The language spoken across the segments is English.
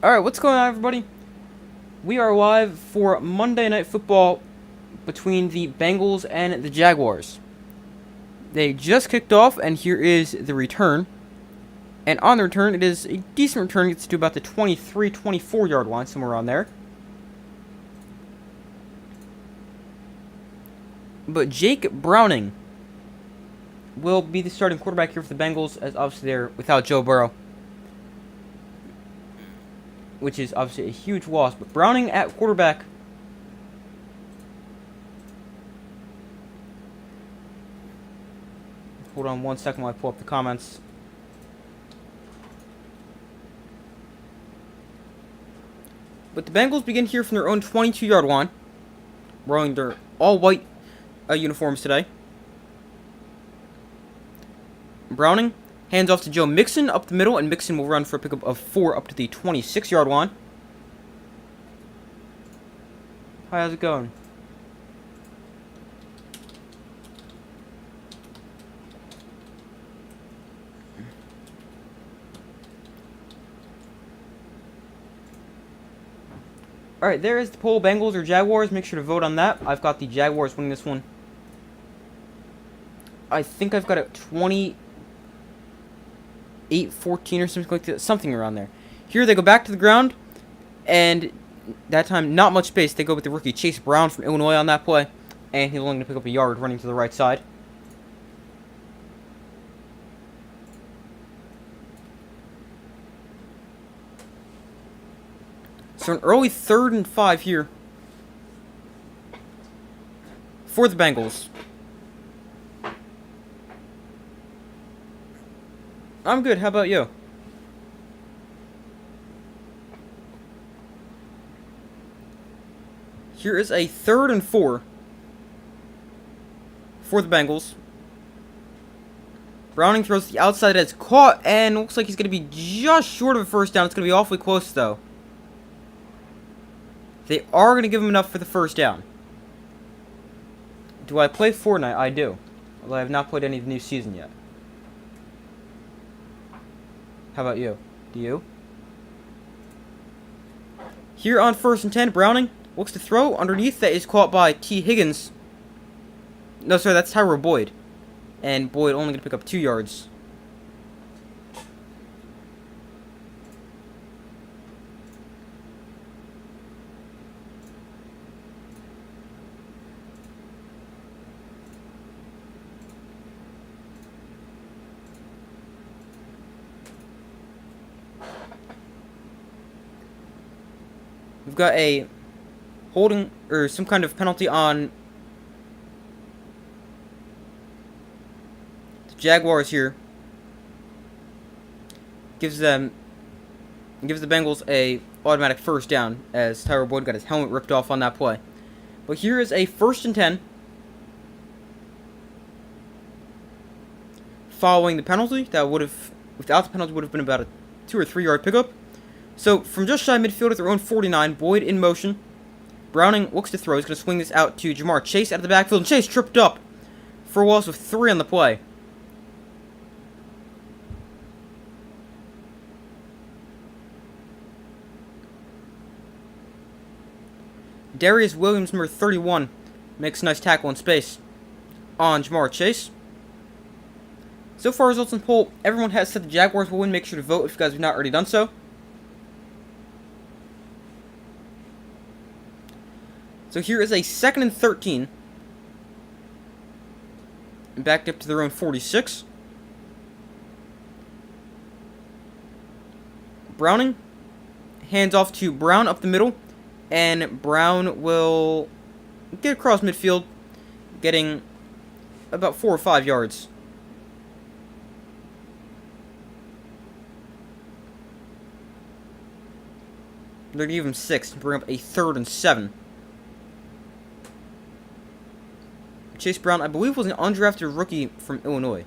Alright, what's going on, everybody? We are live for Monday Night Football between the Bengals and the Jaguars. They just kicked off, and here is the return. And on the return, it is a decent return. It gets to about the 23-24 yard line, somewhere around there. But Jake Browning will be the starting quarterback here for the Bengals, as obviously they're without Joe Burrow, which is obviously a huge loss. But Browning at quarterback. Hold on one second while I pull up the comments. But the Bengals begin here from their own 22-yard line, wearing their all-white uniforms today. Browning hands off to Joe Mixon up the middle, and Mixon will run for a pickup of 4 up to the 26-yard line. Hi, how's it going? Alright, there is the poll. Bengals or Jaguars. Make sure to vote on that. I've got the Jaguars winning this one. I think I've got it 28-14 or something like that. Something around there. Here they go back to the ground. And that time, not much space. They go with the rookie Chase Brown from Illinois on that play. And he's only going to pick up a yard running to the right side. So an early 3rd and 5 here for the Bengals. I'm good. How about you? Here is a 3rd and 4 for the Bengals. Browning throws to the outside as caught, and looks like he's going to be just short of a first down. It's going to be awfully close, though. They are going to give him enough for the first down. Do I play Fortnite? I do. Although I have not played any of the new season yet. How about you? Do you? Here on 1st and 10, Browning looks to throw underneath. That is caught by T. Higgins. No, sorry, that's Tyler Boyd. And Boyd only going to pick up 2 yards. We've got a holding or some kind of penalty on the Jaguars here. Gives the Bengals a automatic first down as Tyler Boyd got his helmet ripped off on that play. But here is a 1st and 10 following the penalty. That would have, without the penalty, would have been about a 2 or 3 yard pickup. So, from just shy midfield at their own 49, Boyd in motion. Browning looks to throw. He's going to swing this out to Jamar Chase out of the backfield. And Chase tripped up for a loss of 3 on the play. Darius Williams, number 31, makes a nice tackle in space on Jamar Chase. So far, results in the poll, everyone has said the Jaguars will win. Make sure to vote if you guys have not already done so. So here is a 2nd and 13. Backed up to their own 46. Browning hands off to Brown up the middle. And Brown will get across midfield, getting about 4 or 5 yards. They're going to give him 6 to bring up a 3rd and 7. Chase Brown, I believe, was an undrafted rookie from Illinois.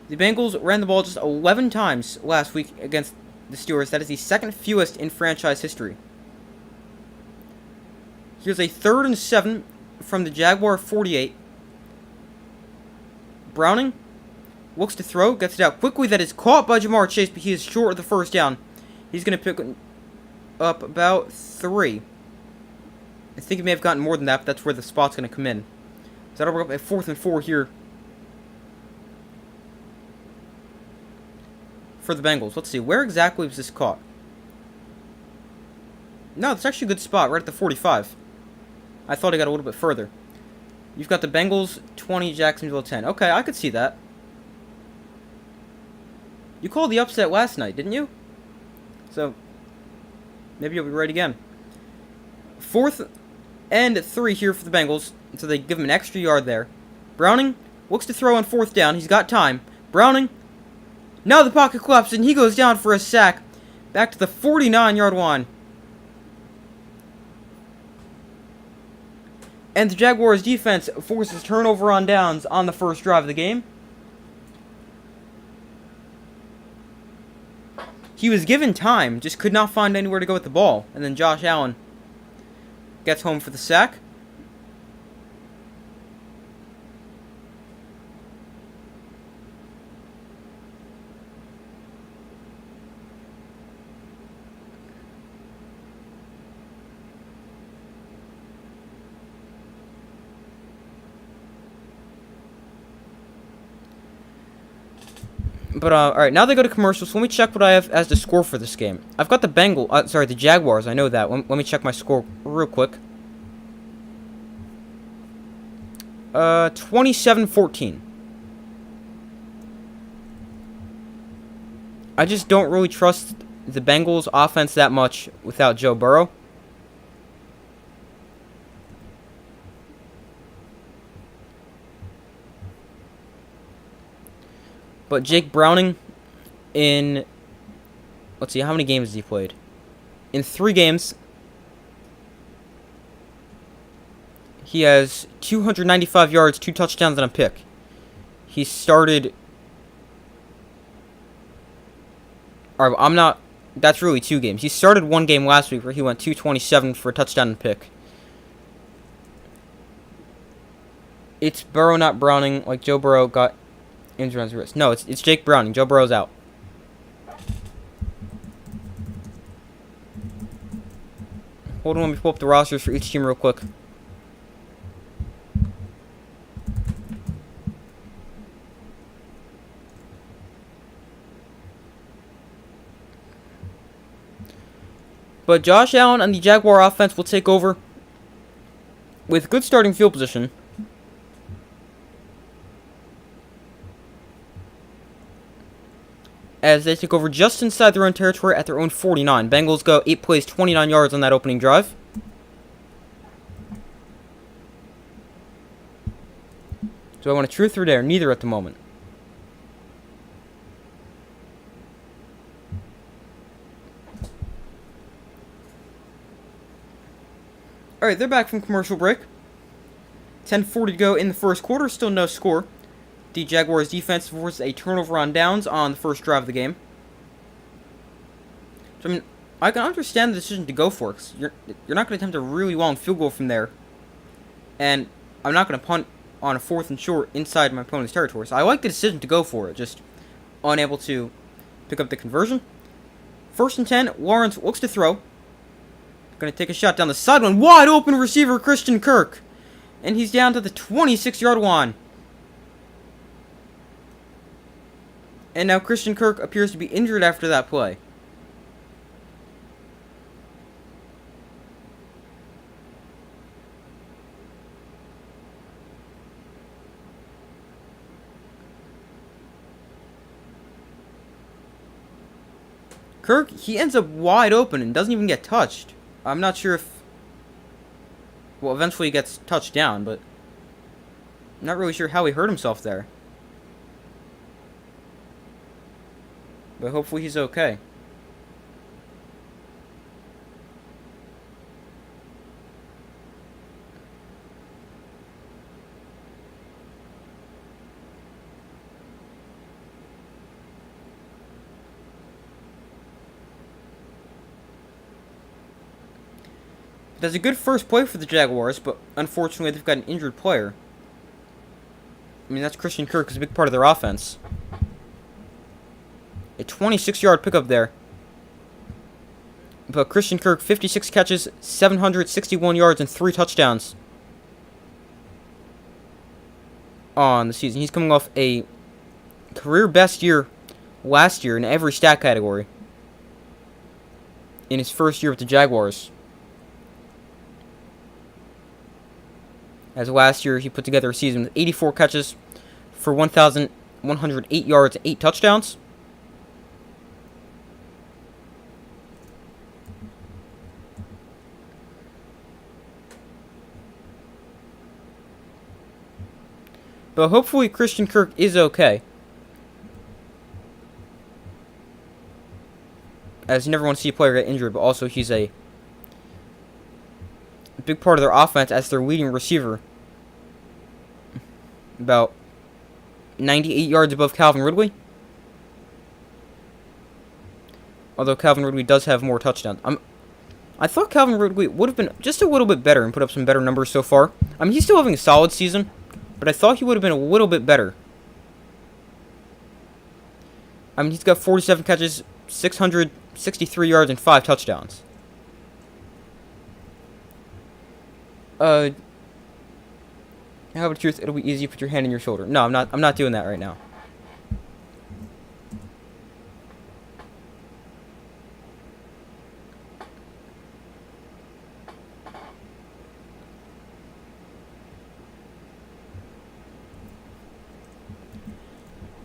The Bengals ran the ball just 11 times last week against the Steelers. That is the 2nd fewest in franchise history. Here's a 3rd and 7 from the Jaguar 48. Browning looks to throw, gets it out quickly. That is caught by Jamar Chase, but he is short of the first down. He's going to pick up about 3. I think he may have gotten more than that, but that's where the spot's going to come in. So that'll work up at 4th and 4 here for the Bengals. Let's see, where exactly was this caught? No, it's actually a good spot, right at the 45. I thought he got a little bit further. You've got the Bengals 20, Jacksonville 10. Okay, I could see that. You called the upset last night, didn't you? So, maybe you'll be right again. 4th and 3 here for the Bengals. So they give him an extra yard there. Browning looks to throw on 4th down. He's got time. Browning. Now the pocket collapses and he goes down for a sack. Back to the 49-yard line. And the Jaguars defense forces turnover on downs on the first drive of the game. He was given time, just could not find anywhere to go with the ball. And then Josh Allen gets home for the sack. But, alright, now they go to commercials. So let me check what I have as the score for this game. I've got the the Jaguars, I know that. Let me check my score real quick. 27-14. I just don't really trust the Bengals offense that much without Joe Burrow. But Jake Browning, in, let's see, how many games has he played? In 3 games, he has 295 yards, 2 touchdowns, and a pick. He started, that's really 2 games. He started 1 game last week where he went 227 for a touchdown and pick. It's Burrow, not Browning, like Joe Burrow got injured on his wrist. No, it's Jake Browning. Joe Burrow's out. Hold on, let me pull up the rosters for each team real quick. But Josh Allen and the Jaguar offense will take over with good starting field position. As they take over just inside their own territory at their own 49. Bengals go 8 plays, 29 yards on that opening drive. Do I want a truth or dare? Neither at the moment. Alright, they're back from commercial break. 10:40 to go in the first quarter, still no score. The Jaguars defense forces a turnover on downs on the first drive of the game. So, I mean, I can understand the decision to go for it, 'cause you're not going to attempt a really long field goal from there. And I'm not going to punt on a 4th and short inside my opponent's territory. So I like the decision to go for it, just unable to pick up the conversion. 1st and 10, Lawrence looks to throw. Going to take a shot down the sideline. Wide open receiver, Christian Kirk. And he's down to the 26-yard line. And now Christian Kirk appears to be injured after that play. Kirk, he ends up wide open and doesn't even get touched. I'm not sure if... Well, eventually he gets touched down, but... I'm not really sure how he hurt himself there. But hopefully he's okay. That's a good first play for the Jaguars, but unfortunately they've got an injured player. I mean, that's Christian Kirk, is a big part of their offense. A 26-yard pickup there. But Christian Kirk, 56 catches, 761 yards, and 3 touchdowns on the season. He's coming off a career best year last year in every stat category in his first year with the Jaguars. As last year, he put together a season with 84 catches for 1,108 yards and 8 touchdowns. But hopefully Christian Kirk is okay, as you never want to see a player get injured, but also he's a big part of their offense as their leading receiver. About 98 yards above Calvin Ridley. Although Calvin Ridley does have more touchdowns. I thought Calvin Ridley would have been just a little bit better and put up some better numbers so far. I mean, he's still having a solid season, but I thought he would have been a little bit better. I mean, he's got 47 catches, 663 yards, and 5 touchdowns. How about truth? It'll be easy to put your hand on your shoulder. No, I'm not doing that right now.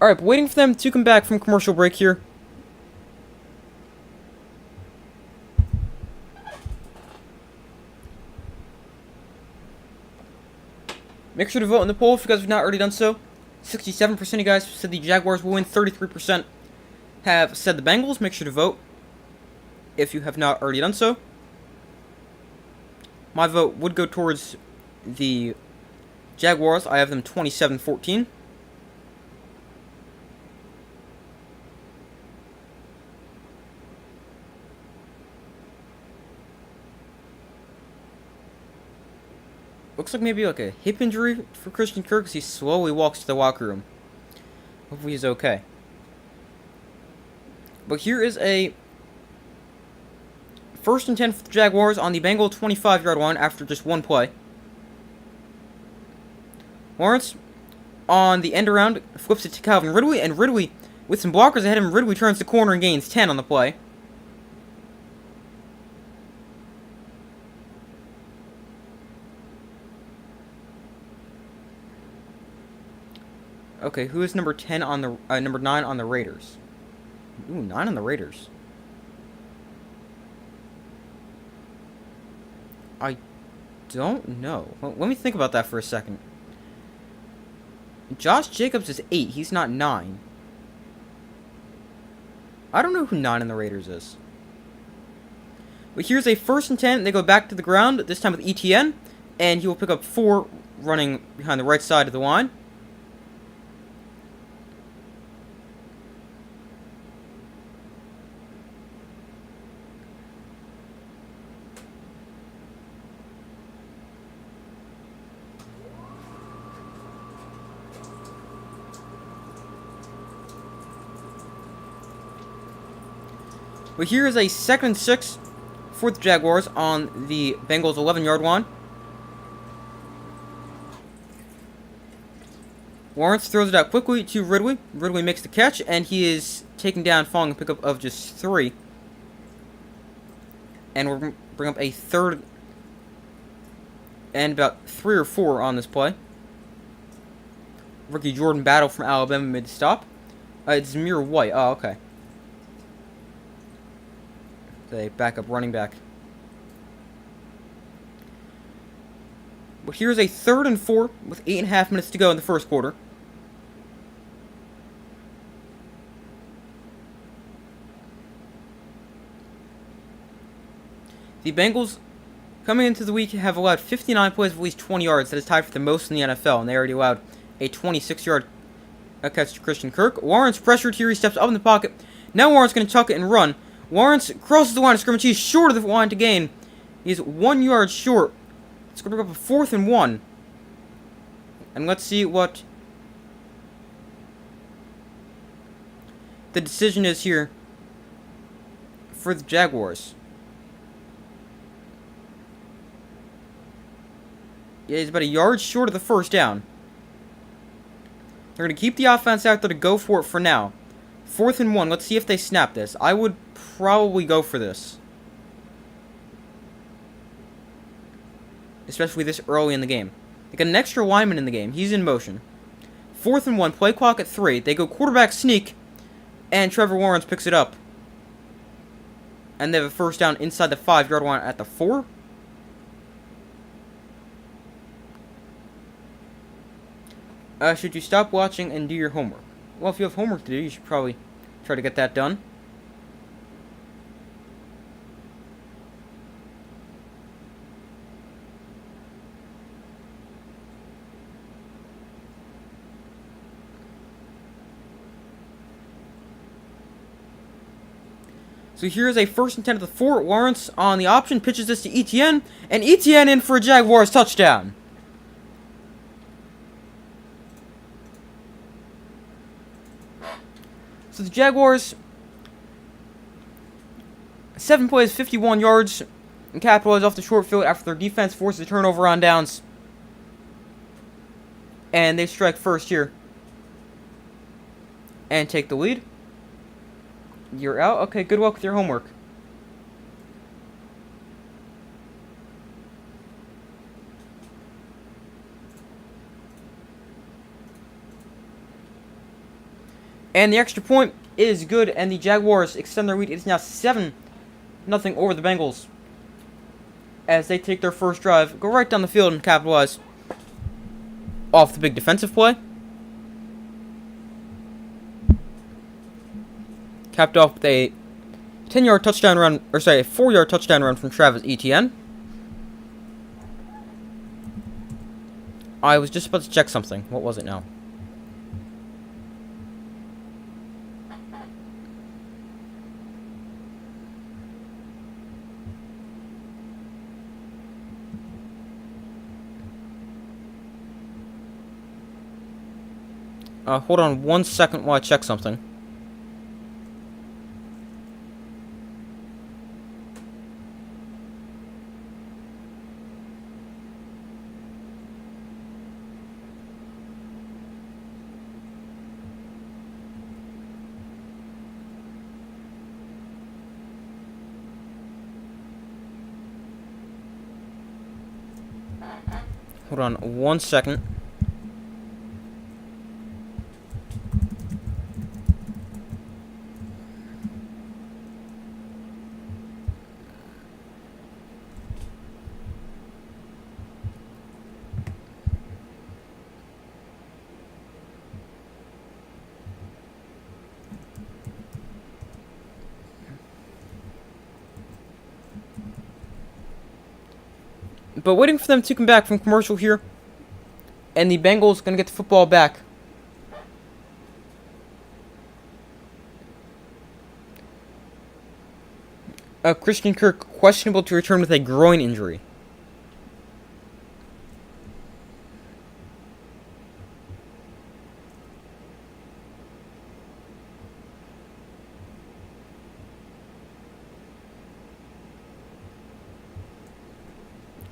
Alright, but waiting for them to come back from commercial break here. Make sure to vote in the poll if you guys have not already done so. 67% of you guys said the Jaguars will win. 33% have said the Bengals. Make sure to vote if you have not already done so. My vote would go towards the Jaguars. I have them 27-14. Looks like maybe like a hip injury for Christian Kirk as he slowly walks to the locker room. Hopefully he's okay. But here is a 1st and 10 for the Jaguars on the Bengal 25-yard line after just one play. Lawrence on the end around flips it to Calvin Ridley, and Ridley, with some blockers ahead of him, Ridley turns the corner and gains 10 on the play. Okay, who is number 10 on the number 9 on the Raiders? Ooh, 9 on the Raiders. I don't know. Well, let me think about that for a second. Josh Jacobs is 8. He's not 9. I don't know who 9 on the Raiders is. But here's a 1st and 10. They go back to the ground, this time with ETN. And he will pick up 4 running behind the right side of the line. But here is a 2nd and 6 for the Jaguars on the Bengals 11-yard line. Lawrence throws it out quickly to Ridley. Ridley makes the catch, and he is taken down following a pickup of just 3. And we're going to bring up a 3rd and about 3 or 4 on this play. Rookie Jordan Battle from Alabama mid-stop. It's Zamir White. Oh, okay. The backup running back. But here's a 3rd and 4 with 8.5 minutes to go in the first quarter. The Bengals, coming into the week, have allowed 59 plays of at least 20 yards. That is tied for the most in the NFL, and they already allowed a 26-yard catch to Christian Kirk. Lawrence pressured here. He steps up in the pocket. Now Lawrence going to tuck it and run. Lawrence crosses the line of scrimmage. He's short of the line to gain. He's 1 yard short. It's going to bring up a 4th and 1. And let's see what the decision is here for the Jaguars. Yeah, he's about a yard short of the first down. They're going to keep the offense out there to go for it for now. 4th and 1. Let's see if they snap this. I would probably go for this, especially this early in the game. They got an extra lineman in the game. He's in motion. 4th and 1. Play clock at 3. They go quarterback sneak, and Trevor Lawrence picks it up. And they have a first down inside the 5-yard line at the 4. Should you stop watching and do your homework? Well, if you have homework to do, you should probably try to get that done. So here's a 1st and 10 at the 4. Lawrence on the option pitches this to Etienne, and Etienne in for a Jaguars touchdown. So the Jaguars, 7 plays, 51 yards, and capitalize off the short field after their defense forces a turnover on downs. And they strike first here and take the lead. You're out? Okay, good luck with your homework. And the extra point is good, and the Jaguars extend their lead. It's now 7-0 over the Bengals as they take their first drive, go right down the field and capitalize off the big defensive play. Capped off with a 10-yard touchdown run, or sorry, a 4-yard touchdown run from Travis Etienne. I was just about to check something. What was it now? Hold on 1 second while I check something. Hold on 1 second. But waiting for them to come back from commercial here. And the Bengals going to get the football back. Christian Kirk questionable to return with a groin injury.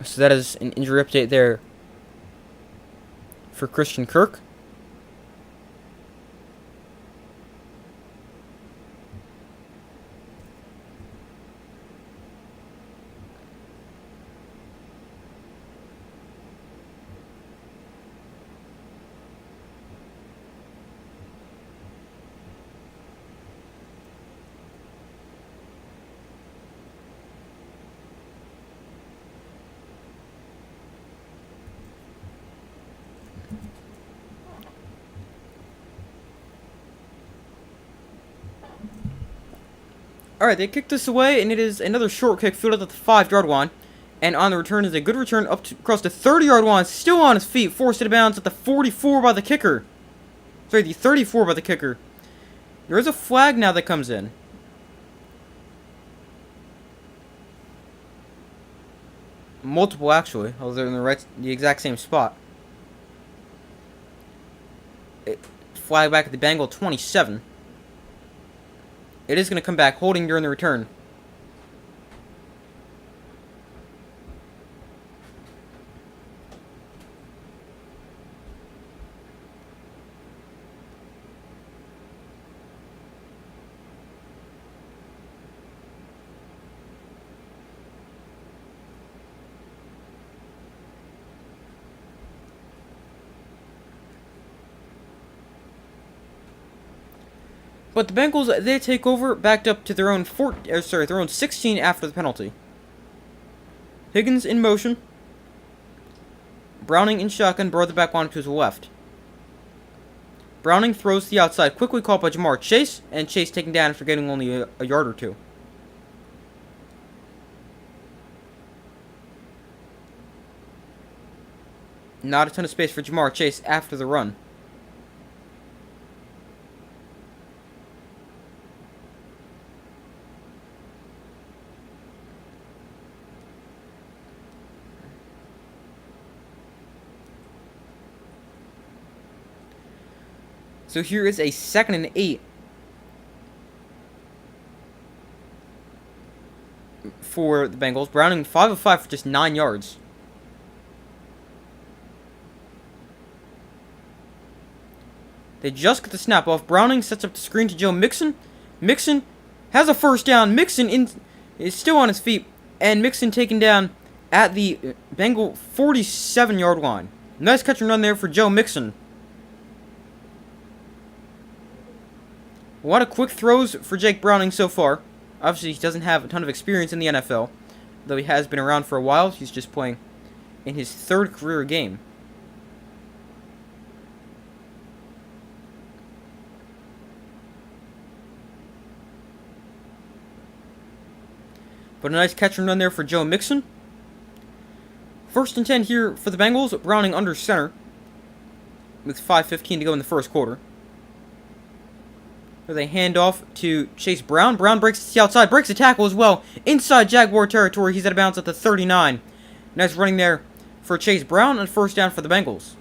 So that is an injury update there for Christian Kirk. Alright, they kicked this away, and it is another short kick fielded at the 5-yard line. And on the return is a good return up to, across the 30-yard line, still on his feet, forced out of bounds at the 44 by the kicker. Sorry, the 34 by the kicker. There is a flag now that comes in. Multiple, actually, although they're in the exact same spot. Flag back at the Bengal 27. It is going to come back, holding during the return. But the Bengals, they take over, backed up to their own their own 16 after the penalty. Higgins in motion. Browning in shotgun, brought the back on to his left. Browning throws to the outside, quickly caught by Jamar Chase, and Chase taken down after getting only a yard or two. Not a ton of space for Jamar Chase after the run. So here is a 2nd and 8 for the Bengals. Browning 5 of 5 for just 9 yards. They just get the snap off. Browning sets up the screen to Joe Mixon. Mixon has a first down. Mixon is still on his feet. And Mixon taken down at the Bengal 47-yard line. Nice catch and run there for Joe Mixon. A lot of quick throws for Jake Browning so far. Obviously, he doesn't have a ton of experience in the NFL, though he has been around for a while. He's just playing in his 3rd career game. But a nice catch and run there for Joe Mixon. 1st and 10 here for the Bengals. Browning under center with 5:15 to go in the first quarter. They hand off to Chase Brown. Brown breaks to the outside, breaks the tackle as well. Inside Jaguar territory, he's out of bounds at the 39. Nice running there for Chase Brown, and first down for the Bengals.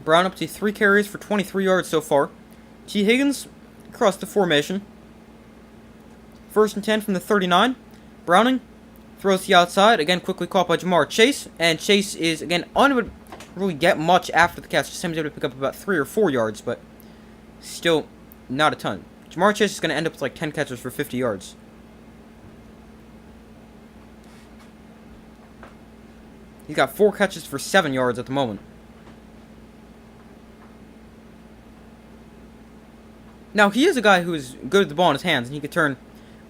Brown up to 3 carries for 23 yards so far. T. Higgins across the formation. 1st and 10 from the 39. Browning throws to the outside. Again, quickly caught by Jamar Chase. And Chase is, again, unable to really get much after the catch. Just able to pick up about 3 or 4 yards, but still not a ton. Jamar Chase is going to end up with like 10 catches for 50 yards. He's got 4 catches for 7 yards at the moment. Now, he is a guy who is good with the ball in his hands, and he could turn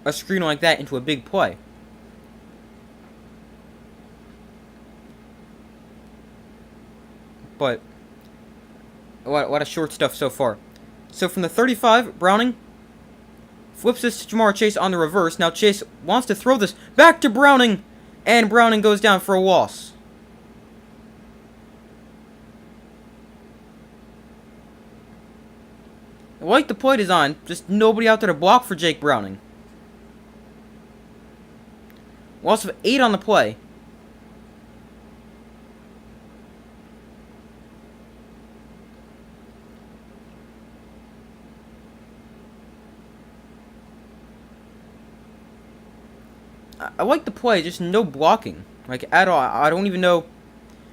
a screen like that into a big play. But a lot of short stuff so far. So from the 35, Browning flips this to Jamar Chase on the reverse. Now Chase wants to throw this back to Browning, and Browning goes down for a loss. I like the play design, just nobody out there to block for Jake Browning. Loss of 8 on the play. I like the play, just no blocking. Like, at all. I don't even know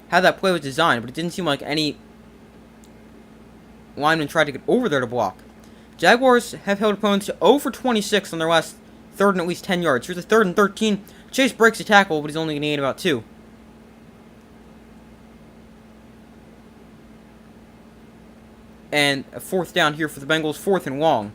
how that play was designed, but it didn't seem like any lineman tried to get over there to block. Jaguars have held opponents to 0 for 26 on their last 3rd and at least 10 yards. Here's a 3rd and 13. Chase breaks a tackle, but he's only going to gain about 2. And a 4th down here for the Bengals, 4th and long.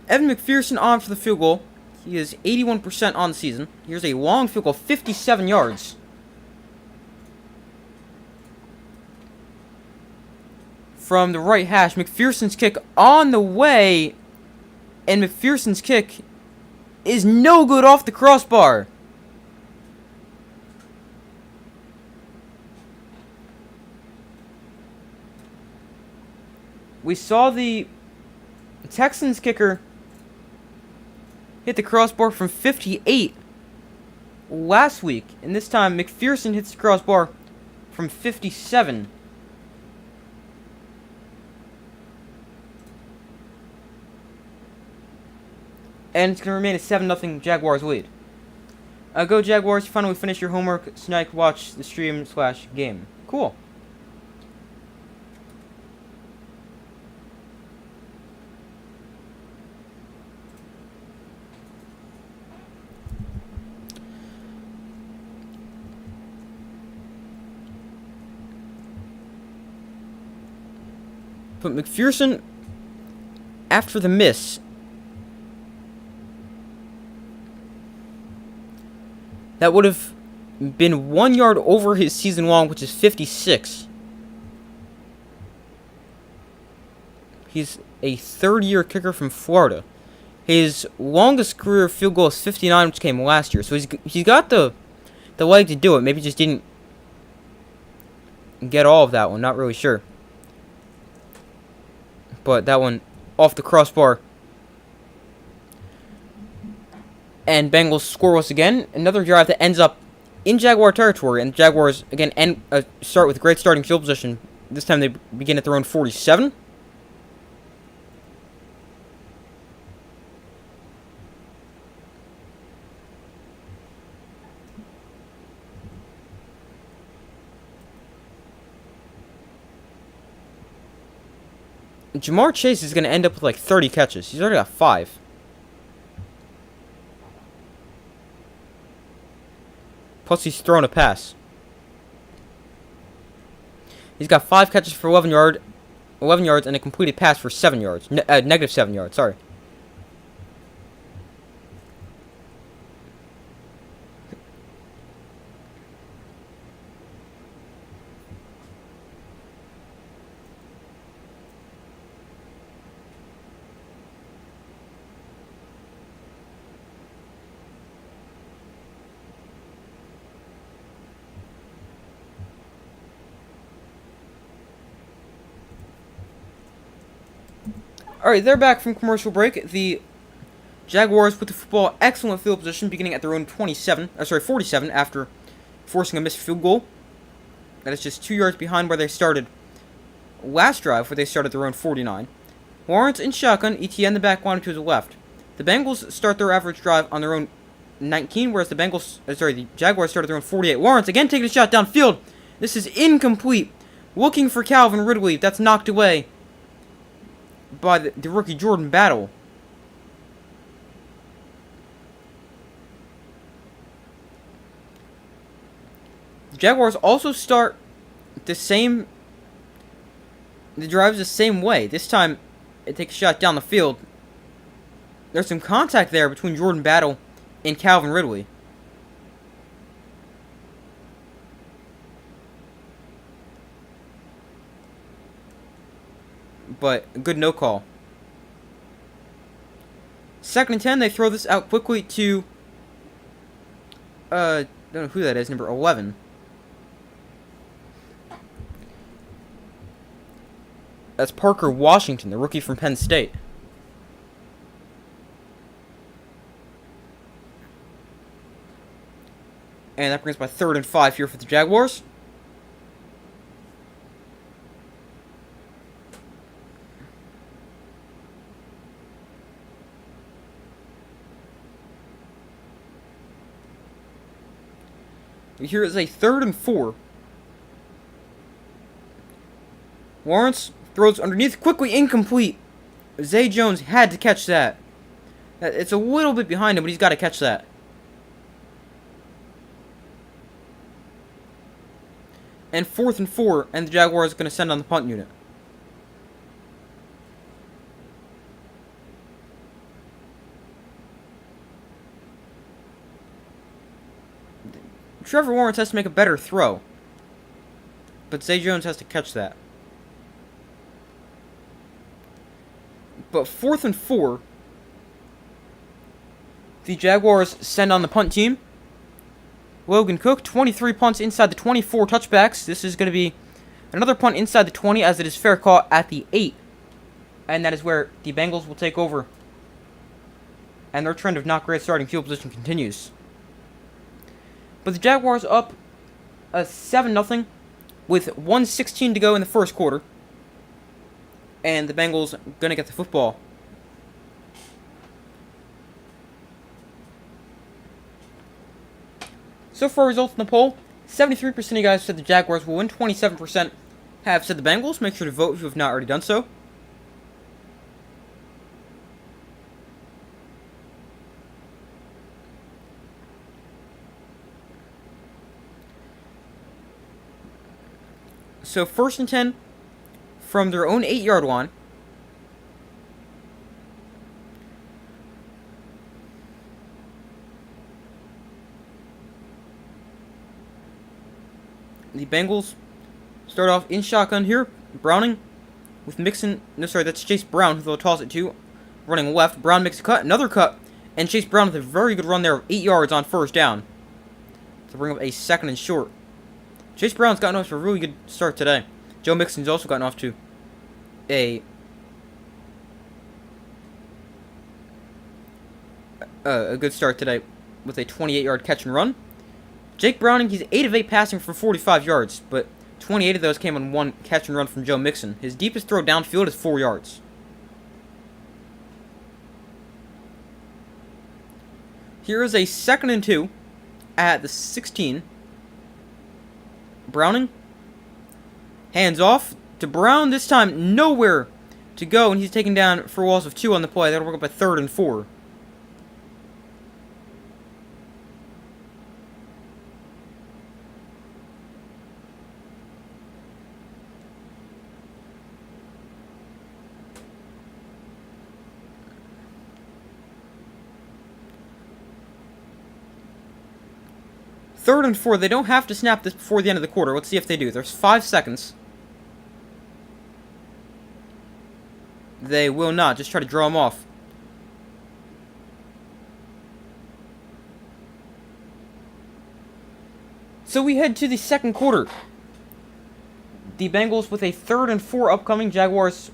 Evan McPherson on for the field goal. He is 81% on the season. Here's a long field goal, 57 yards. From the right hash, McPherson's kick on the way. And McPherson's kick is no good off the crossbar. We saw the Texans kicker hit the crossbar from 58 last week. And this time, McPherson hits the crossbar from 57. And it's going to remain a 7-0 Jaguars lead. Go Jaguars, you finally finished your homework, so now you can watch the stream/game. Cool. But McPherson, after the miss, that would have been 1 yard over his season long, which is 56. He's a third-year kicker from Florida. His longest career field goal is 59, which came last year. So he's got the leg to do it. Maybe just didn't get all of that one. Not really sure. But that one off the crossbar. And Bengals scoreless again. Another drive that ends up in Jaguar territory. And the Jaguars, again, start with great starting field position. This time they begin at their own 47. Jamar Chase is going to end up with like 30 catches. He's already got 5. Plus, he's thrown a pass. He's got 5 catches for 11 yards, and a completed pass for 7 yards. Negative 7 yards, sorry. Alright, they're back from commercial break. The Jaguars put the football excellent field position, beginning at their own 47 after forcing a missed field goal. That is just 2 yards behind where they started last drive, where they started their own 49. Lawrence in shotgun, ETN the back line to his left. The Bengals start their average drive on their own 19, whereas the Jaguars started their own 48. Lawrence again taking a shot downfield. This is incomplete. Looking for Calvin Ridley. That's knocked away by the rookie Jordan Battle. The Jaguars also start the drives the same way. This time, it takes a shot down the field. There's some contact there between Jordan Battle and Calvin Ridley. But a good no call. 2nd and 10, they throw this out quickly to don't know who that is, number 11. That's Parker Washington, the rookie from Penn State. And that brings by 3rd and 5 here for the Jaguars. Here is a 3rd and 4. Lawrence throws underneath, quickly incomplete. Zay Jones had to catch that. It's a little bit behind him, but he's got to catch that. And 4th and 4, and the Jaguars are going to send on the punt unit. Trevor Lawrence has to make a better throw. But Zay Jones has to catch that. But 4th and 4. The Jaguars send on the punt team. Logan Cook, 23 punts inside the 24 touchbacks. This is going to be another punt inside the 20 as it is fair caught at the 8. And that is where the Bengals will take over. And their trend of not great starting field position continues. But the Jaguars up 7-0 with 1:16 to go in the first quarter. And the Bengals going to get the football. So far, results in the poll, 73% of you guys said the Jaguars will win, 27% have said the Bengals. Make sure to vote if you have not already done so. So 1st and 10 from their own 8-yard line. The Bengals start off in shotgun here. Browning with Mixon. No, sorry, that's Chase Brown who they'll toss it to. Running left. Brown makes a cut. Another cut. And Chase Brown with a very good run there of 8 yards on 1st down. To bring up a 2nd and short. Chase Brown's gotten off to a really good start today. Joe Mixon's also gotten off to a good start today with a 28-yard catch and run. Jake Browning, he's 8 of 8 passing for 45 yards, but 28 of those came on one catch and run from Joe Mixon. His deepest throw downfield is 4 yards. Here is a 2nd and 2 at the 16. Browning, hands off to Brown. This time, nowhere to go, and he's taken down for a loss of 2 on the play. That'll work up a 3rd and 4. Third and 4. They don't have to snap this before the end of the quarter. Let's see if they do. There's 5 seconds. They will not. Just try to draw them off. So we head to the second quarter. The Bengals with a 3rd and 4 upcoming. Jaguars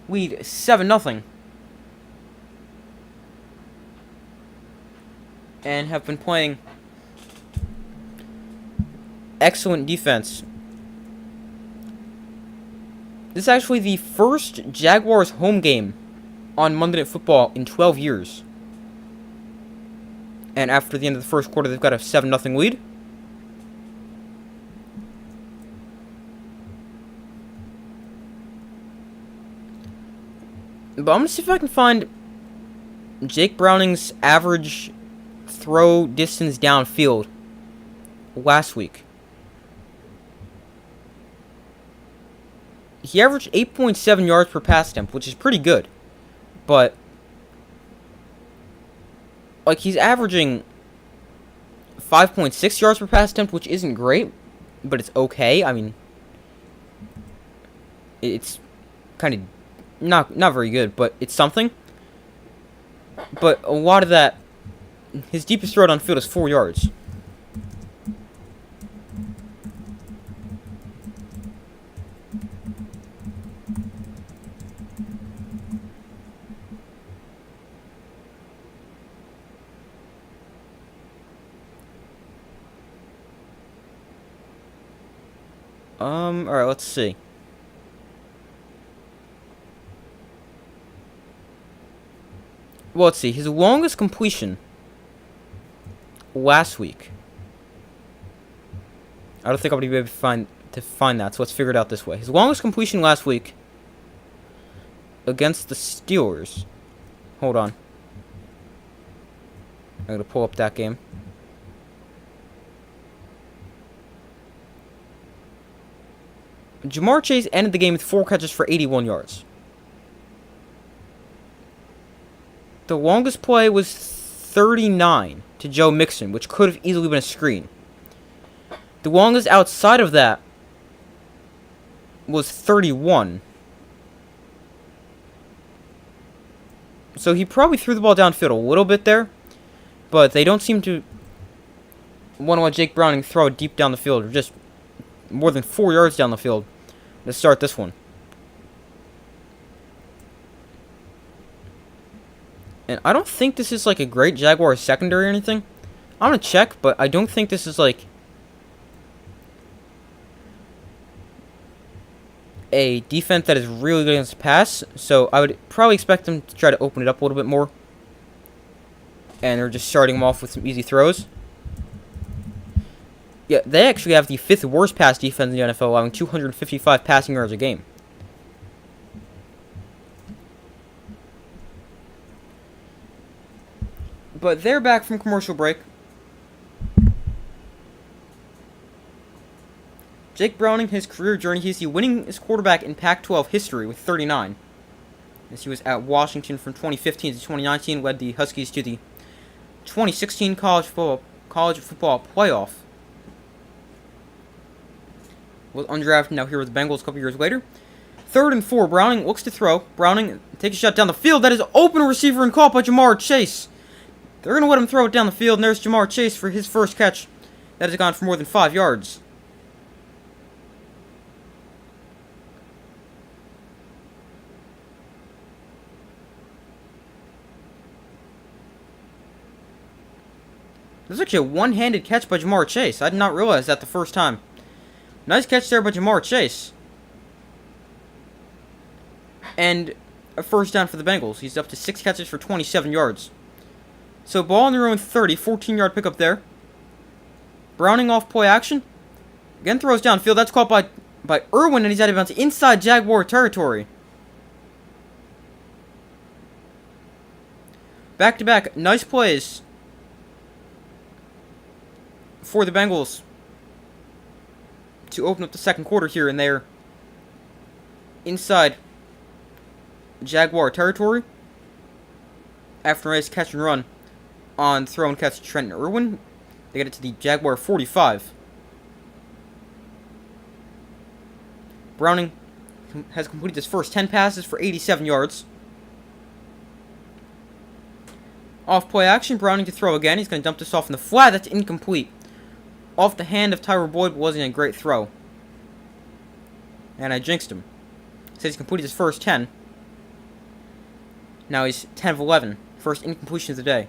lead 7-0. And have been playing excellent defense. This is actually the first Jaguars home game on Monday Night Football in 12 years. And after the end of the first quarter, they've got a 7-0 lead. But I'm going to see if I can find Jake Browning's average throw distance downfield last week. He averaged 8.7 yards per pass attempt, which is pretty good. But like, he's averaging 5.6 yards per pass attempt, which isn't great, but it's okay. I mean, it's kind of not very good, but it's something. But a lot of that, his deepest throw downfield is 4 yards. Alright, let's see. Well, let's see. His longest completion last week. I don't think I'm going to be able to find that, so let's figure it out this way. His longest completion last week against the Steelers. Hold on. I'm going to pull up that game. Jamar Chase ended the game with 4 catches for 81 yards. The longest play was 39 to Joe Mixon, which could have easily been a screen. The longest outside of that was 31. So he probably threw the ball downfield a little bit there, but they don't seem to want to let Jake Browning throw it deep down the field, or just more than 4 yards down the field to start this one. And I don't think this is like a great Jaguars secondary or anything. I'm going to check, but I don't think this is like a defense that is really good against the pass. So I would probably expect them to try to open it up a little bit more. And they're just starting them off with some easy throws. Yeah, they actually have the 5th worst pass defense in the NFL, allowing 255 passing yards a game. But they're back from commercial break. Jake Browning, his career journey, he's the winningest quarterback in Pac-12 history with 39. As he was at Washington from 2015 to 2019, led the Huskies to the 2016 college football playoff. Was undrafted, now here with the Bengals a couple years later. 3rd and 4, Browning looks to throw. Browning takes a shot down the field. That is open receiver and caught by Jamar Chase. They're going to let him throw it down the field, and there's Jamar Chase for his first catch. That has gone for more than 5 yards. This is actually a one-handed catch by Jamar Chase. I did not realize that the first time. Nice catch there by Jamar Chase. And a first down for the Bengals. He's up to 6 catches for 27 yards. So ball on their own 30, 14-yard pickup there. Browning off play action. Again throws downfield. That's caught by Irwin, and he's out of bounds inside Jaguar territory. Back-to-back, nice plays for the Bengals to open up the second quarter here, and they're inside Jaguar territory. After a nice catch and run on throw and catch Trenton Irwin, they get it to the Jaguar 45. Browning has completed his first 10 passes for 87 yards. Off play action, Browning to throw again. He's going to dump this off in the flat. That's incomplete. Off the hand of Tyler Boyd, but wasn't a great throw. And I jinxed him. Says he's completed his first 10. Now he's 10 of 11. First incompletion of the day.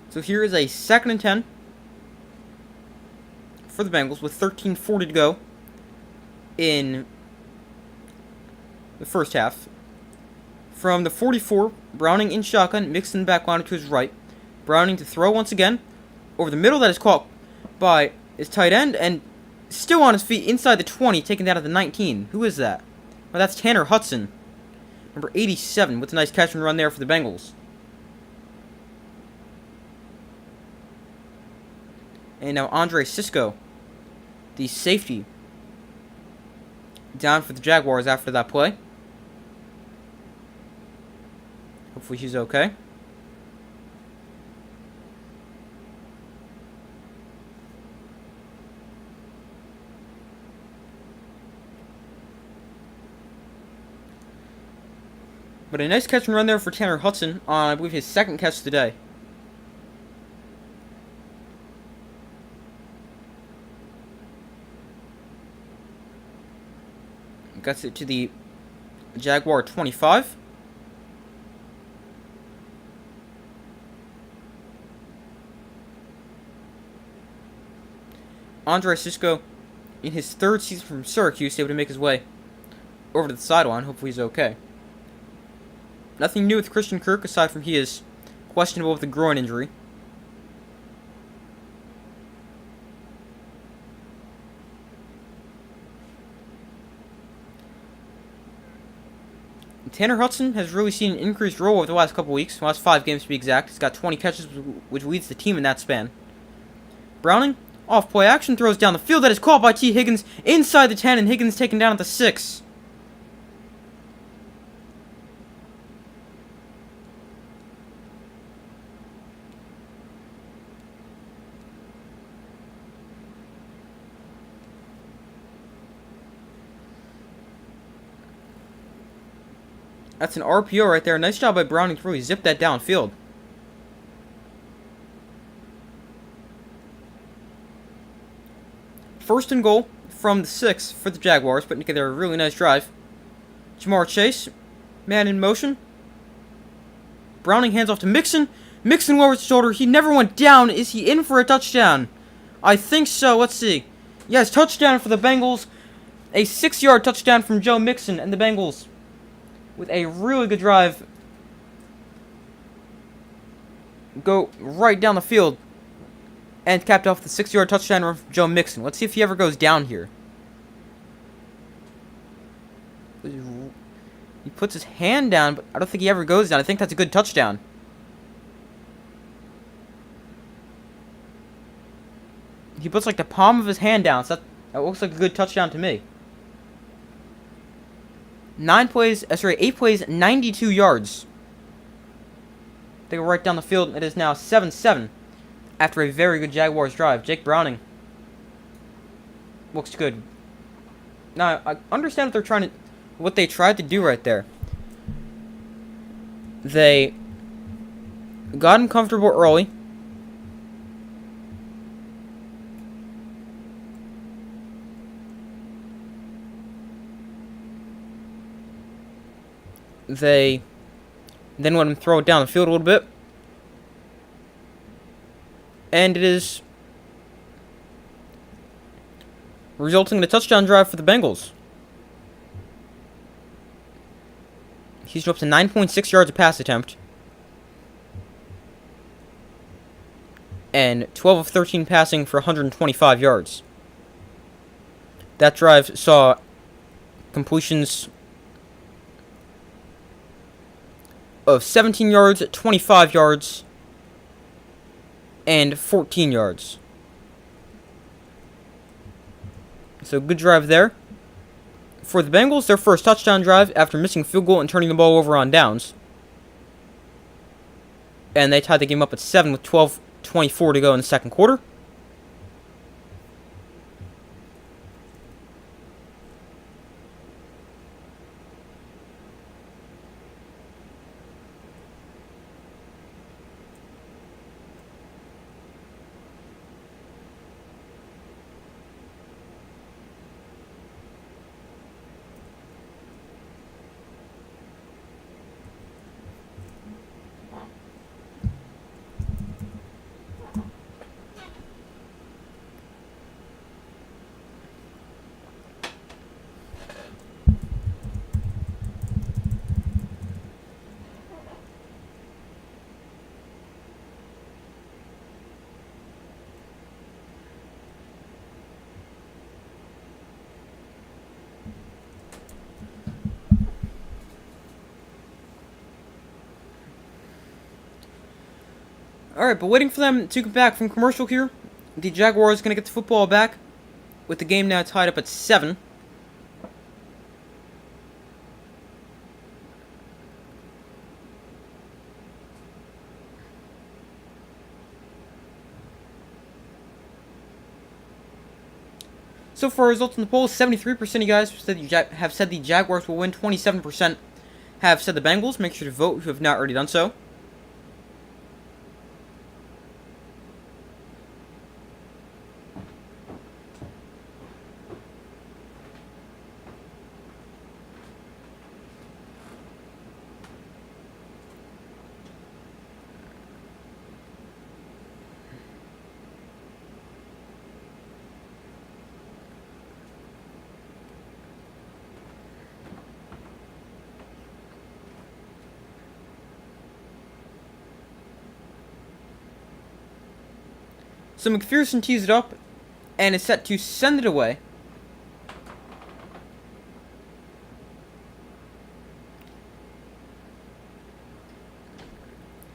So here is a 2nd and 10 for the Bengals with 13:40 to go in the first half. From the 44, Browning in shotgun, Mixon back line to his right. Browning to throw once again. Over the middle, that is caught by his tight end, and still on his feet inside the 20, taken down at the 19. Who is that? Well, that's Tanner Hudson, number 87, with a nice catch and run there for the Bengals. And now Andre Sisco, the safety, down for the Jaguars after that play. Hopefully he's okay. But a nice catch and run there for Tanner Hudson on, I believe, his 2nd catch today. Gets it to the Jaguar 25. Andre Sisco, in his 3rd season from Syracuse, able to make his way over to the sideline. Hopefully he's okay. Nothing new with Christian Kirk, aside from he is questionable with a groin injury. Tanner Hudson has really seen an increased role over the last couple weeks, last 5 games to be exact. He's got 20 catches, which leads the team in that span. Browning, Off play action, throws down the field. That is caught by T. Higgins inside the 10, and Higgins taken down at the 6. That's an RPO right there. Nice job by Browning to really zip that downfield. First and goal from the 6 for the Jaguars, putting together a really nice drive. Jamar Chase, man in motion. Browning hands off to Mixon. Mixon lowers his shoulder. He never went down. Is he in for a touchdown? I think so. Let's see. Yes, touchdown for the Bengals. A 6-yard touchdown from Joe Mixon and the Bengals, with a really good drive. Go right down the field. And capped off the 6-yard touchdown run from Joe Mixon. Let's see if he ever goes down here. He puts his hand down, but I don't think he ever goes down. I think that's a good touchdown. He puts like the palm of his hand down, so that looks like a good touchdown to me. 8 plays, 92 yards. They go right down the field. It is now 7-7 after a very good Jaguars drive. Jake Browning looks good. Now, I understand what they tried to do right there. They got him comfortable early. They then let him throw it down the field a little bit. And it is resulting in a touchdown drive for the Bengals. He's up to 9.6 yards a pass attempt. And 12 of 13 passing for 125 yards. That drive saw completions of 17 yards, 25 yards, and 14 yards. So good drive there. For the Bengals, their first touchdown drive after missing field goal and turning the ball over on downs. And they tied the game up at 7 with 12:24 to go in the second quarter. Alright, but waiting for them to come back from commercial here. The Jaguars going to get the football back, with the game now tied up at 7. So far, results in the polls: 73% of you guys have said the Jaguars will win. 27% have said the Bengals. Make sure to vote if you have not already done so. So McPherson tees it up and is set to send it away.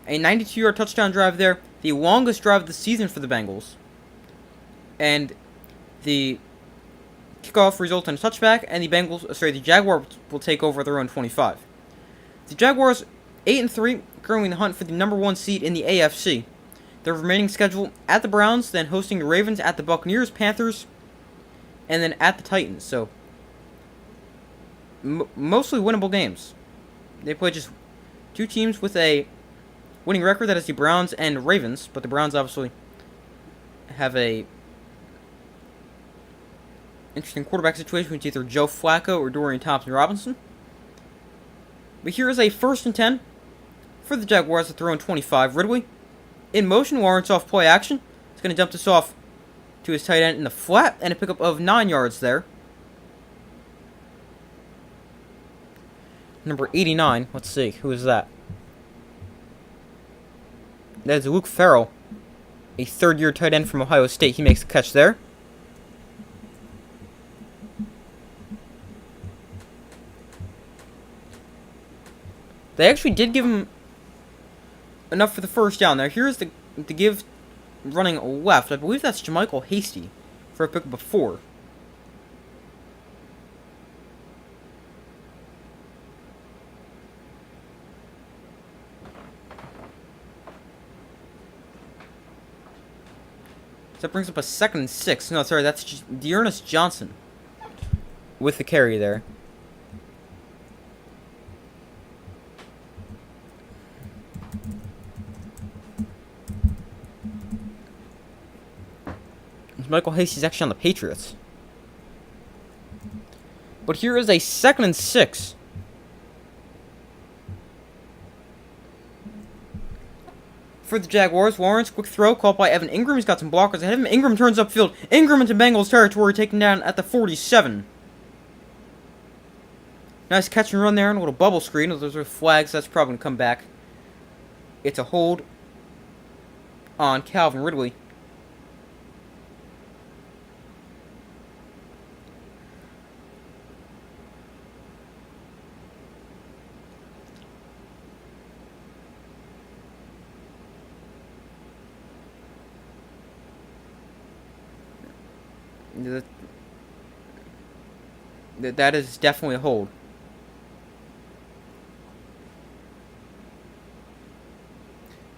A 92-yard touchdown drive there, the longest drive of the season for the Bengals. and the kickoff results in a touchback, and the Jaguars will take over their own 25. The Jaguars, 8-3, currently in the hunt for the number 1 seed in the AFC. Their remaining schedule at the Browns, then hosting the Ravens, at the Buccaneers, Panthers, and then at the Titans. So, mostly winnable games. They play just 2 teams with a winning record, that is the Browns and Ravens, but the Browns obviously have a interesting quarterback situation with either Joe Flacco or Dorian Thompson-Robinson. But here is a 1st and 10 for the Jaguars at their own 25. Ridley in motion, Lawrence off play action. He's going to dump this off to his tight end in the flat, and a pickup of 9 yards there. Number 89, let's see, who is that? That is Luke Farrell, a 3rd-year tight end from Ohio State. He makes the catch there. They actually did give him enough for the 1st down there. Here's the give running left. I believe that's JaMycal Hasty for a pickup of 4. So that brings up a 2nd and 6. No, sorry, that's just Dearness Johnson with the carry there. Michael Hasty's actually on the Patriots. But here is a 2nd and 6. For the Jaguars, Lawrence, quick throw, caught by Evan Ingram. He's got some blockers ahead of him. Ingram turns upfield. Ingram into Bengals territory, taken down at the 47. Nice catch and run there, and a little bubble screen. Those are flags. That's probably going to come back. It's a hold on Calvin Ridley. That is definitely a hold.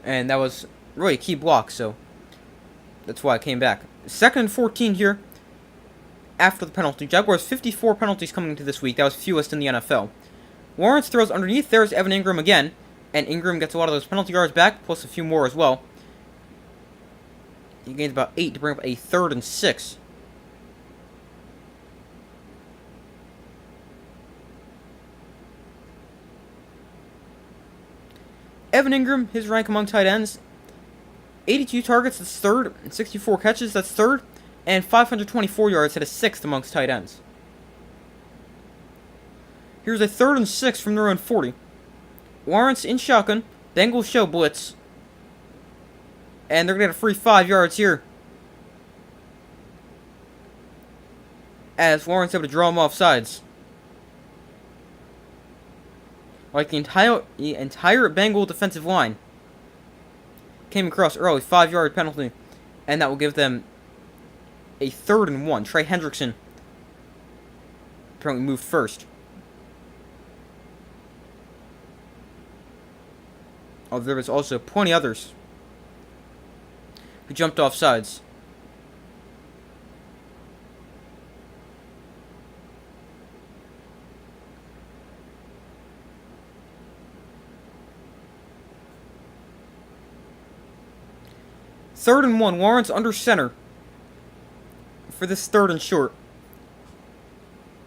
And that was really a key block, so that's why I came back. 2nd and 14 here after the penalty. Jaguars 54 penalties coming into this week. That was fewest in the NFL. Lawrence throws underneath. There's Evan Ingram again. And Ingram gets a lot of those penalty yards back, plus a few more as well. He gains about 8 to bring up a 3rd and 6. Evan Ingram, his rank among tight ends, 82 targets, that's 3rd, and 64 catches, that's 3rd, and 524 yards, that is 6th amongst tight ends. Here's a 3rd and 6 from their own 40. Lawrence in shotgun, Bengals show blitz, and they're going to get a free 5 yards here, as Lawrence able to draw him off sides. Like the entire Bengal defensive line came across early, 5-yard penalty, and that will give them a 3rd and 1. Trey Hendrickson apparently moved first. Oh, there was also plenty others who jumped off sides. Third and 1, Lawrence under center for this 3rd and short.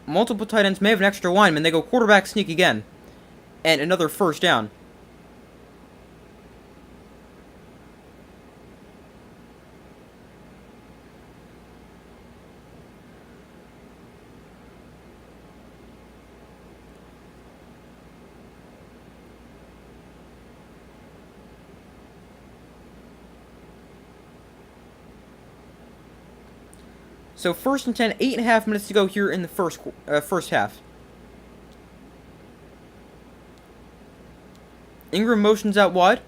Multiple tight ends may have an extra lineman. They go quarterback sneak again. And another 1st down. So 1st and 10, 8.5 minutes to go here in the first half. Ingram motions out wide.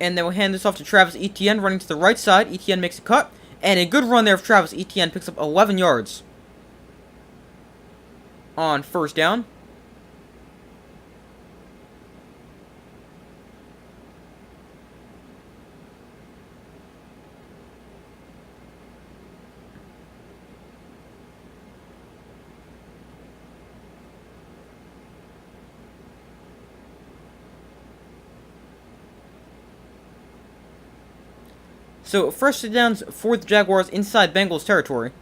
And they will hand this off to Travis Etienne, running to the right side. Etienne makes a cut. And a good run there of Travis Etienne, picks up 11 yards on first down. So, first downs for the Jaguars inside Bengals territory.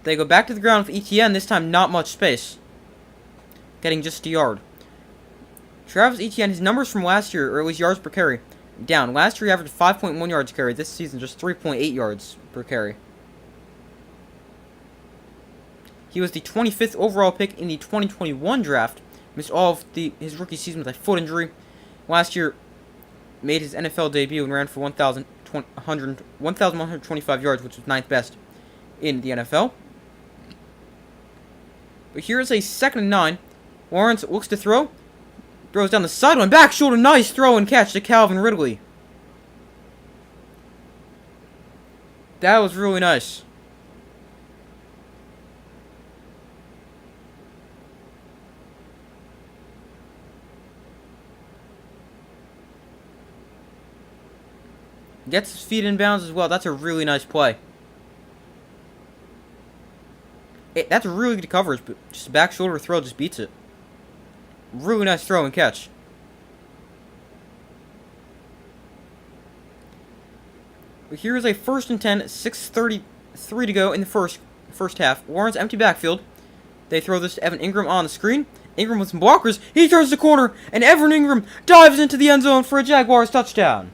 They go back to the ground with Etienne, this time not much space. Getting just a yard. Travis Etienne, his numbers from last year, or at least yards per carry, down. Last year he averaged 5.1 yards per carry. This season just 3.8 yards per carry. He was the 25th overall pick in the 2021 draft. Missed all of his rookie season with a foot injury. Last year, made his NFL debut and ran for 1,125 yards, which was 9th best in the NFL. But here is a 2nd and 9. Lawrence looks to throw. Throws down the sideline. Back shoulder. Nice throw and catch to Calvin Ridley. That was really nice. Gets his feet in bounds as well. That's a really nice play. That's really good coverage, but just a back shoulder throw just beats it. Really nice throw and catch. But here's a 1st and 10, 6:33 to go in the first half. Lawrence empty backfield. They throw this to Evan Ingram on the screen. Ingram with some blockers. He turns the corner, and Evan Ingram dives into the end zone for a Jaguars touchdown.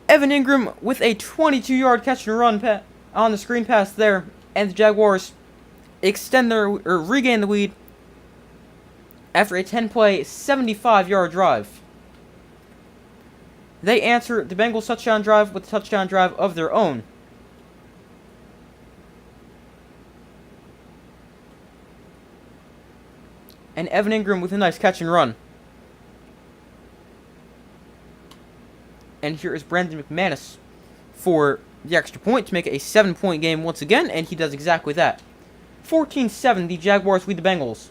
Evan Ingram with a 22-yard catch and run on the screen pass there, and the Jaguars regain the lead after a 10-play, 75-yard drive. They answer the Bengals touchdown drive with a touchdown drive of their own. And Evan Ingram with a nice catch and run. And here is Brandon McManus for the extra point to make it a 7-point game once again, and he does exactly that. 14-7, the Jaguars lead the Bengals.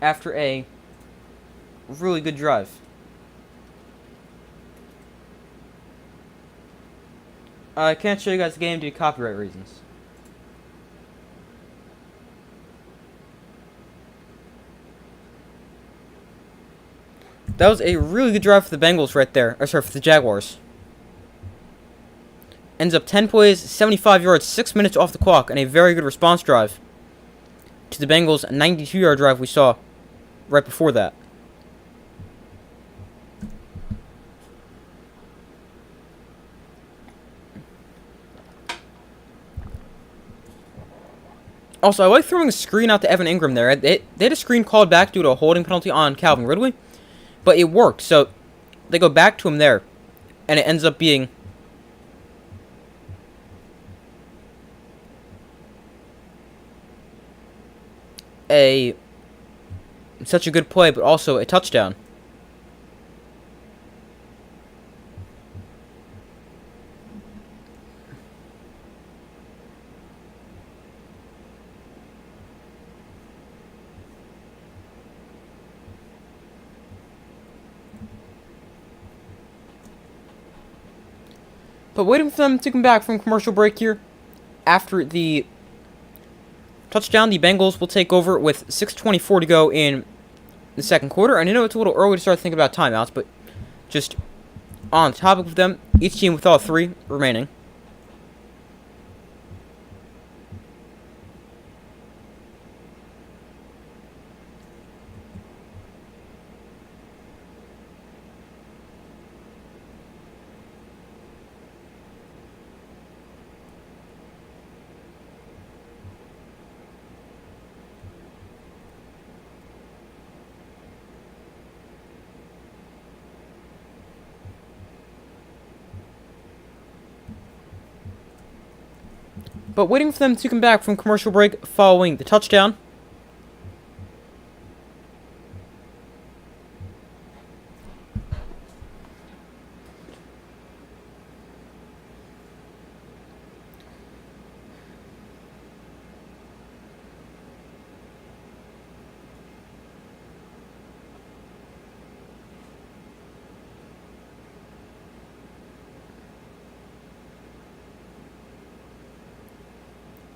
After a really good drive. I can't show you guys the game due to copyright reasons. That was a really good drive for the Bengals right there. Or sorry, for the Jaguars. Ends up 10 plays, 75 yards, 6 minutes off the clock, and a very good response drive to the Bengals' 92-yard drive we saw right before that. Also, I like throwing a screen out to Evan Ingram there. They had a screen called back due to a holding penalty on Calvin Ridley. But it worked, so they go back to him there. And it ends up being such a good play, but also a touchdown. But waiting for them to come back from commercial break here. After the touchdown, the Bengals will take over with 6:24 to go in the second quarter. And I know it's a little early to start thinking about timeouts, but just on the topic of them, each team with all 3 remaining. But waiting for them to come back from commercial break following the touchdown.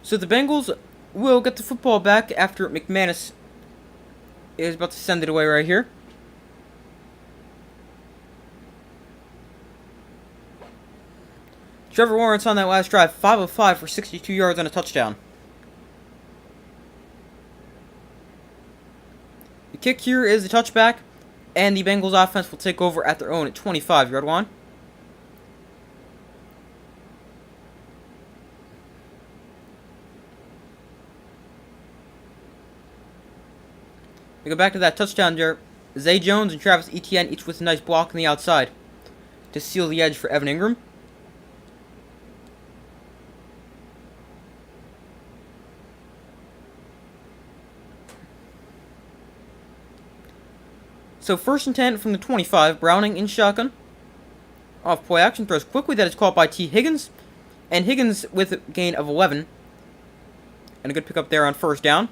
So the Bengals will get the football back after McManus is about to send it away right here. Trevor Lawrence on that last drive, 5 of 5 for 62 yards and a touchdown. The kick here is the touchback, and the Bengals offense will take over at their own 25-yard line. We go back to that touchdown there. Zay Jones and Travis Etienne each with a nice block on the outside to seal the edge for Evan Ingram. So 1st and 10 from the 25. Browning in shotgun. Off play action. Throws quickly. That is caught by T. Higgins. And Higgins with a gain of 11. And a good pickup there on 1st down.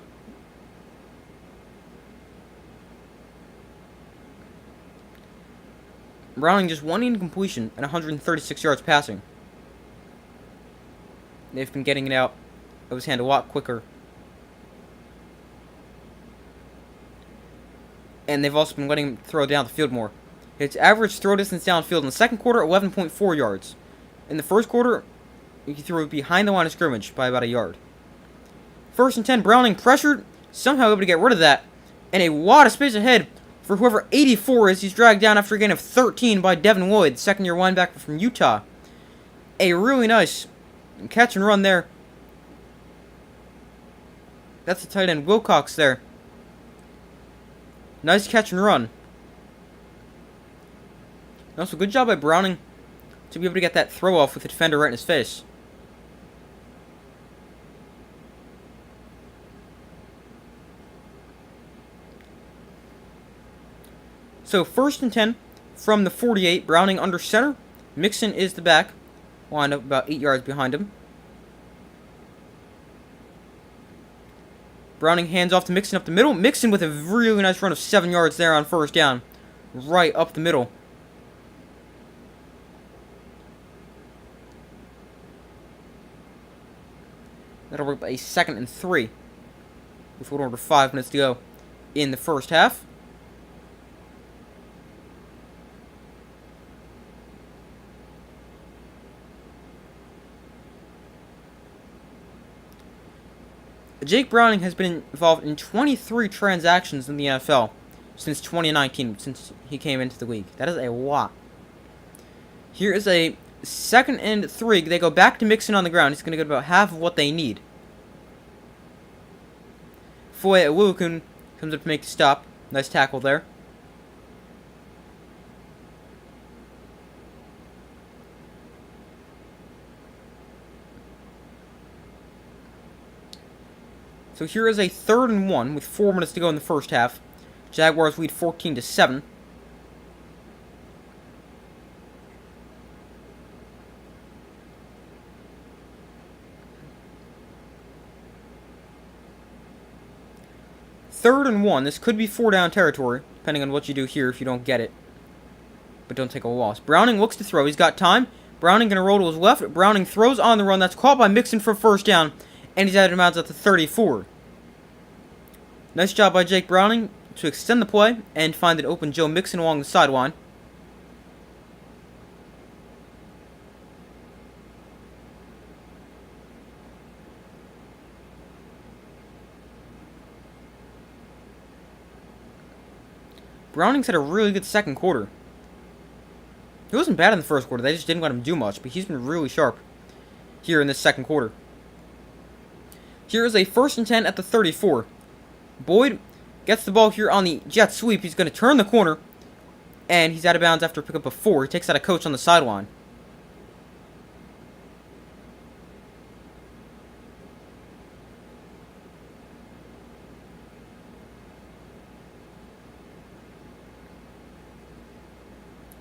Browning just 1 incompletion and 136 yards passing. They've been getting it out of his hand a lot quicker. And they've also been letting him throw down the field more. Its average throw distance downfield in the second quarter, 11.4 yards. In the first quarter, he threw behind the line of scrimmage by about a yard. 1st and 10, Browning pressured, somehow able to get rid of that. And a lot of space ahead for whoever 84 is. He's dragged down after a gain of 13 by Devin Lloyd, second-year linebacker from Utah. A really nice catch and run there. That's the tight end Wilcox there. Nice catch and run. Also, good job by Browning to be able to get that throw off with the defender right in his face. So 1st and 10 from the 48. Browning under center. Mixon is the back. Lined up about 8 yards behind him. Browning hands off to Mixon up the middle. Mixon with a really nice run of 7 yards there on 1st down. Right up the middle. That'll work a 2nd and 3. With a little over 5 minutes to go in the first half. Jake Browning has been involved in 23 transactions in the NFL since 2019, since he came into the league. That is a lot. Here is a 2nd and 3. They go back to Mixon on the ground. He's going to get about half of what they need. Foye Iwuakun comes up to make the stop. Nice tackle there. So here is a 3rd and 1 with 4 minutes to go in the first half. Jaguars lead 14-7. Third and 1. This could be 4-down territory, depending on what you do here if you don't get it. But don't take a loss. Browning looks to throw. He's got time. Browning going to roll to his left. Browning throws on the run. That's caught by Mixon for 1st down. And he's out of bounds at the 34. Nice job by Jake Browning to extend the play and find an open Joe Mixon along the sideline. Browning's had a really good second quarter. He wasn't bad in the first quarter. They just didn't let him do much, but he's been really sharp here in this second quarter. Here is a 1st and 10 at the 34. Boyd gets the ball here on the jet sweep. He's going to turn the corner, and he's out of bounds after a pickup of 4. He takes out a coach on the sideline.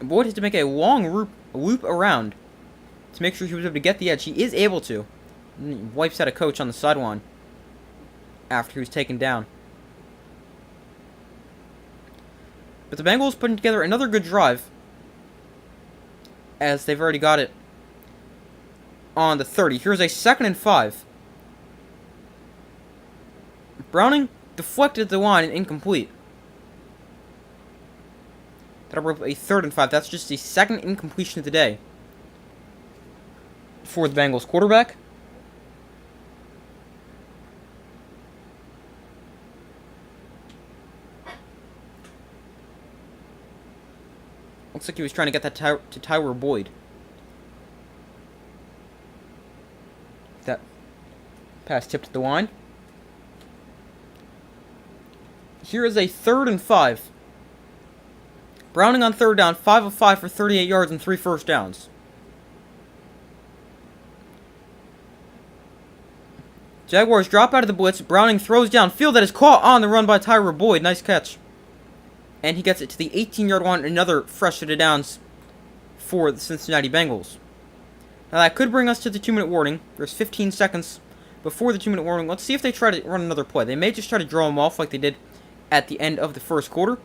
Boyd has to make a long loop around to make sure he was able to get the edge. He is able to. And he wipes out a coach on the sideline after he was taken down. But the Bengals putting together another good drive, as they've already got it on the 30. Here's a 2nd and 5. Browning deflected the line and incomplete. That'll bring up a 3rd and 5. That's just the 2nd incompletion of the day for the Bengals quarterback. Looks like he was trying to get that to Tyler Boyd. That pass tipped at the line. Here is a 3rd and 5. Browning on 3rd down, 5 of 5 for 38 yards and 3 first downs. Jaguars drop out of the blitz. Browning throws downfield. That is caught on the run by Tyler Boyd. Nice catch. And he gets it to the 18-yard line. Another fresh set of downs for the Cincinnati Bengals. Now that could bring us to the 2-minute warning. There's 15 seconds before the 2-minute warning. Let's see if they try to run another play. They may just try to draw him off like they did at the end of the first quarter.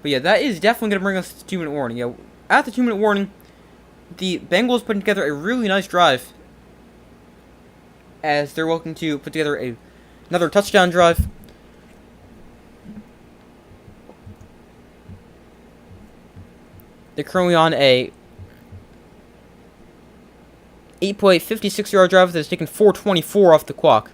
But yeah, that is definitely going to bring us to the 2-minute warning. Yeah, at the 2-minute warning, the Bengals putting together a really nice drive as they're looking to put together another touchdown drive. They're currently on a 8-play, 56-yard drive that's taken 4:24 off the clock.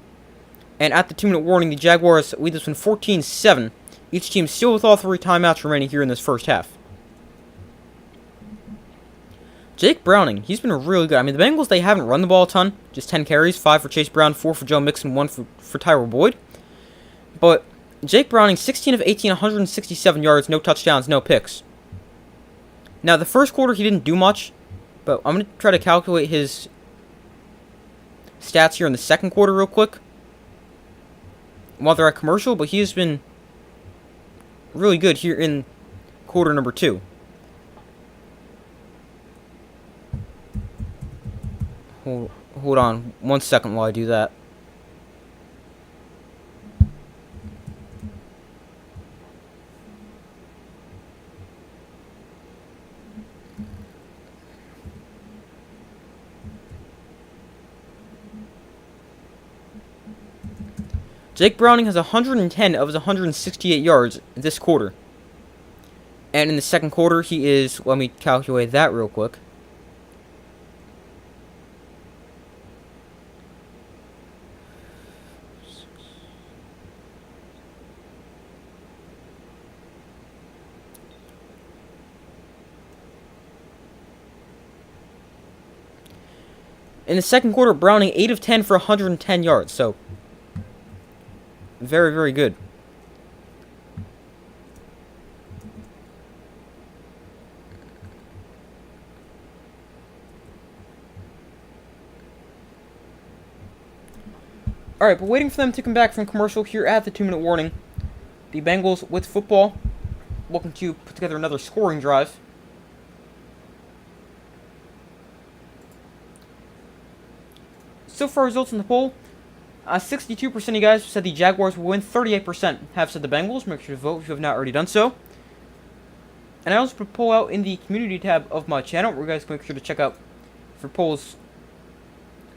And at the 2-minute warning, the Jaguars lead this one 14-7. Each team still with all 3 timeouts remaining here in this first half. Jake Browning, he's been really good. I mean, the Bengals, they haven't run the ball a ton. Just 10 carries, 5 for Chase Brown, 4 for Joe Mixon, 1 for Tyler Boyd. But Jake Browning, 16 of 18, 167 yards, no touchdowns, no picks. Now, the first quarter, he didn't do much. But I'm going to try to calculate his stats here in the second quarter real quick while they're at commercial. But he has been really good here in quarter number 2. Hold on 1 second while I do that. Jake Browning has 110 of his 168 yards this quarter. And in the second quarter, he is, let me calculate that real quick. In the second quarter, Browning 8 of 10 for 110 yards. So, very, very good. Alright, but waiting for them to come back from commercial here at the 2-minute warning. The Bengals with football, looking to put together another scoring drive. So far, results in the poll. 62% of you guys said the Jaguars will win. 38% have said the Bengals. Make sure to vote if you have not already done so. And I also put a poll out in the community tab of my channel, where you guys can make sure to check out for polls,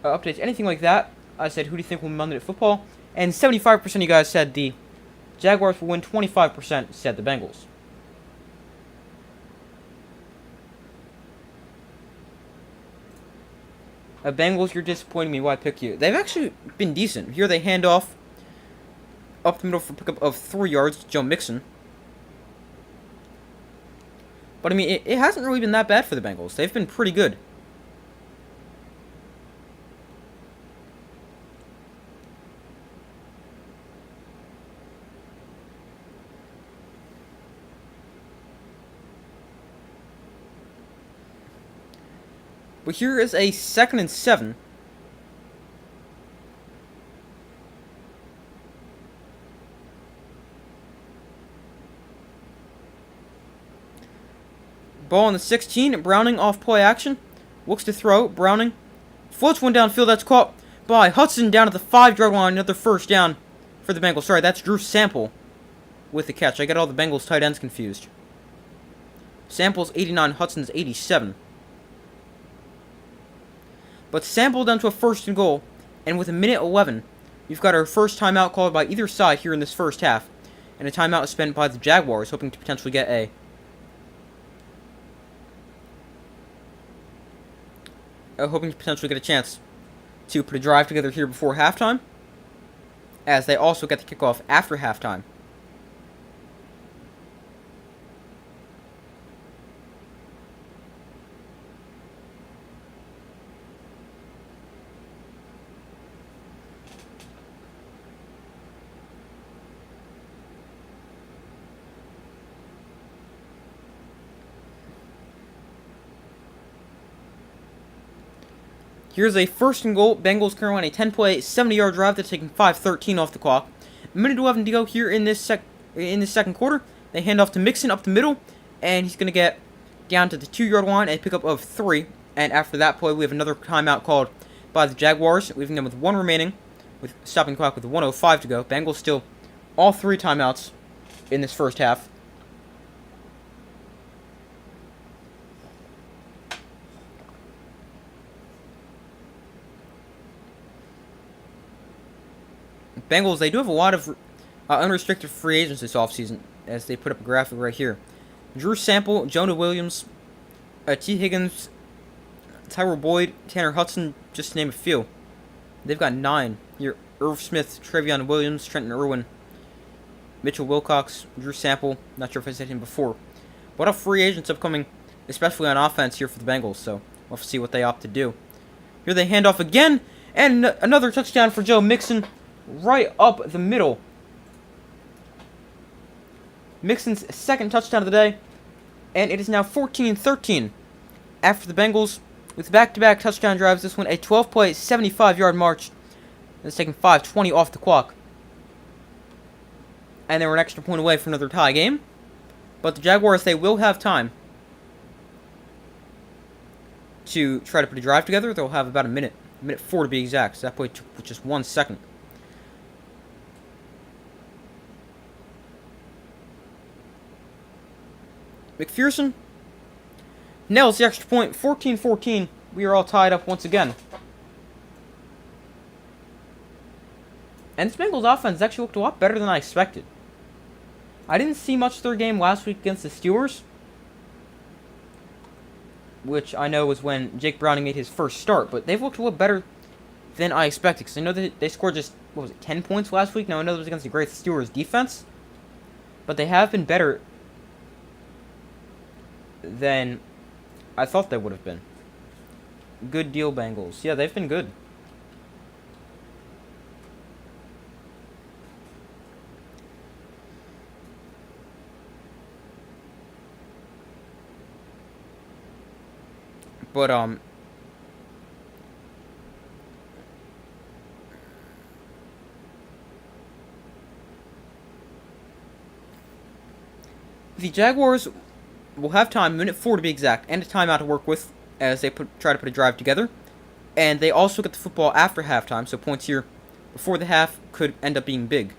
updates, anything like that. I said, who do you think will win Monday Night Football? And 75% of you guys said the Jaguars will win. 25% said the Bengals. Bengals, you're disappointing me. Why pick you? They've actually been decent. Here they hand off up the middle for a pickup of 3 yards to Joe Mixon. But, I mean, it hasn't really been that bad for the Bengals. They've been pretty good. But here is a 2nd and 7. Ball on the 16. Browning off play action. Looks to throw. Browning floats one downfield. That's caught by Hudson down at the 5-yard line. Another first down for the Bengals. Sorry, that's Drew Sample with the catch. I got all the Bengals tight ends confused. Sample's 89. Hudson's 87. But Sample down to a 1st and goal. And with a minute 11, you've got our first timeout called by either side here in this first half. And a timeout is spent by the Jaguars, hoping to potentially get a chance to put a drive together here before halftime, as they also get the kickoff after halftime. Here's a 1st and goal. Bengals currently on a 10-play, 70-yard drive that's taking 5:13 off the clock. A minute 11 to go here in this second quarter. They hand off to Mixon up the middle, and he's going to get down to the 2-yard line, a pickup of 3. And after that play, we have another timeout called by the Jaguars, leaving them with 1 remaining, with stopping the clock with 1:05 to go. Bengals still all 3 timeouts in this first half. Bengals, they do have a lot of unrestricted free agents this offseason, as they put up a graphic right here. Drew Sample, Jonah Williams, T. Higgins, Tyrell Boyd, Tanner Hudson, just to name a few. They've got 9 here. Irv Smith, Trevion Williams, Trenton Irwin, Mitchell Wilcox, Drew Sample. Not sure if I said him before. A lot of free agents upcoming, especially on offense here for the Bengals, so we'll have to see what they opt to do. Here they hand off again, and another touchdown for Joe Mixon. Right up the middle. Mixon's 2nd touchdown of the day. And it is now 14-13. After the Bengals, with back-to-back touchdown drives, this one a 12-play, 75-yard march. That's taking 5:20 off the clock. And they were an extra point away for another tie game. But the Jaguars, they will have time to try to put a drive together. They'll have about a minute 4 to be exact. So that play took just 1 second. McPherson nails the extra point, 14-14. We are all tied up once again. And this Bengals offense actually looked a lot better than I expected. I didn't see much of their game last week against the Steelers, which I know was when Jake Browning made his first start, but they've looked a little better than I expected, because I know that they scored just, 10 points last week? Now I know it was against the great Steelers defense, but they have been better than I thought they would have been. Good deal, Bengals. Yeah, they've been good. But, the Jaguars will have time, minute 4 to be exact, and a timeout to work with as they try to put a drive together. And they also get the football after halftime, so points here before the half could end up being big.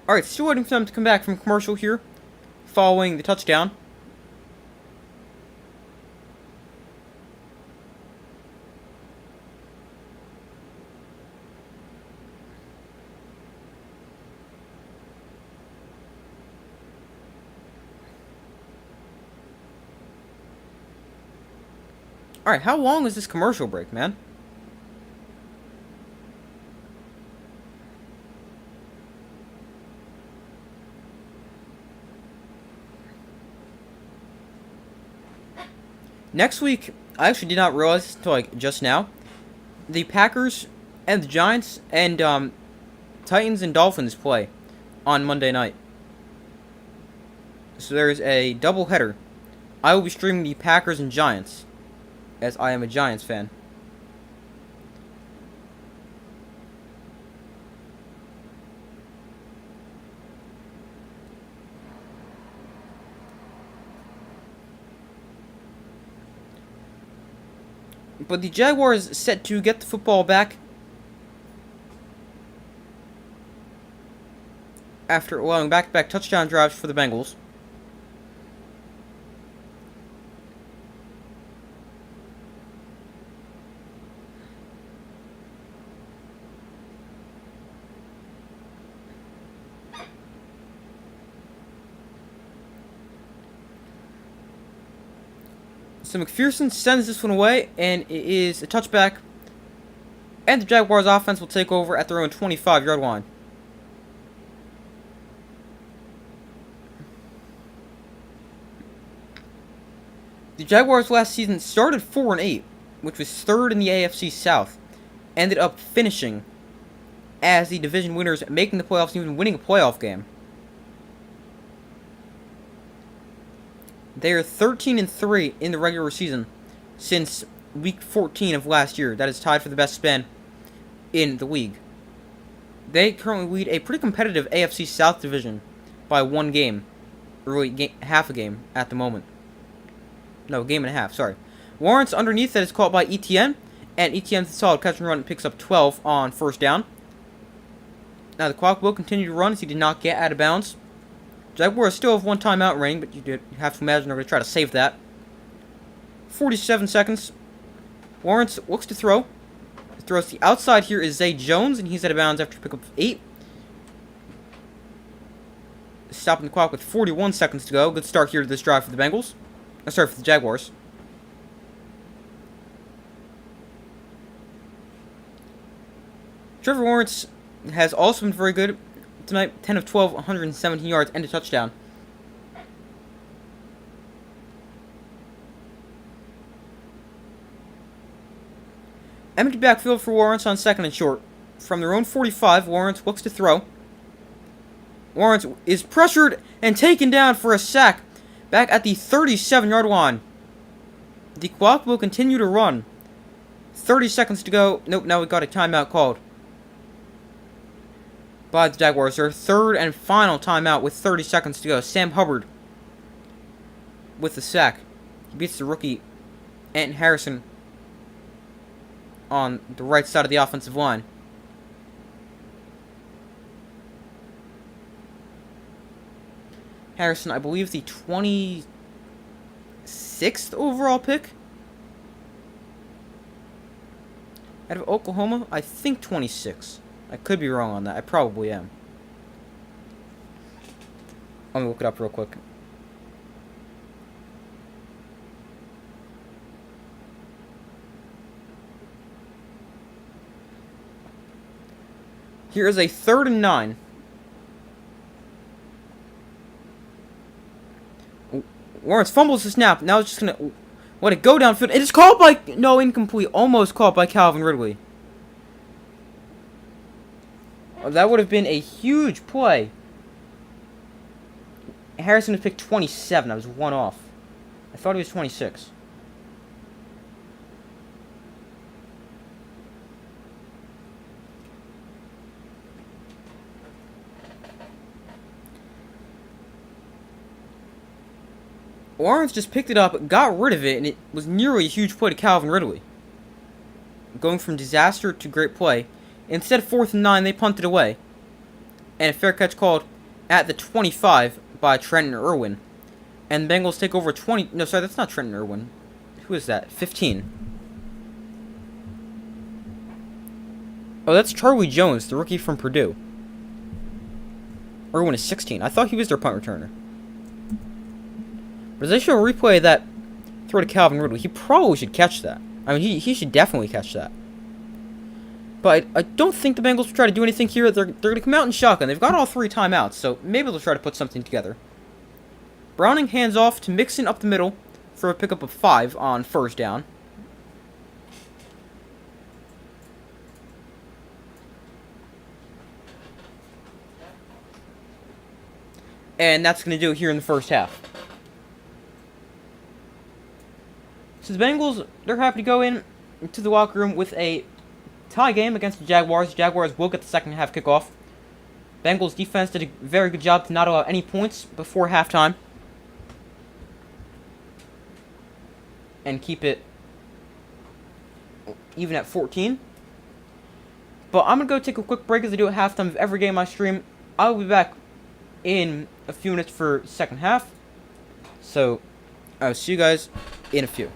Alright, still waiting for them to come back from commercial here, following the touchdown. Alright, how long is this commercial break, man? Next week, I actually did not realize until like just now, the Packers and the Giants and Titans and Dolphins play on Monday night. So there's a doubleheader. I will be streaming the Packers and Giants, as I am a Giants fan. But the Jaguars set to get the football back after allowing back-to-back touchdown drives for the Bengals. So McPherson sends this one away, and it is a touchback. And the Jaguars offense will take over at their own 25-yard line. The Jaguars last season started 4-8, which was third in the AFC South. Ended up finishing as the division winners, making the playoffs and even winning a playoff game. They are 13-3 in the regular season since week 14 of last year. That is tied for the best span in the league. They currently lead a pretty competitive AFC South division by one game. Or really, half a game at the moment. No, game and a half, sorry. Lawrence underneath that is caught by Etienne. And Etienne's a solid catch and run and picks up 12 on first down. Now the clock will continue to run as he did not get out of bounds. Jaguars still have one timeout remaining, but you have to imagine they're going to try to save that. 47 seconds. Lawrence looks to throw. Throws to the outside here is Zay Jones, and he's out of bounds after pick up 8. Stopping the clock with 41 seconds to go. Good start here to this drive for the Bengals. Sorry, for the Jaguars. Trevor Lawrence has also been very good tonight. 10 of 12, 117 yards, and a touchdown. Empty backfield for Lawrence on second and short. From their own 45, Lawrence looks to throw. Lawrence is pressured and taken down for a sack back at the 37-yard line. The clock will continue to run. 30 seconds to go. Nope, now we got a timeout called by the Jaguars. Their third and final timeout with 30 seconds to go. Sam Hubbard with the sack. He beats the rookie Anton Harrison on the right side of the offensive line. Harrison, I believe, the 26th overall pick out of Oklahoma. I think 26. I could be wrong on that. I probably am. Let me look it up real quick. Here is a 3rd and 9. Lawrence fumbles the snap. Now it's just going to let it go downfield. It is called by... No, incomplete. Almost caught by Calvin Ridley. Oh, that would have been a huge play. Harrison was picked 27. I was one off. I thought he was 26. Lawrence just picked it up, got rid of it, and it was nearly a huge play to Calvin Ridley. Going from disaster to great play. Instead of 4th and 9, they punted away. And a fair catch called at the 25 by Trenton Irwin. And the Bengals take over 20... No, sorry, that's not Trenton Irwin. Who is that? 15. Oh, that's Charlie Jones, the rookie from Purdue. Irwin is 16. I thought he was their punt returner. But as they show a replay of that throw to Calvin Ridley, he probably should catch that. I mean, he should definitely catch that. But I don't think the Bengals will try to do anything here. They're going to come out in shotgun. They've got all 3 timeouts, so maybe they'll try to put something together. Browning hands off to Mixon up the middle for a pickup of 5 on first down. And that's going to do it here in the first half. So the Bengals, they're happy to go into the locker room with a tie game against the Jaguars. The Jaguars will get the second half kickoff. Bengals defense did a very good job to not allow any points before halftime. And keep it even at 14. But I'm going to go take a quick break as I do at halftime of every game I stream. I will be back in a few minutes for second half. So, I'll see you guys in a few.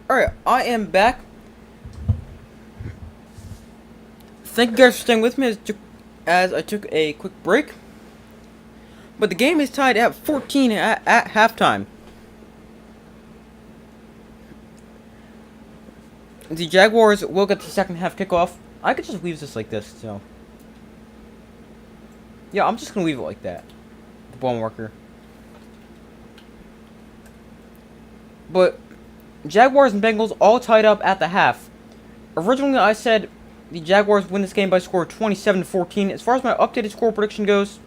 Alright, I am back. Thank you guys for staying with me as I took a quick break. But the game is tied at 14 at halftime. The Jaguars will get the second half kickoff. I could just leave this like this, so. Yeah, I'm just going to leave it like that. The ball marker. But Jaguars and Bengals all tied up at the half. Originally, I said the Jaguars win this game by a score of 27-14. As far as my updated score prediction goes,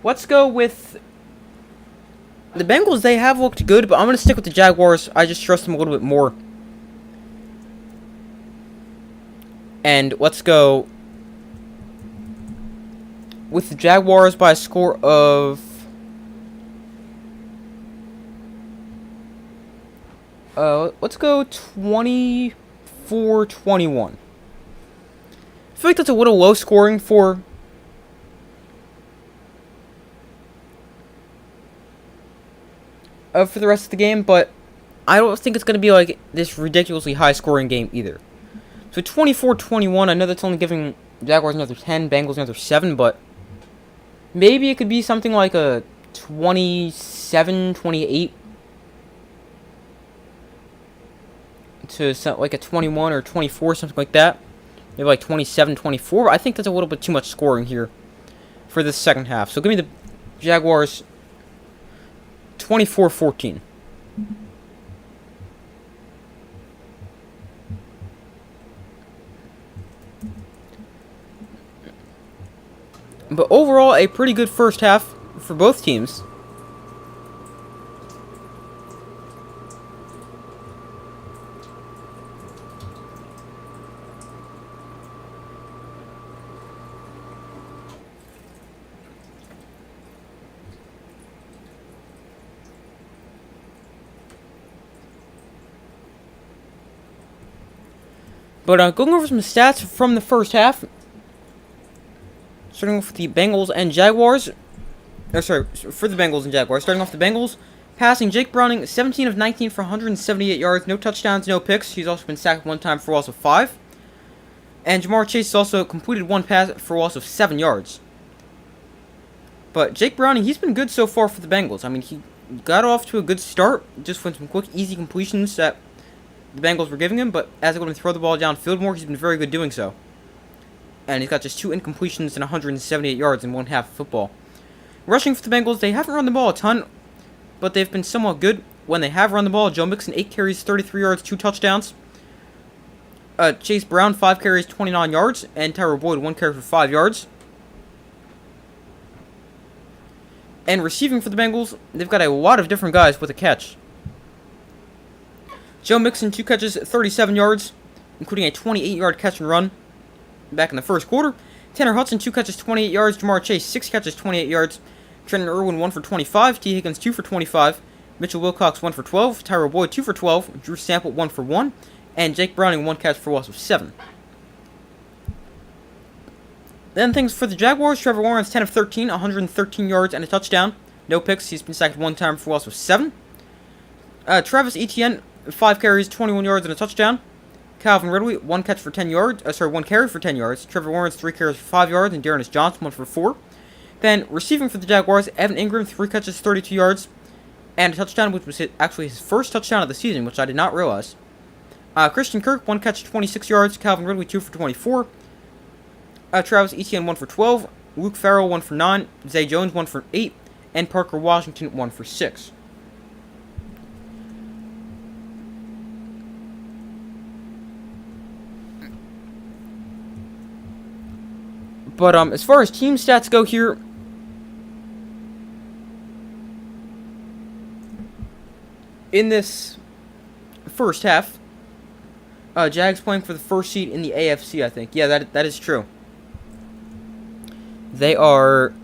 let's go with the Bengals. They have looked good, but I'm going to stick with the Jaguars. I just trust them a little bit more. And let's go with the Jaguars by a score of let's go 24-21. I feel like that's a little low scoring for the rest of the game, but I don't think it's going to be like this ridiculously high scoring game either. So 24-21, I know that's only giving Jaguars another 10, Bengals another 7, but maybe it could be something like a 27-28 to like a 21 or 24, something like that. Maybe like 27-24. I think that's a little bit too much scoring here for this second half. So give me the Jaguars 24-14. But overall, a pretty good first half for both teams. But going over some stats from the first half. Starting off with the Bengals and Jaguars. For the Bengals and Jaguars. Starting off the Bengals. Passing, Jake Browning, 17 of 19 for 178 yards. No touchdowns, no picks. He's also been sacked one time for a loss of 5. And Jamar Chase has also completed one pass for a loss of 7 yards. But Jake Browning, he's been good so far for the Bengals. I mean, he got off to a good start. Just with some quick, easy completions that the Bengals were giving him. But as they go to throw the ball downfield more, he's been very good doing so. And he's got just 2 incompletions and 178 yards in one half of football. Rushing for the Bengals, they haven't run the ball a ton, but they've been somewhat good when they have run the ball. Joe Mixon, 8 carries, 33 yards, 2 touchdowns. Chase Brown, 5 carries, 29 yards. And Tyler Boyd, 1 carry for 5 yards. And receiving for the Bengals, they've got a lot of different guys with a catch. Joe Mixon, 2 catches, 37 yards, including a 28-yard catch and run back in the first quarter. Tanner Hudson, 2 catches, 28 yards. Jamar Chase, 6 catches, 28 yards. Trenton Irwin, 1 for 25. T. Higgins, 2 for 25. Mitchell Wilcox, 1 for 12. Tyler Boyd, 2 for 12. Drew Sample, 1 for 1. And Jake Browning, 1 catch for a loss of 7. Then things for the Jaguars. Trevor Lawrence, 10 of 13, 113 yards and a touchdown. No picks. He's been sacked one time for a loss of 7. Travis Etienne, 5 carries, 21 yards and a touchdown. Calvin Ridley, 1 catch for 10 yards. 1 carry for 10 yards. Trevor Lawrence, 3 carries for 5 yards. And Dearness Johnson, 1 for 4. Then, receiving for the Jaguars, Evan Ingram, 3 catches, 32 yards. And a touchdown, which was actually his first touchdown of the season, which I did not realize. Christian Kirk, 1 catch, 26 yards. Calvin Ridley, 2 for 24. Travis Etienne, 1 for 12. Luke Farrell, 1 for 9. Zay Jones, 1 for 8. And Parker Washington, 1 for 6. But as far as team stats go here, in this first half, Jags playing for the first seed in the AFC, I think. Yeah, that is true. They are...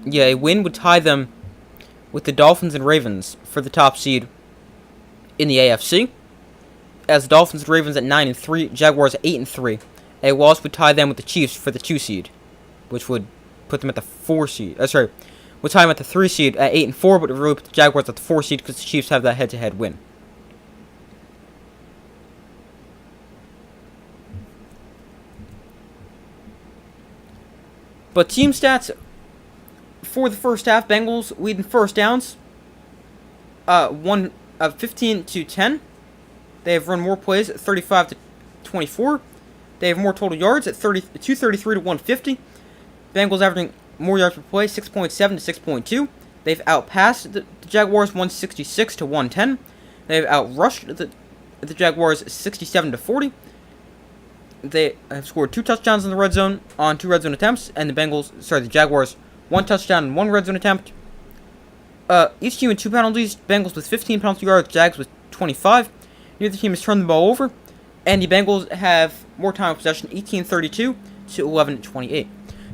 Yeah, a win would tie them with the Dolphins and Ravens for the top seed in the AFC. As Dolphins and Ravens at 9-3, Jaguars at 8-3. A loss would tie them with the Chiefs for the 2 seed, which would put them at the 4 seed. With time at the 3 seed at 8-4, but it really put the Jaguars at the 4 seed because the Chiefs have that head-to-head win. But team stats for the first half: Bengals lead in first downs, 15 to 10. They have run more plays at 35 to 24. They have more total yards at 233 to 150. Bengals averaging more yards per play, 6.7 to 6.2. They've outpassed the Jaguars 166 to 110. They've outrushed the Jaguars 67 to 40. They have scored 2 touchdowns in the red zone on 2 red zone attempts, and the Jaguars 1 touchdown and 1 red zone attempt. Each team with 2 penalties. Bengals with 15 penalty yards, Jags with 25. Neither team has turned the ball over, and the Bengals have more time of possession, 18-32 to 11-28.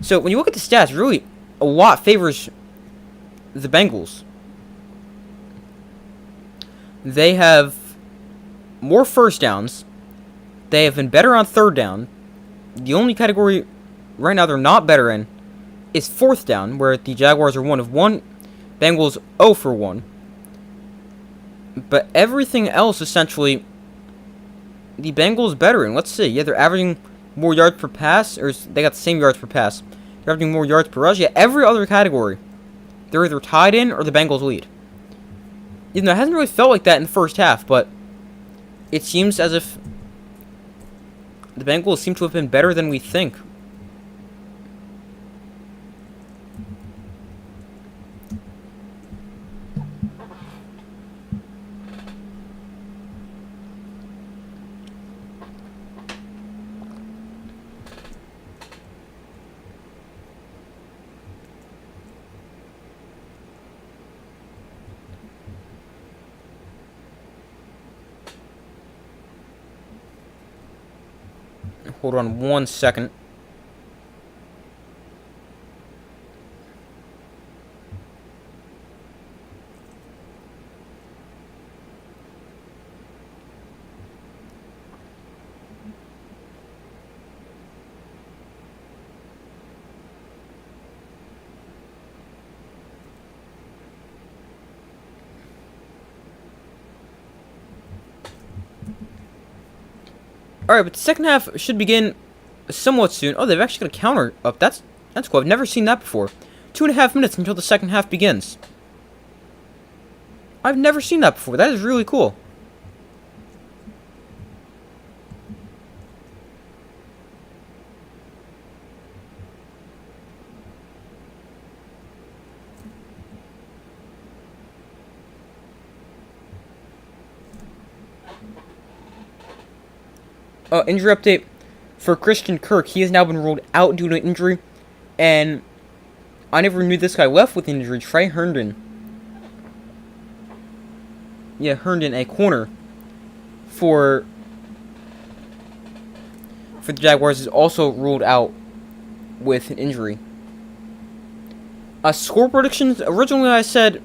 So when you look at the stats, really a lot favors the Bengals. They have more first downs. They have been better on third down. The only category right now they're not better in is fourth down, where the Jaguars are 1 of 1, Bengals 0 for 1. But everything else, essentially, the Bengals better in. Let's see. Yeah, they're averaging more yards per pass, or they got the same yards per pass. They're averaging more yards per rush. Yeah, every other category, they're either tied in or the Bengals lead. Even though it hasn't really felt like that in the first half, but it seems as if the Bengals seem to have been better than we think. Hold on 1 second. Alright, but the second half should begin somewhat soon. Oh, they've actually got a counter up. That's cool. I've never seen that before. 2.5 minutes until the second half begins. I've never seen that before. That is really cool. Injury update for Christian Kirk. He has now been ruled out due to an injury, and I never knew this guy left with injury. Trey Herndon. Yeah, Herndon, a corner for the Jaguars, is also ruled out with an injury. Score predictions. Originally, I said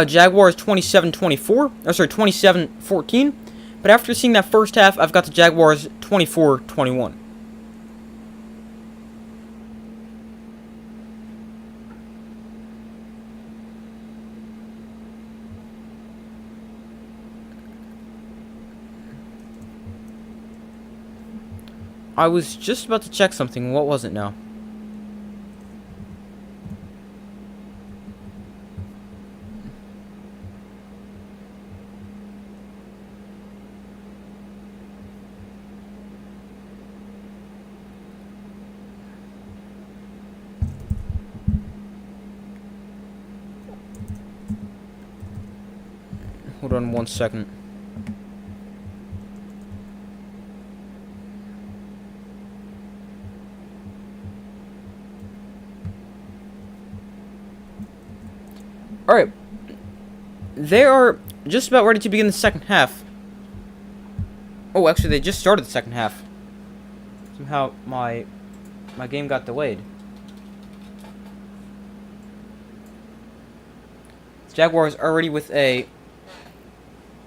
Jaguars 27-24. Oh, sorry, 27-14. But after seeing that first half, I've got the Jaguars 24-21. I was just about to check something. What was it now? Hold on 1 second. Alright. They are just about ready to begin the second half. Oh, actually, they just started the second half. Somehow, my game got delayed. The Jaguars are ready with a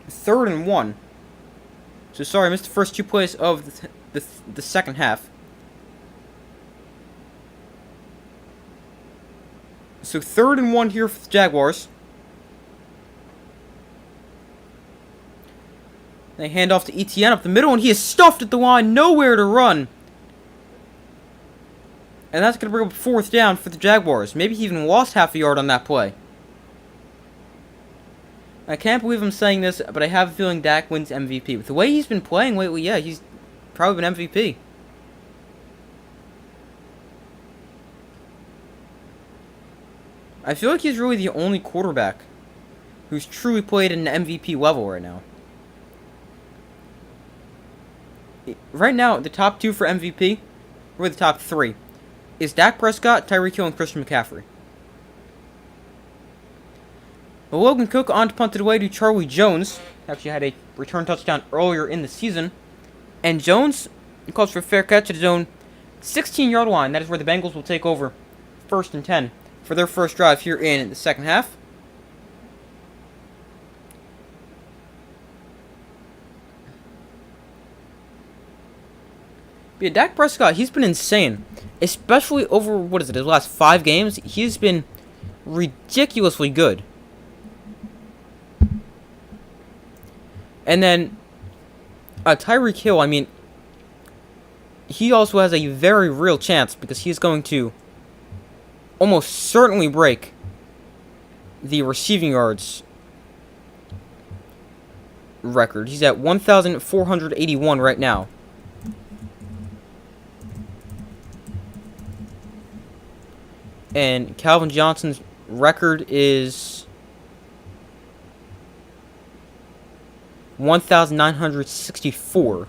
3rd and 1. So sorry, I missed the first 2 plays of the second half. So 3rd and 1 here for the Jaguars. They hand off to Etienne up the middle, and he is stuffed at the line, nowhere to run. And that's going to bring up 4th down for the Jaguars. Maybe he even lost half a yard on that play. I can't believe I'm saying this, but I have a feeling Dak wins MVP. With the way he's been playing lately, yeah, he's probably been MVP. I feel like he's really the only quarterback who's truly played at an MVP level right now. Right now, the top 2 for MVP, or the top 3, is Dak Prescott, Tyreek Hill, and Christian McCaffrey. Logan Cook on to punt it away to Charlie Jones. Actually had a return touchdown earlier in the season. And Jones calls for a fair catch at his own 16-yard line. That is where the Bengals will take over 1st and 10 for their first drive here in the second half. But yeah, Dak Prescott, he's been insane. Especially over, his last 5 games. He's been ridiculously good. And then, Tyreek Hill, I mean, he also has a very real chance because he's going to almost certainly break the receiving yards record. He's at 1,481 right now. And Calvin Johnson's record is 1,964.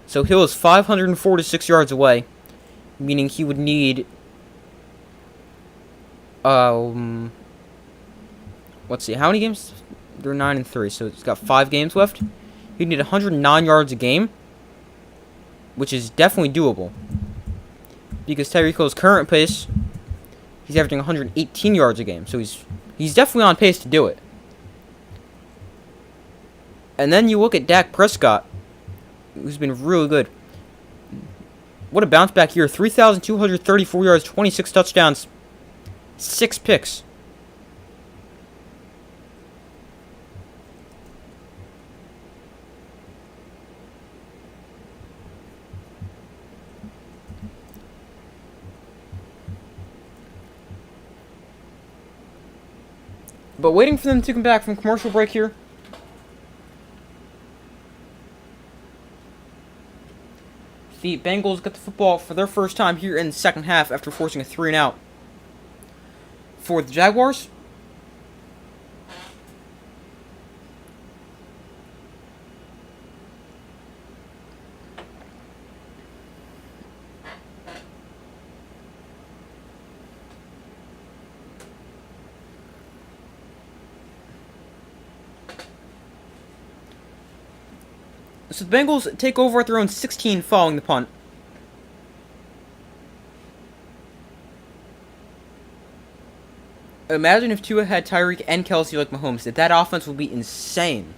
So Hill is 546 yards away, meaning he would need let's see, how many games? They're 9-3, so it's got 5 games left. He'd need 109 yards a game, which is definitely doable. Because Tyreek Hill's current pace, he's averaging 118 yards a game, so he's definitely on pace to do it. And then you look at Dak Prescott, who's been really good. What a bounce back year. 3,234 yards, 26 touchdowns, 6 picks. But waiting for them to come back from commercial break here. The Bengals get the football for their first time here in the second half after forcing a 3-and-out for the Jaguars. So the Bengals take over at their own 16 following the punt. Imagine if Tua had Tyreek and Kelsey like Mahomes did. That offense would be insane.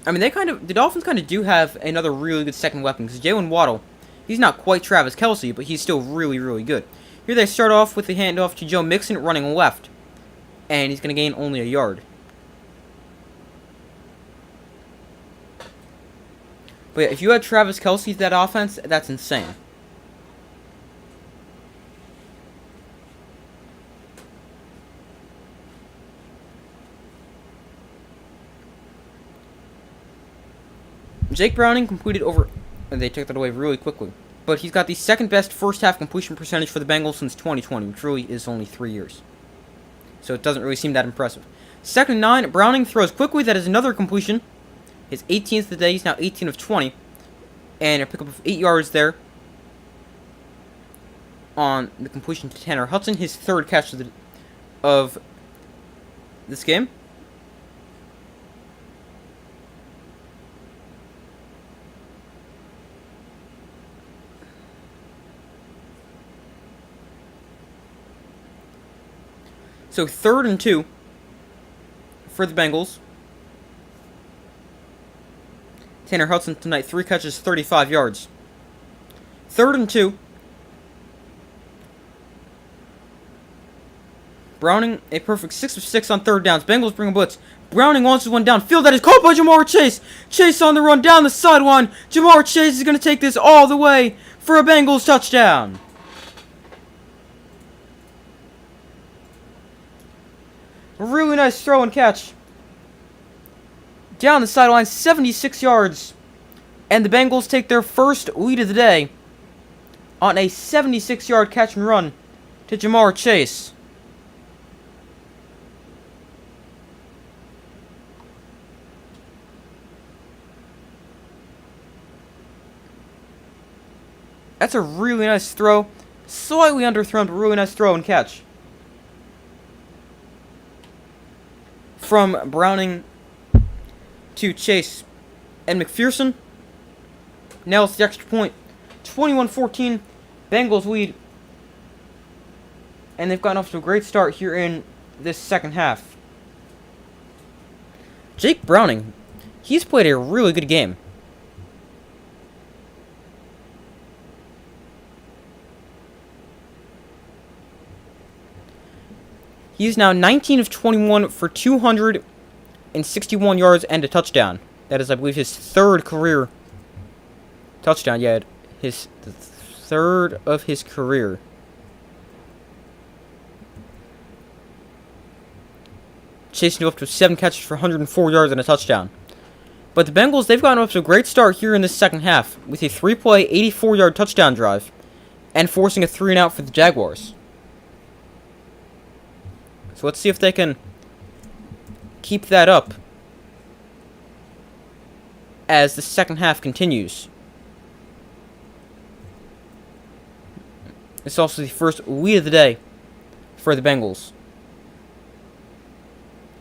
I mean, the Dolphins kind of do have another really good second weapon, because Jalen Waddle, he's not quite Travis Kelsey, but he's still really, really good. Here they start off with the handoff to Joe Mixon running left, and he's going to gain only a yard. But yeah, if you had Travis Kelsey to that offense, that's insane. Jake Browning completed over... And they took that away really quickly. But he's got the second best first half completion percentage for the Bengals since 2020, which really is only 3 years. So it doesn't really seem that impressive. 2nd and 9, Browning throws quickly. That is another completion. His 18th of the day. He's now 18 of 20. And a pickup of 8 yards there on the completion to Tanner Hudson. His 3rd catch of this game. So 3rd and 2 for the Bengals. Tanner Hudson tonight, 3 catches, 35 yards. 3rd and 2. Browning, a perfect 6 of 6 on 3rd downs. Bengals bring a blitz. Browning launches one downfield. That is caught by Jamar Chase. Chase on the run down the sideline. Jamar Chase is going to take this all the way for a Bengals touchdown. A really nice throw and catch. Down the sideline, 76 yards. And the Bengals take their first lead of the day on a 76-yard catch and run to Jamar Chase. That's a really nice throw. Slightly underthrown, but really nice throw and catch. From Browning to Chase. And McPherson nails the extra point. 21-14. Bengals lead. And they've gotten off to a great start here in this second half. Jake Browning, he's played a really good game. He's now 19 of 21 for 261 yards and a touchdown. That is, I believe, his 3rd career touchdown. Yeah, his 3rd of his career. Chasing up to 7 catches for 104 yards and a touchdown. But the Bengals, they've gotten up to a great start here in this second half with a 3-play, 84-yard touchdown drive and forcing a 3-and-out for the Jaguars. So let's see if they can keep that up as the second half continues. It's also the first lead of the day for the Bengals.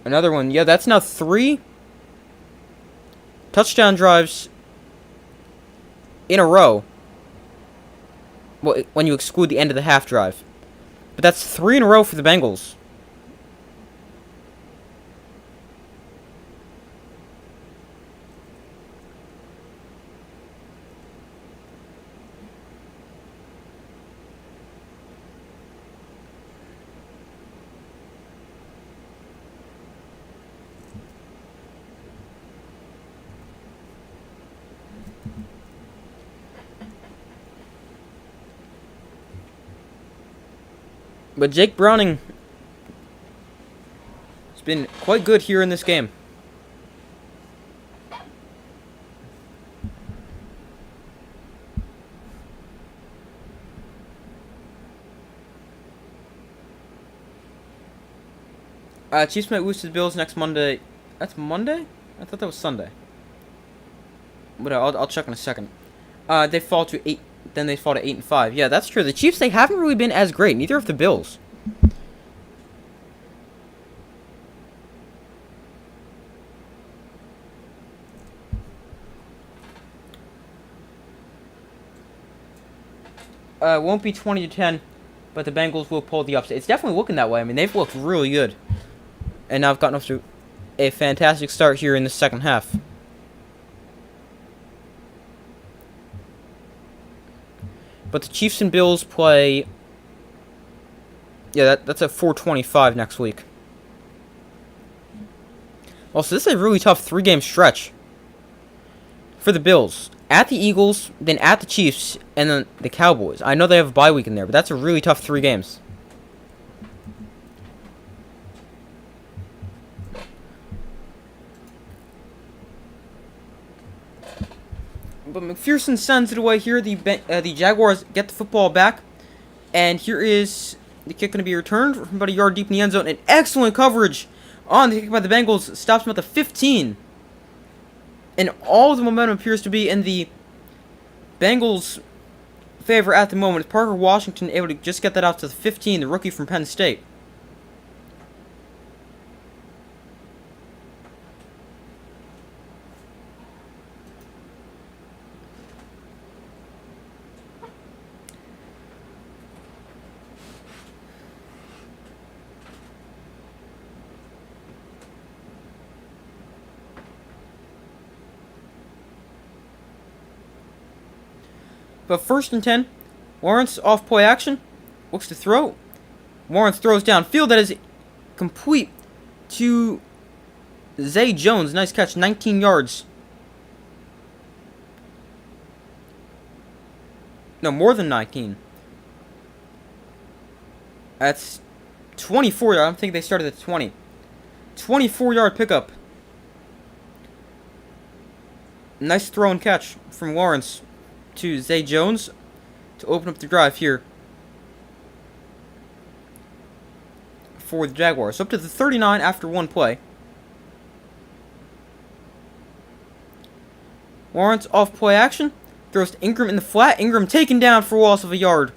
Another one. Yeah, that's now 3 touchdown drives in a row. Well, when you exclude the end of the half drive. But that's 3 in a row for the Bengals. But Jake Browning has been quite good here in this game. Chiefs might lose to the Bills next Monday. That's Monday? I thought that was Sunday. But I'll check in a second. They fall to 8. Then they fall to 8-5. Yeah, that's true. The Chiefs, they haven't really been as great. Neither have the Bills. Won't be 20-10, but the Bengals will pull the upset. It's definitely looking that way. I mean, they've looked really good. And now I've gotten off to a fantastic start here in the second half. But the Chiefs and Bills play... Yeah, that's at 4:25 next week. Also, this is a really tough 3-game stretch for the Bills. At the Eagles, then at the Chiefs, and then the Cowboys. I know they have a bye week in there, but that's a really tough 3 games. But McPherson sends it away here. The Jaguars get the football back. And here is the kick going to be returned from about a yard deep in the end zone. And excellent coverage on the kick by the Bengals. Stops them at the 15. And all the momentum appears to be in the Bengals' favor at the moment. Parker Washington able to just get that out to the 15, the rookie from Penn State. But 1st and 10, Lawrence off play action, looks to throw. Lawrence throws downfield. That is complete to Zay Jones. Nice catch, 19 yards. No, more than 19. That's 24 yards. I don't think they started at 20. 24-yard pickup. Nice throw and catch from Lawrence to Zay Jones to open up the drive here for the Jaguars. Up to the 39 after one play. Lawrence off play action. Throws to Ingram in the flat. Ingram taken down for loss of a yard.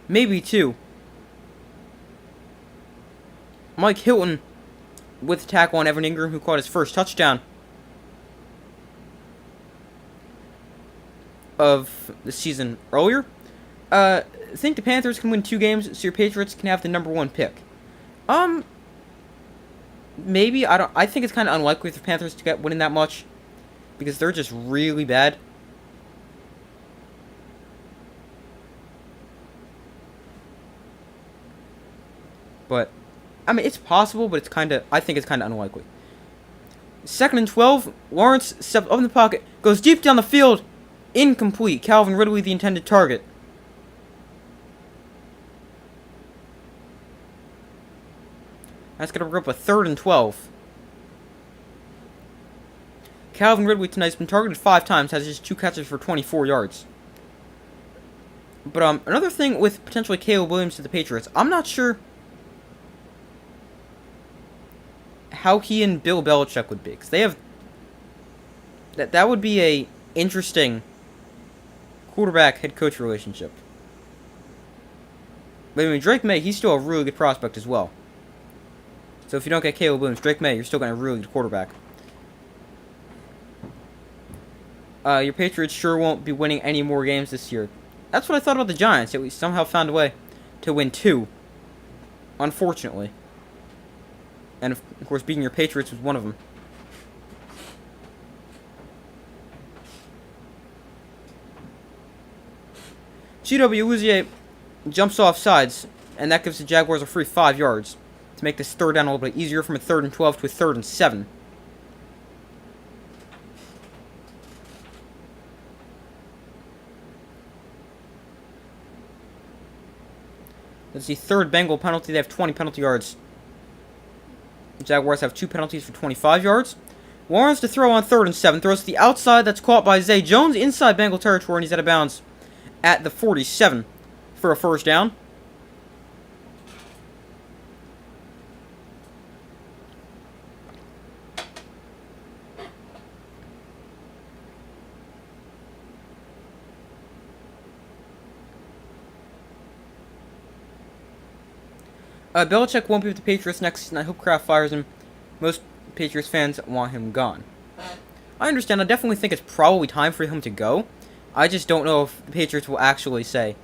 Maybe two. Mike Hilton with the tackle on Evan Ingram, who caught his first touchdown of the season earlier. I think the Panthers can win 2 games, so your Patriots can have the number 1 pick. Maybe. I think it's kind of unlikely for the Panthers to get winning that much, because they're just really bad. But I mean, it's possible, but I think it's kind of unlikely. 2nd and 12, Lawrence steps up in the pocket, goes deep down the field, incomplete. Calvin Ridley, the intended target. That's going to bring up a 3rd and 12. Calvin Ridley tonight's been targeted 5 times, has just 2 catches for 24 yards. But another thing with potentially Caleb Williams to the Patriots, I'm not sure how he and Bill Belichick would be, because they have that would be a interesting quarterback head coach relationship. But I mean, Drake May, he's still a really good prospect as well. So if you don't get Caleb Williams, Drake May, you're still going to have a really good quarterback. Your Patriots sure won't be winning any more games this year. That's what I thought about the Giants. Yet we somehow found a way to win 2. Unfortunately. And of course, beating your Patriots was one of them. G.W. Uzier jumps off sides, and that gives the Jaguars a free 5 yards to make this 3rd down a little bit easier from a 3rd and 12 to a 3rd and 7. That's the 3rd Bengal penalty. They have 20 penalty yards. The Jaguars have 2 penalties for 25 yards. Lawrence to throw on 3rd and 7. Throws to the outside. That's caught by Zay Jones inside Bengal territory, and he's out of bounds at the 47 for a 1st down. Belichick won't be with the Patriots next season. I hope Kraft fires him. Most Patriots fans want him gone. I understand. I definitely think it's probably time for him to go. I just don't know if the Patriots will actually say,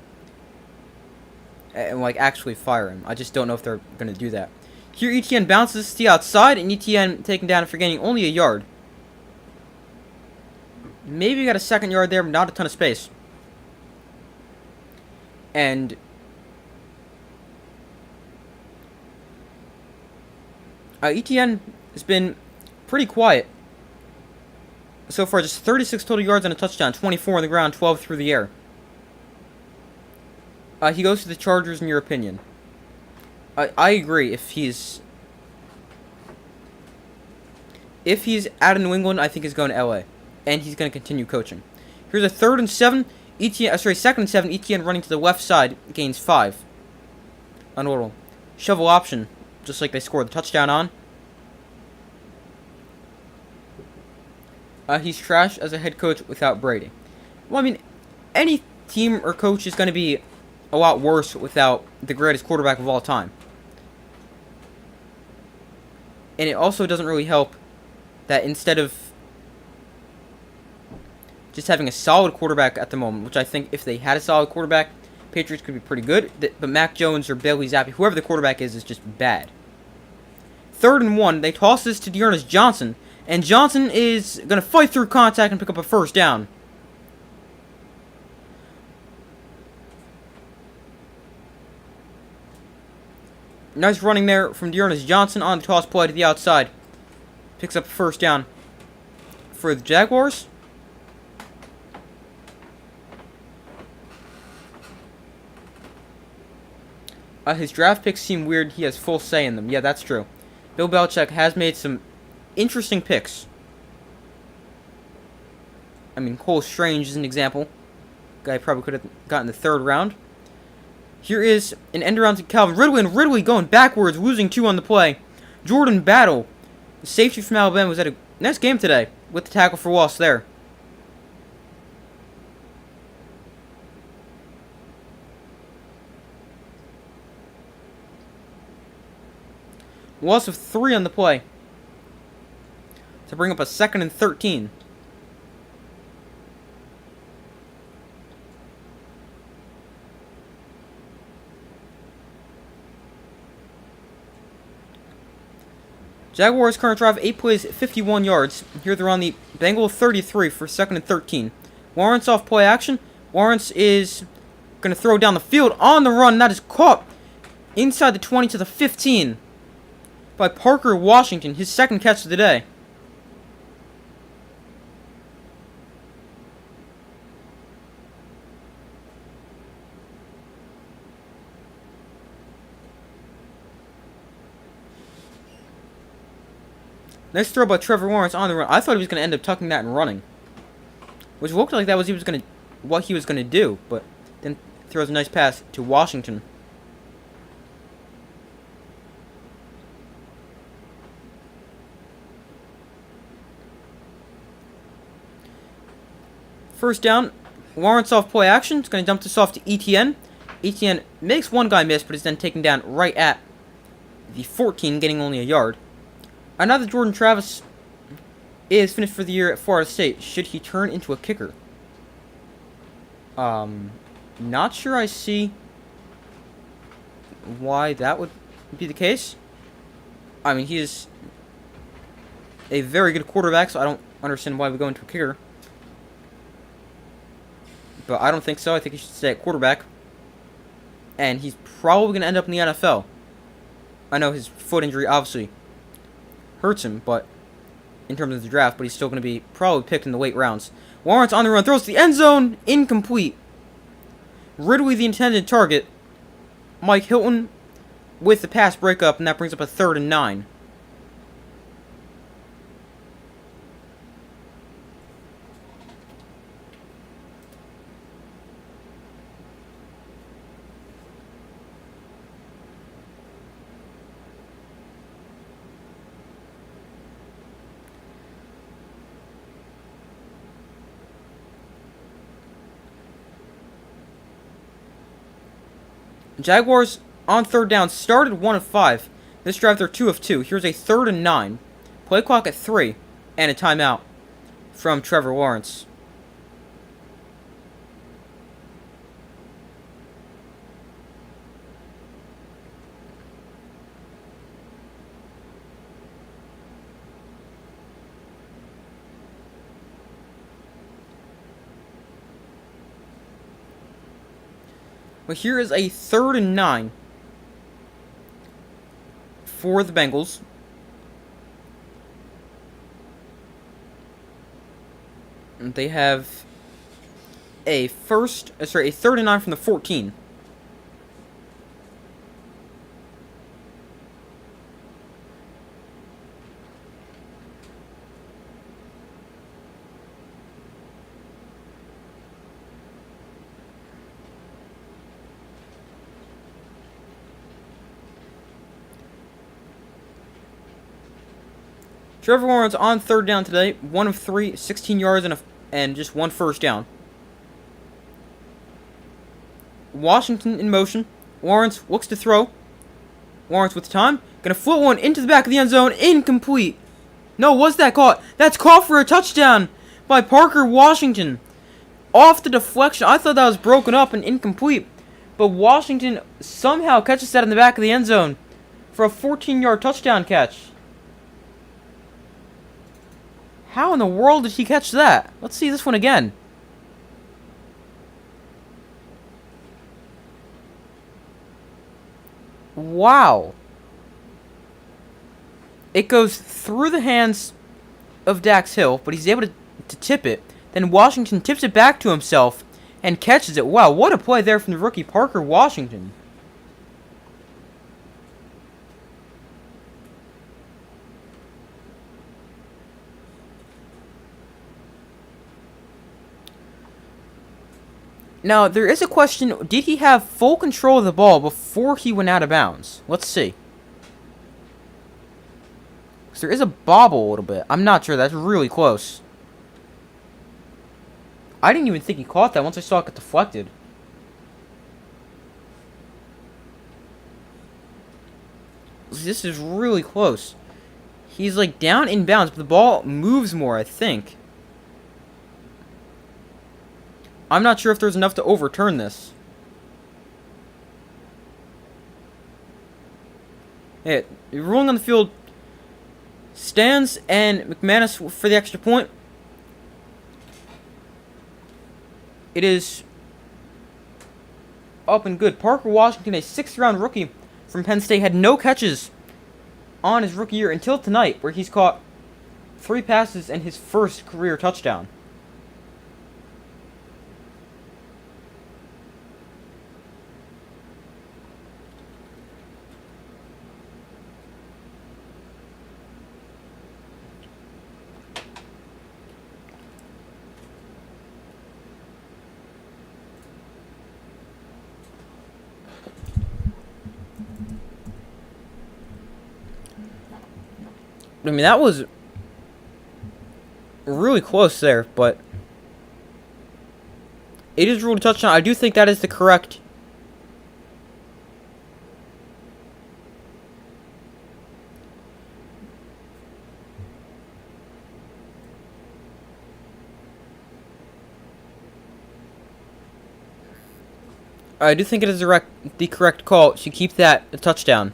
actually fire him. I just don't know if they're going to do that. Here, Etienne bounces to the outside, and Etienne taken down for gaining only a yard. Maybe you got a 2nd yard there, but not a ton of space. And Etienne has been pretty quiet so far. Just 36 total yards and a touchdown, 24 on the ground, 12 through the air. He goes to the Chargers, in your opinion? I agree. If he's out of New England, I think he's going to LA, and he's going to continue coaching. Here's a 3rd and 7. 2nd and 7. Etienne running to the left side, gains 5. On a little shovel option, just like they scored the touchdown on. He's trash as a head coach without Brady. Well, I mean, any team or coach is going to be a lot worse without the greatest quarterback of all time. And it also doesn't really help that instead of just having a solid quarterback at the moment, which I think if they had a solid quarterback, Patriots could be pretty good. But Mac Jones or Bailey Zappi, whoever the quarterback is just bad. 3rd and 1, they toss this to Dearness Johnson, and Johnson is going to fight through contact and pick up a 1st down. Nice running there from Dearness Johnson on the toss play to the outside. Picks up a first down for the Jaguars. His draft picks seem weird. He has full say in them. Yeah, that's true. Bill Belichick has made some interesting picks. I mean, Cole Strange is an example. Guy probably could have gotten the third round. Here is an end around to Calvin Ridley, and Ridley going backwards, losing 2 on the play. Jordan Battle, the safety from Alabama, was at a nice game today with the tackle for loss there. Loss of 3 on the play to bring up a 2nd and 13. Jaguars current drive 8 plays, 51 yards. Here they're on the Bengal 33 for 2nd and 13. Lawrence off play action. Lawrence is going to throw down the field on the run. That is caught inside the 20 to the 15 by Parker Washington, his 2nd catch of the day. Nice throw by Trevor Lawrence on the run. I thought he was going to end up tucking that and running, which looked like that was what he was going to do, but then throws a nice pass to Washington. First down, Lawrence off play action. It's going to dump this off to Etienne. Etienne makes one guy miss, but is then taken down right at the 14, getting only a yard. Another Jordan Travis is finished for the year at Florida State. Should he turn into a kicker? Not sure I see why that would be the case. I mean, he is a very good quarterback, so I don't understand why we go into a kicker. But I don't think so. I think he should stay at quarterback. And he's probably going to end up in the NFL. I know his foot injury obviously hurts him, but in terms of the draft, but he's still going to be probably picked in the late rounds. Lawrence on the run, throws to the end zone, incomplete. Ridley the intended target. Mike Hilton with the pass breakup, and that brings up a 3rd and 9. Jaguars on 3rd down started 1 of 5. This drive they're 2 of 2. Here's a 3rd and 9. Play clock at 3 and a timeout from Trevor Lawrence. But here is a 3rd and 9 for the Bengals. And they have a 3rd and 9 from the 14. Trevor Lawrence on 3rd down today, 1 of 3, 16 yards and just 1 first down. Washington in motion. Lawrence looks to throw. Lawrence with time. Gonna float one into the back of the end zone. Incomplete. No, was that caught? That's caught for a touchdown by Parker Washington. Off the deflection. I thought that was broken up and incomplete. But Washington somehow catches that in the back of the end zone for a 14-yard touchdown catch. How in the world did he catch that? Let's see this one again. Wow. It goes through the hands of Dax Hill, but he's able to tip it. Then Washington tips it back to himself and catches it. Wow, what a play there from the rookie Parker Washington. Now, there is a question. Did he have full control of the ball before he went out of bounds? Let's see. Because there is a bobble a little bit. I'm not sure. That's really close. I didn't even think he caught that once I saw it get deflected. This is really close. He's like down in bounds, but the ball moves more, I think. I'm not sure if there's enough to overturn this. Hey, ruling on the field stands, and McManus for the extra point. It is up and good. Parker Washington, a 6th-round rookie from Penn State, had no catches on his rookie year until tonight, where he's caught 3 passes and his first career touchdown. I mean, that was really close there, but it is ruled a touchdown. I do think that is the correct. I do think it is the correct call to keep that a touchdown.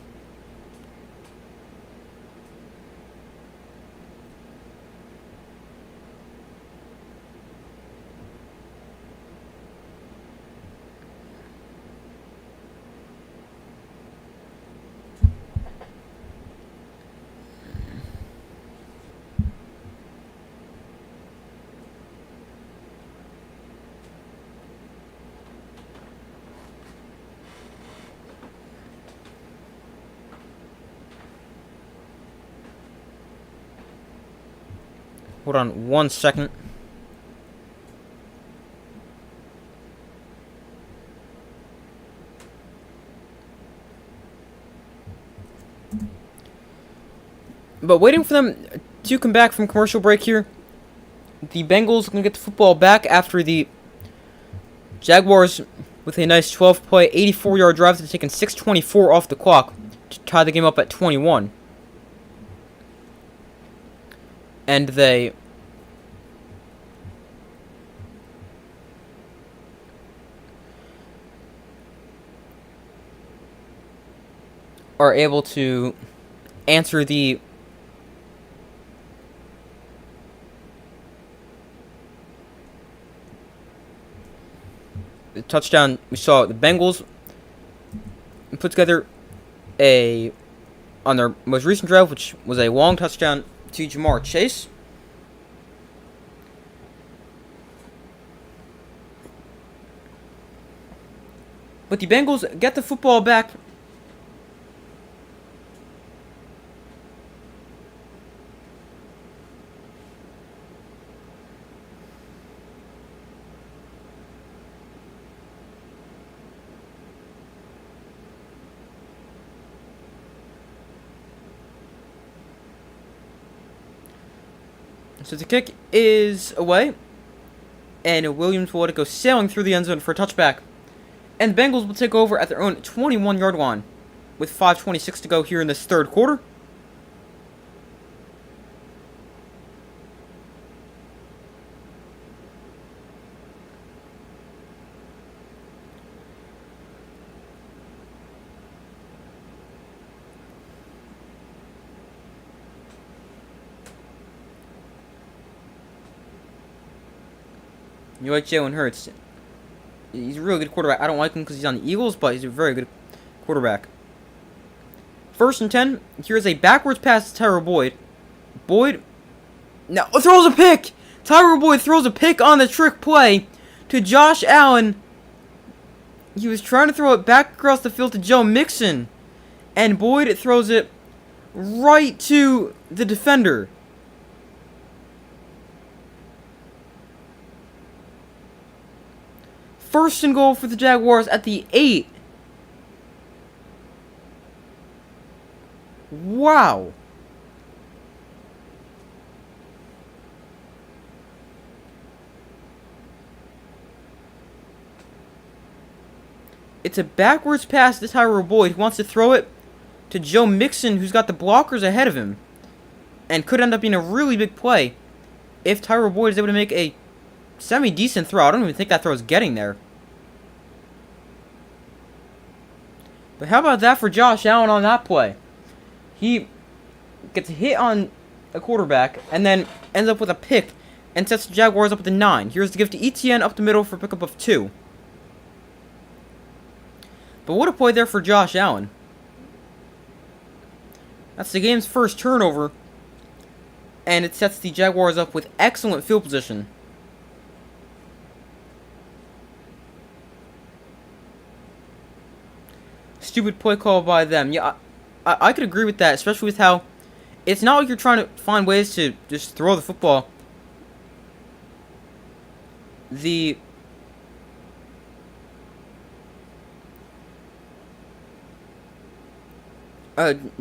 Hold on 1 second. But waiting for them to come back from commercial break here. The Bengals are going to get the football back after the Jaguars, with a nice 12-play, 84-yard drive, they've taken 6:24 off the clock to tie the game up at 21. And they are able to answer the touchdown. We saw the Bengals put together on their most recent drive, which was a long touchdown to Jamar Chase. But the Bengals get the football back. So the kick is away, and Williams will let it go sailing through the end zone for a touchback. And the Bengals will take over at their own 21-yard line with 5:26 to go here in this third quarter. You like Jalen Hurts. He's a really good quarterback. I don't like him because he's on the Eagles, but he's a very good quarterback. First and 10. Here's a backwards pass to Tyler Boyd. Boyd now throws a pick. Tyler Boyd throws a pick on the trick play to Josh Allen. He was trying to throw it back across the field to Joe Mixon. And Boyd throws it right to the defender. First and goal for the Jaguars at the 8. Wow. It's a backwards pass to Tyler Boyd, who wants to throw it to Joe Mixon, who's got the blockers ahead of him. And could end up being a really big play if Tyler Boyd is able to make a semi-decent throw. I don't even think that throw is getting there. But how about that for Josh Allen on that play? He gets hit on a quarterback and then ends up with a pick and sets the Jaguars up with a 9. Here's the gift to ETN up the middle for a pickup of 2. But what a play there for Josh Allen. That's the game's first turnover, and it sets the Jaguars up with excellent field position. Stupid play call by them. Yeah, I could agree with that, especially with how it's not like you're trying to find ways to just throw the football.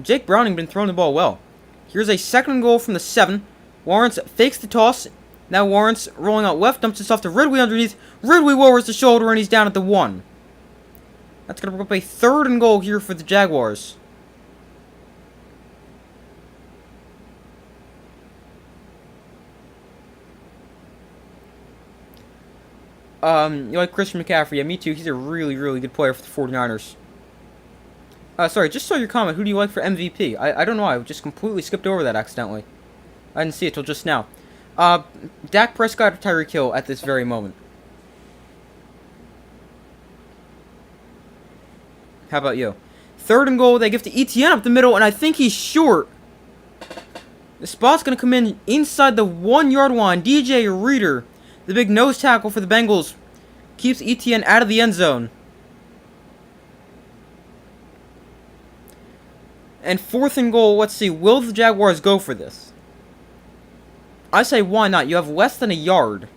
Jake Browning been throwing the ball well. Here's a second and goal from the 7. Lawrence fakes the toss. Now Lawrence rolling out left, dumps this off to Ridley underneath. Ridley lowers the shoulder and he's down at the 1. That's going to bring up a third and goal here for the Jaguars. You like Christian McCaffrey? Yeah, me too. He's a really, really good player for the 49ers. Sorry, just saw your comment. Who do you like for MVP? I don't know. I just completely skipped over that accidentally. I didn't see it till just now. Dak Prescott or Tyreek Hill at this very moment? How about you? Third and goal. They give to ETN up the middle, and I think he's short. The spot's going to come in inside the 1-yard line. DJ Reader, the big nose tackle for the Bengals, keeps ETN out of the end zone. And fourth and goal, let's see, will the Jaguars go for this? I say why not? You have less than a yard.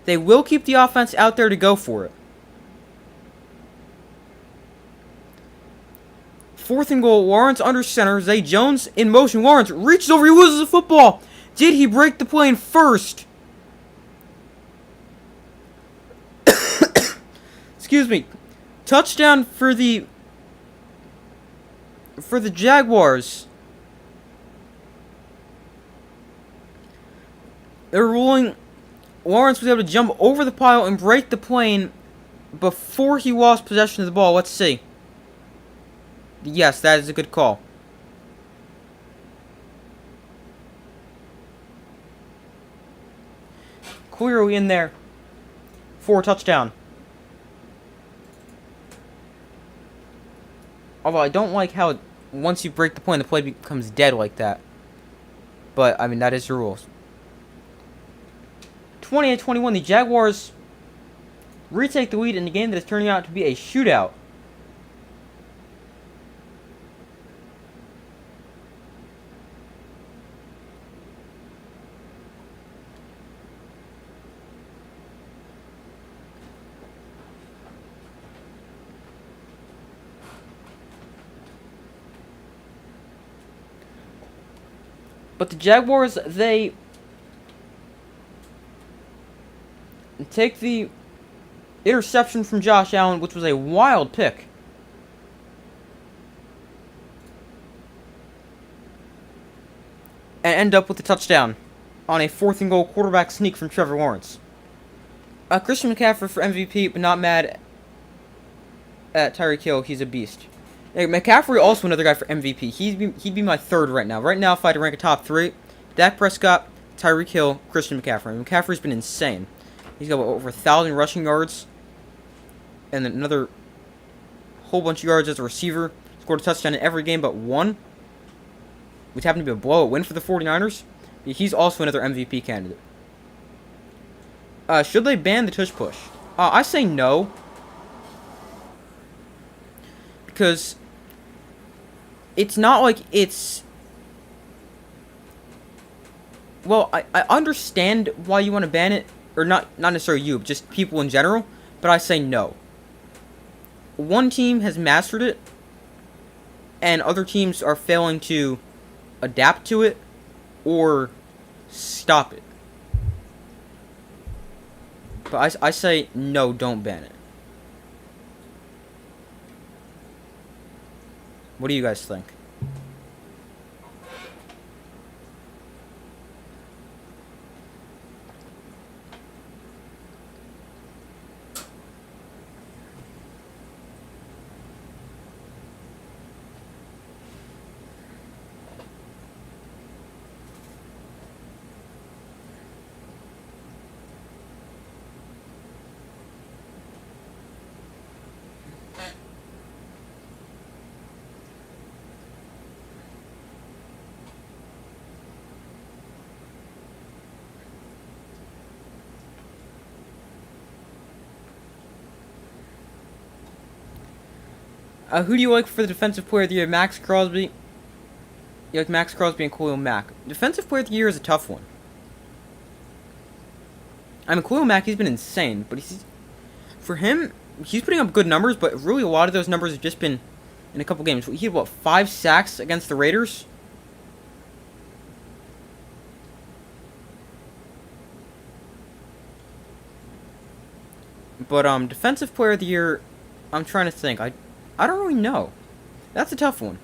They will keep the offense out there to go for it. Fourth and goal, Lawrence under center, Zay Jones in motion. Lawrence reaches over, he loses the football. Did he break the plane first? Excuse me. Touchdown for the Jaguars. They're ruling Lawrence was able to jump over the pile and break the plane before he lost possession of the ball. Let's see. Yes, that is a good call. Clearly in there for a touchdown. Although I don't like how once you break the plane, the play becomes dead like that. But, I mean, that is the rules. 28-21, the Jaguars retake the lead in a game that is turning out to be a shootout. But the Jaguars, they take the interception from Josh Allen, which was a wild pick. And end up with a touchdown on a fourth and goal quarterback sneak from Trevor Lawrence. Christian McCaffrey for MVP, but not mad at Tyreek Hill. He's a beast. McCaffrey also another guy for MVP. He'd be my third right now. Right now, if I had to rank a top 3, Dak Prescott, Tyreek Hill, Christian McCaffrey. McCaffrey's been insane. He's got over 1,000 rushing yards. And then another whole bunch of yards as a receiver. Scored a touchdown in every game but one, which happened to be a blowout win for the 49ers. He's also another MVP candidate. Should they ban the tush push? I say no. Because it's not like it's... Well, I understand why you want to ban it. Or not necessarily you, but just people in general. But I say no. One team has mastered it, and other teams are failing to adapt to it or stop it. But I say no, don't ban it. What do you guys think? Who do you like for the defensive player of the year? Max Crosby? You like Max Crosby and Khalil Mack. Defensive player of the year is a tough one. I mean, Khalil Mack, he's been insane, but for him, he's putting up good numbers, but really a lot of those numbers have just been in a couple games. He had, 5 sacks against the Raiders? But, defensive player of the year, I'm trying to think. I don't really know. That's a tough one.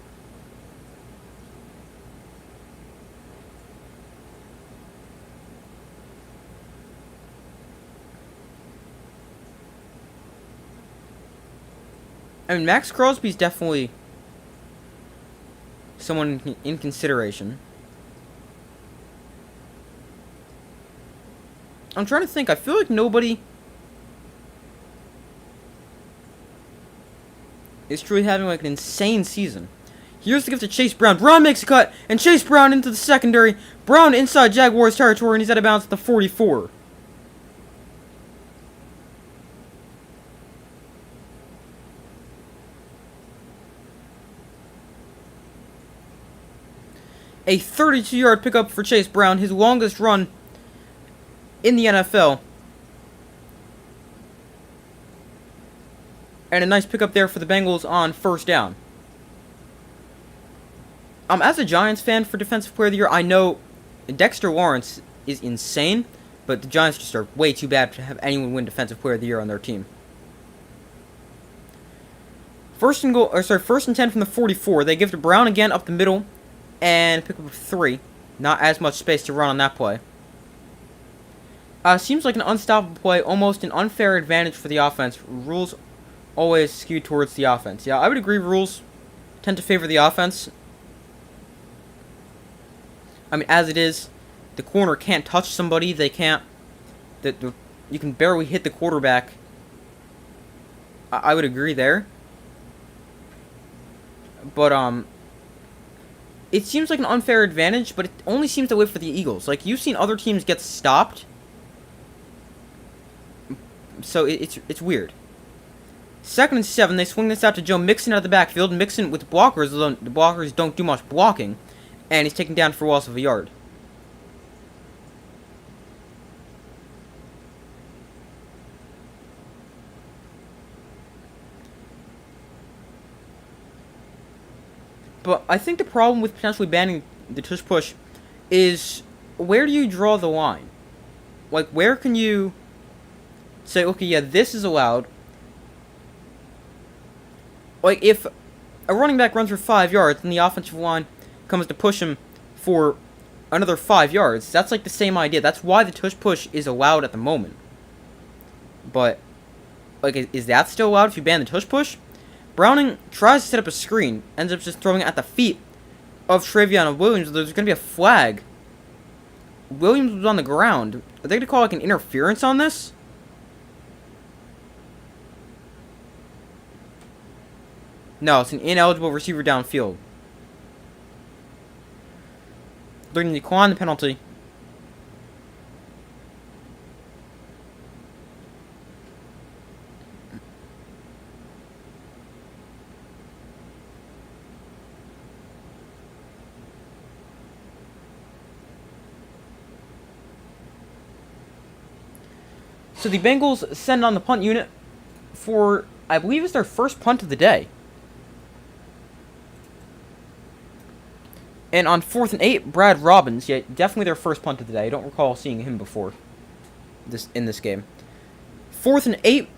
I mean, Max Crosby's definitely someone in consideration. I'm trying to think. I feel like nobody is truly having like an insane season. Here's the gift to Chase Brown. Brown makes a cut, and Chase Brown into the secondary. Brown inside Jaguars territory, and he's out of bounds at the 44. A 32-yard pickup for Chase Brown, his longest run in the NFL. And a nice pickup there for the Bengals on first down. As a Giants fan for Defensive Player of the Year, I know Dexter Lawrence is insane, but the Giants just are way too bad to have anyone win Defensive Player of the Year on their team. First and 10 from the 44. They give to Brown again up the middle and pick up 3. Not as much space to run on that play. Seems like an unstoppable play, almost an unfair advantage for the offense. Rules always skew towards the offense. Yeah, I would agree rules tend to favor the offense. I mean, as it is, the corner can't touch somebody. They can't... You can barely hit the quarterback. I would agree there. But, it seems like an unfair advantage, but it only seems that way for the Eagles. Like, you've seen other teams get stopped. So, it's weird. 2nd and 7, they swing this out to Joe Mixon out of the backfield. Mixon with blockers, although the blockers don't do much blocking. And he's taken down for a loss of a yard. But I think the problem with potentially banning the tush push is, where do you draw the line? Like, where can you say, okay, yeah, this is allowed. Like, if a running back runs for 5 yards and the offensive line comes to push him for another 5 yards, that's like the same idea. That's why the tush push is allowed at the moment. But, like, is that still allowed if you ban the tush push? Browning tries to set up a screen, ends up just throwing it at the feet of Travion Williams. There's going to be a flag. Williams was on the ground. Are they going to call like an interference on this? No, it's an ineligible receiver downfield. They're going to decline the penalty. So the Bengals send on the punt unit for, I believe it's their first punt of the day. And on 4th and 8, Brad Robbins, yeah, definitely their first punt of the day. I don't recall seeing him before in this game. 4th and 8,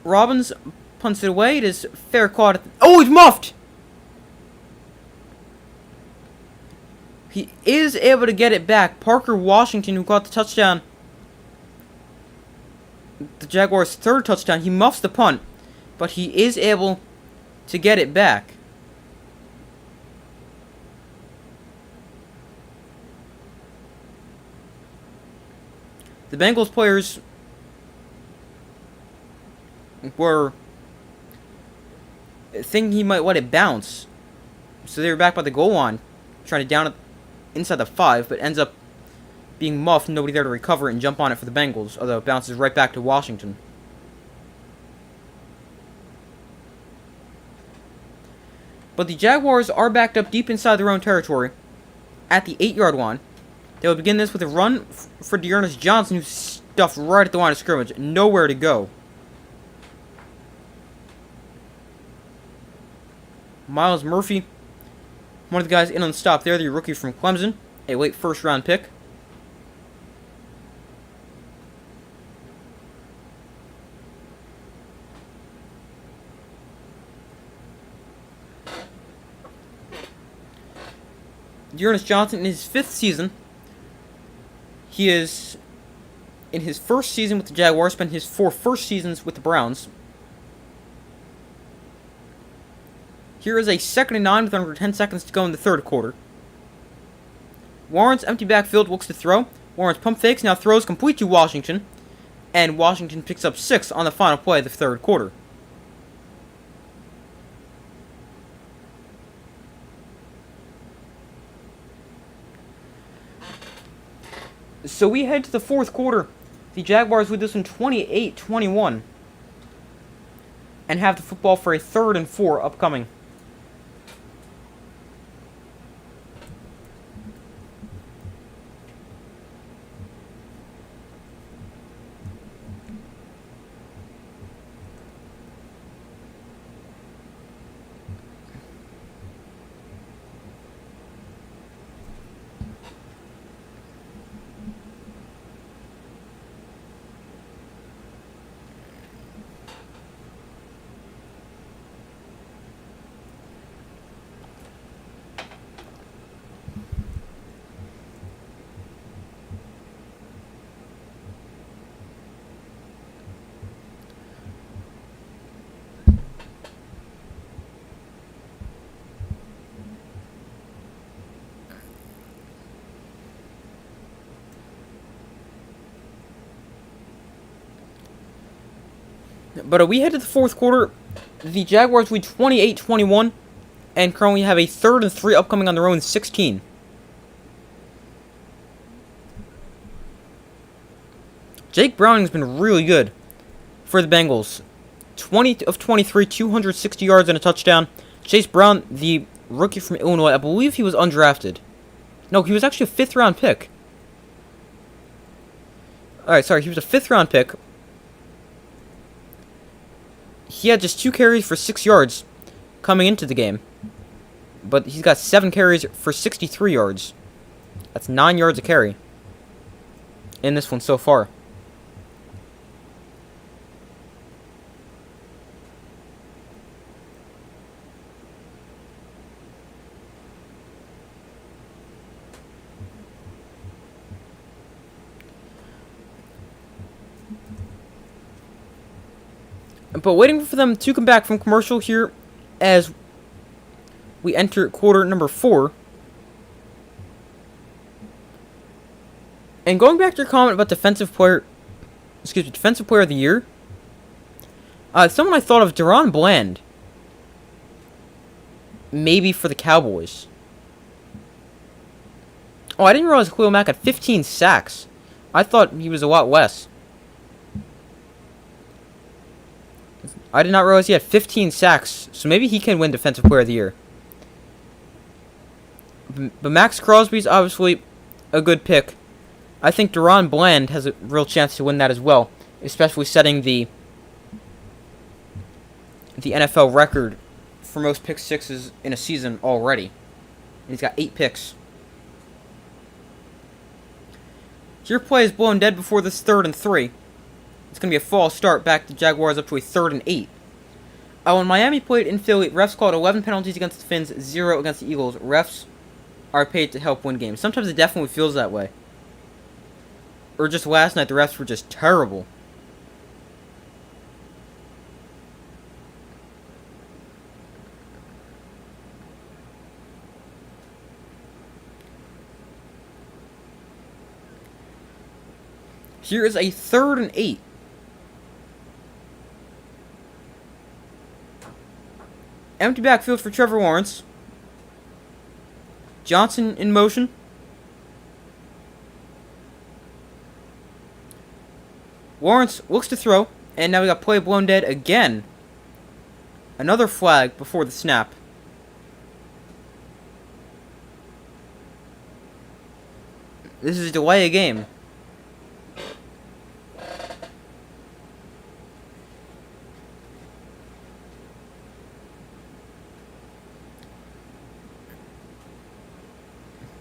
Robbins punts it away. It is fair caught. Oh, he's muffed! He is able to get it back. Parker Washington, who caught the touchdown, the Jaguars' third touchdown, he muffs the punt, but he is able to get it back. The Bengals players were thinking he might let it bounce, so they were back by the goal line, trying to down it inside the 5, but ends up being muffed, nobody there to recover it and jump on it for the Bengals, although it bounces right back to Washington. But the Jaguars are backed up deep inside their own territory at the 8-yard line. They will begin this with a run for Dearness Johnson, who's stuffed right at the line of scrimmage, nowhere to go. Miles Murphy, one of the guys in on the stop there, the rookie from Clemson, a late first-round pick. Dearness Johnson, in his 5th season, he is in his first season with the Jaguars, spent his 4 first seasons with the Browns. Here is a 2nd and 9 with under 10 seconds to go in the third quarter. Warren's empty backfield looks to throw. Warren's pump fakes, now throws complete to Washington. And Washington picks up 6 on the final play of the third quarter. So we head to the fourth quarter. The Jaguars lead this one 28-21. And have the football for a 3rd and 4 upcoming. But we head to the fourth quarter. The Jaguars lead 28-21 and currently have a 3rd and 3 upcoming on their own 16. Jake Browning's been really good for the Bengals. 20 of 23, 260 yards and a touchdown. Chase Brown, the rookie from Illinois, I believe he was undrafted. No, he was actually a 5th-round pick. Alright, sorry, he was a 5th-round pick. He had just 2 carries for 6 yards coming into the game. But he's got 7 carries for 63 yards. That's 9 yards a carry in this one so far. But waiting for them to come back from commercial here as we enter quarter number 4. And going back to your comment about defensive player of the year, someone I thought of, Deron Bland. maybe for the Cowboys. Oh, I didn't realize Khalil Mack had 15 sacks. I thought he was a lot less. I did not realize he had 15 sacks, so maybe he can win Defensive Player of the Year. But Max Crosby's obviously a good pick. I think Deron Bland has a real chance to win that as well, especially setting the NFL record for most pick sixes in a season already. He's got 8 picks. Your play is blown dead before this 3rd and 3. It's going to be a false start back to Jaguars up to a 3rd and 8. When Miami played in Philly, refs called 11 penalties against the Fins, 0 against the Eagles. Refs are paid to help win games. Sometimes it definitely feels that way. Or just last night, the refs were just terrible. Here is a 3rd and 8. Empty backfield for Trevor Lawrence. Johnson in motion. Lawrence looks to throw, and now we got play blown dead again. Another flag before the snap. This is a delay a game.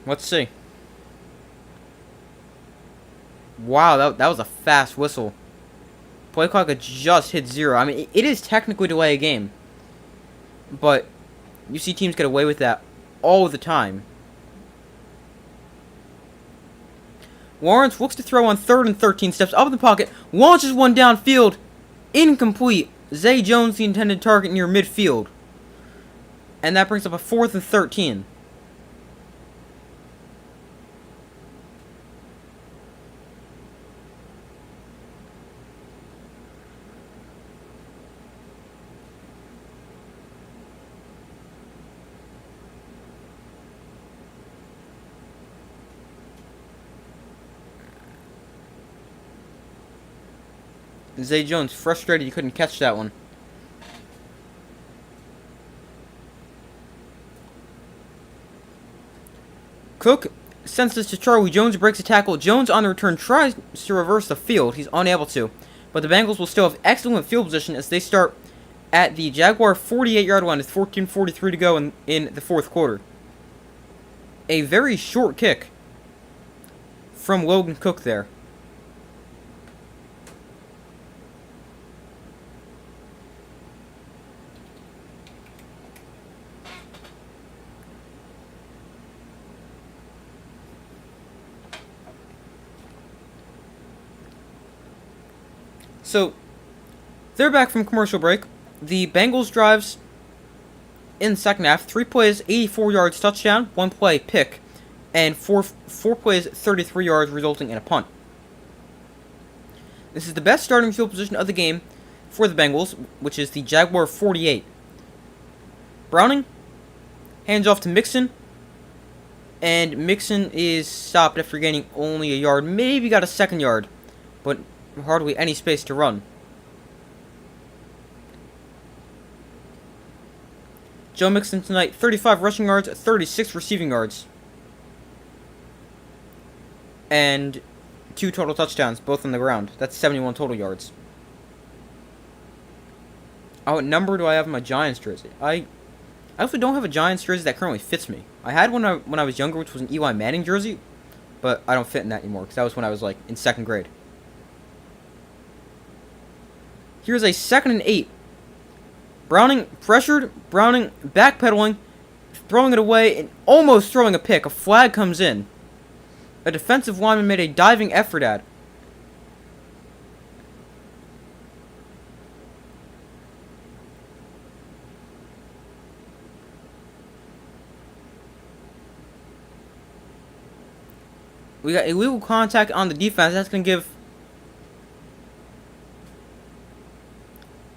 Let's see. Wow, that was a fast whistle. Play clock had just hit 0. I mean, it is technically delay a game. But you see teams get away with that all the time. Lawrence looks to throw on 3rd and 13. Steps up in the pocket. Launches one downfield. Incomplete. Zay Jones, the intended target, near midfield. And that brings up a 4th and 13. Zay Jones frustrated he couldn't catch that one. Cook sends this to Charlie Jones, breaks a tackle. Jones on the return tries to reverse the field. He's unable to. But the Bengals will still have excellent field position as they start at the Jaguar 48-yard line with 14:43 to go in the 4th quarter. A very short kick from Logan Cook there. So, they're back from commercial break. The Bengals drives in the second half. 3 plays, 84 yards, touchdown. 1 play, pick. And 4 plays, 33 yards, resulting in a punt. This is the best starting field position of the game for the Bengals, which is the Jaguar 48. Browning hands off to Mixon. And Mixon is stopped after gaining only a yard. Maybe got a 2nd yard. But hardly any space to run. Joe Mixon tonight, 35 rushing yards, 36 receiving yards. And 2 total touchdowns, both on the ground. That's 71 total yards. Oh, what number do I have in my Giants jersey? I also don't have a Giants jersey that currently fits me. I had one when I was younger, which was an Eli Manning jersey, but I don't fit in that anymore, because that was when I was, like, in 2nd grade. Here's a 2nd and 8. Browning pressured. Browning backpedaling. Throwing it away and almost throwing a pick. A flag comes in. A defensive lineman made a diving effort at it. We got illegal contact on the defense. That's going to give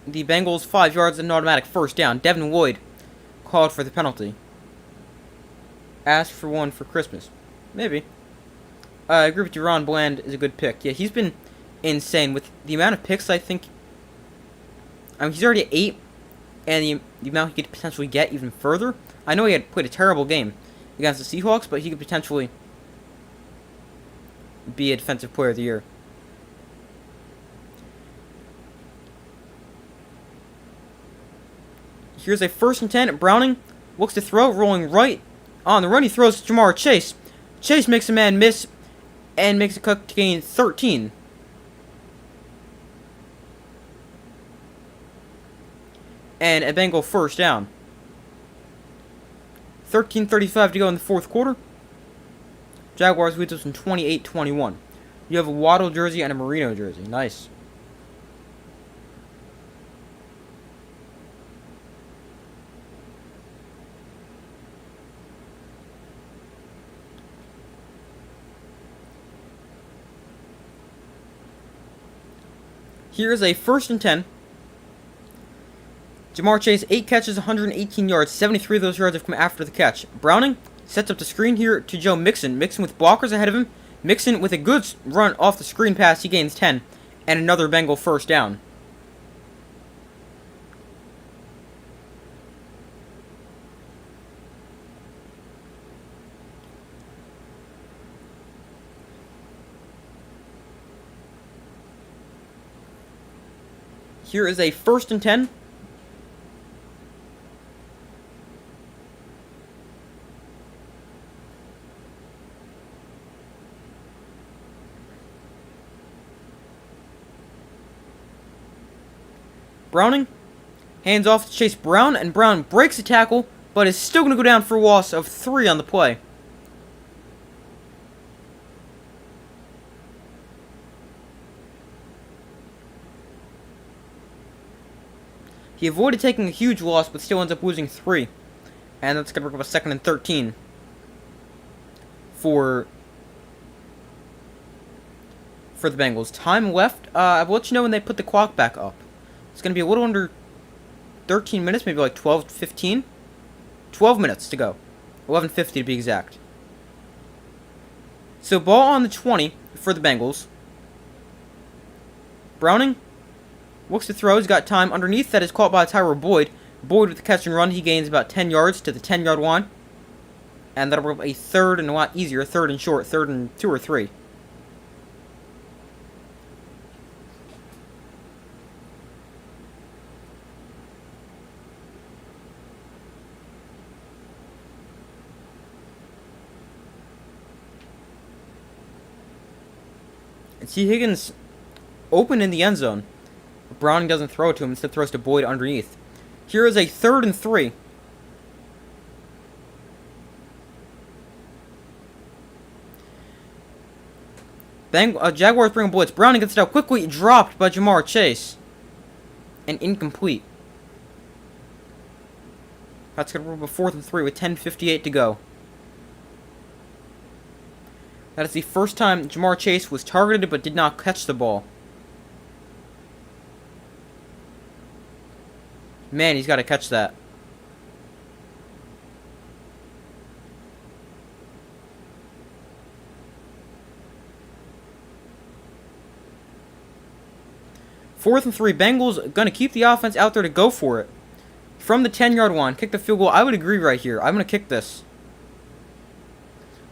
the Bengals 5 yards and an automatic 1st down. Devin Lloyd called for the penalty. Asked for one for Christmas. Maybe. I agree with you, Ron Bland is a good pick. Yeah, he's been insane with the amount of picks, I think. I mean, he's already at 8, and the amount he could potentially get even further. I know he had played a terrible game against the Seahawks, but he could potentially be a Defensive Player of the Year. Here's a 1st and 10. Browning looks to throw, rolling right on the run. He throws to Jamar Chase. Chase makes a man miss and makes a cut to gain 13. And a Bengal 1st down. 13:35 to go in the 4th quarter. Jaguars leads us in 28-21. You have a Waddle jersey and a Marino jersey. Nice. Here is a 1st and 10. Jamar Chase, 8 catches, 118 yards. 73 of those yards have come after the catch. Browning sets up the screen here to Joe Mixon. Mixon with blockers ahead of him. Mixon with a good run off the screen pass. He gains 10. And another Bengal 1st down. Here is a 1st and 10. Browning hands off to Chase Brown, and Brown breaks a tackle, but is still going to go down for a loss of 3 on the play. He avoided taking a huge loss, but still ends up losing 3. And that's going to bring up a 2nd and 13 for the Bengals. Time left. I will let you know when they put the clock back up. It's going to be a little under 13 minutes, maybe like 12 to 15. 12 minutes to go. 11:50 to be exact. So ball on the 20 for the Bengals. Browning looks to throw. He's got time underneath. That is caught by Tyler Boyd. Boyd with the catch and run. He gains about 10 yards to the 10-yard line. And that'll bring up a 3rd and a lot easier. 3rd and short. 3rd and 2 or 3. And T. Higgins open in the end zone. Browning doesn't throw it to him, instead throws to Boyd underneath. Here is a 3rd and 3. Jaguars bring a blitz. Browning gets it out quickly, dropped by Jamar Chase. And incomplete. That's going to rule a 4th and 3 with 10:58 to go. That is the first time Jamar Chase was targeted but did not catch the ball. Man, he's got to catch that. Fourth and 3. Bengals going to keep the offense out there to go for it. From the 10-yard line, kick the field goal. I would agree right here. I'm going to kick this.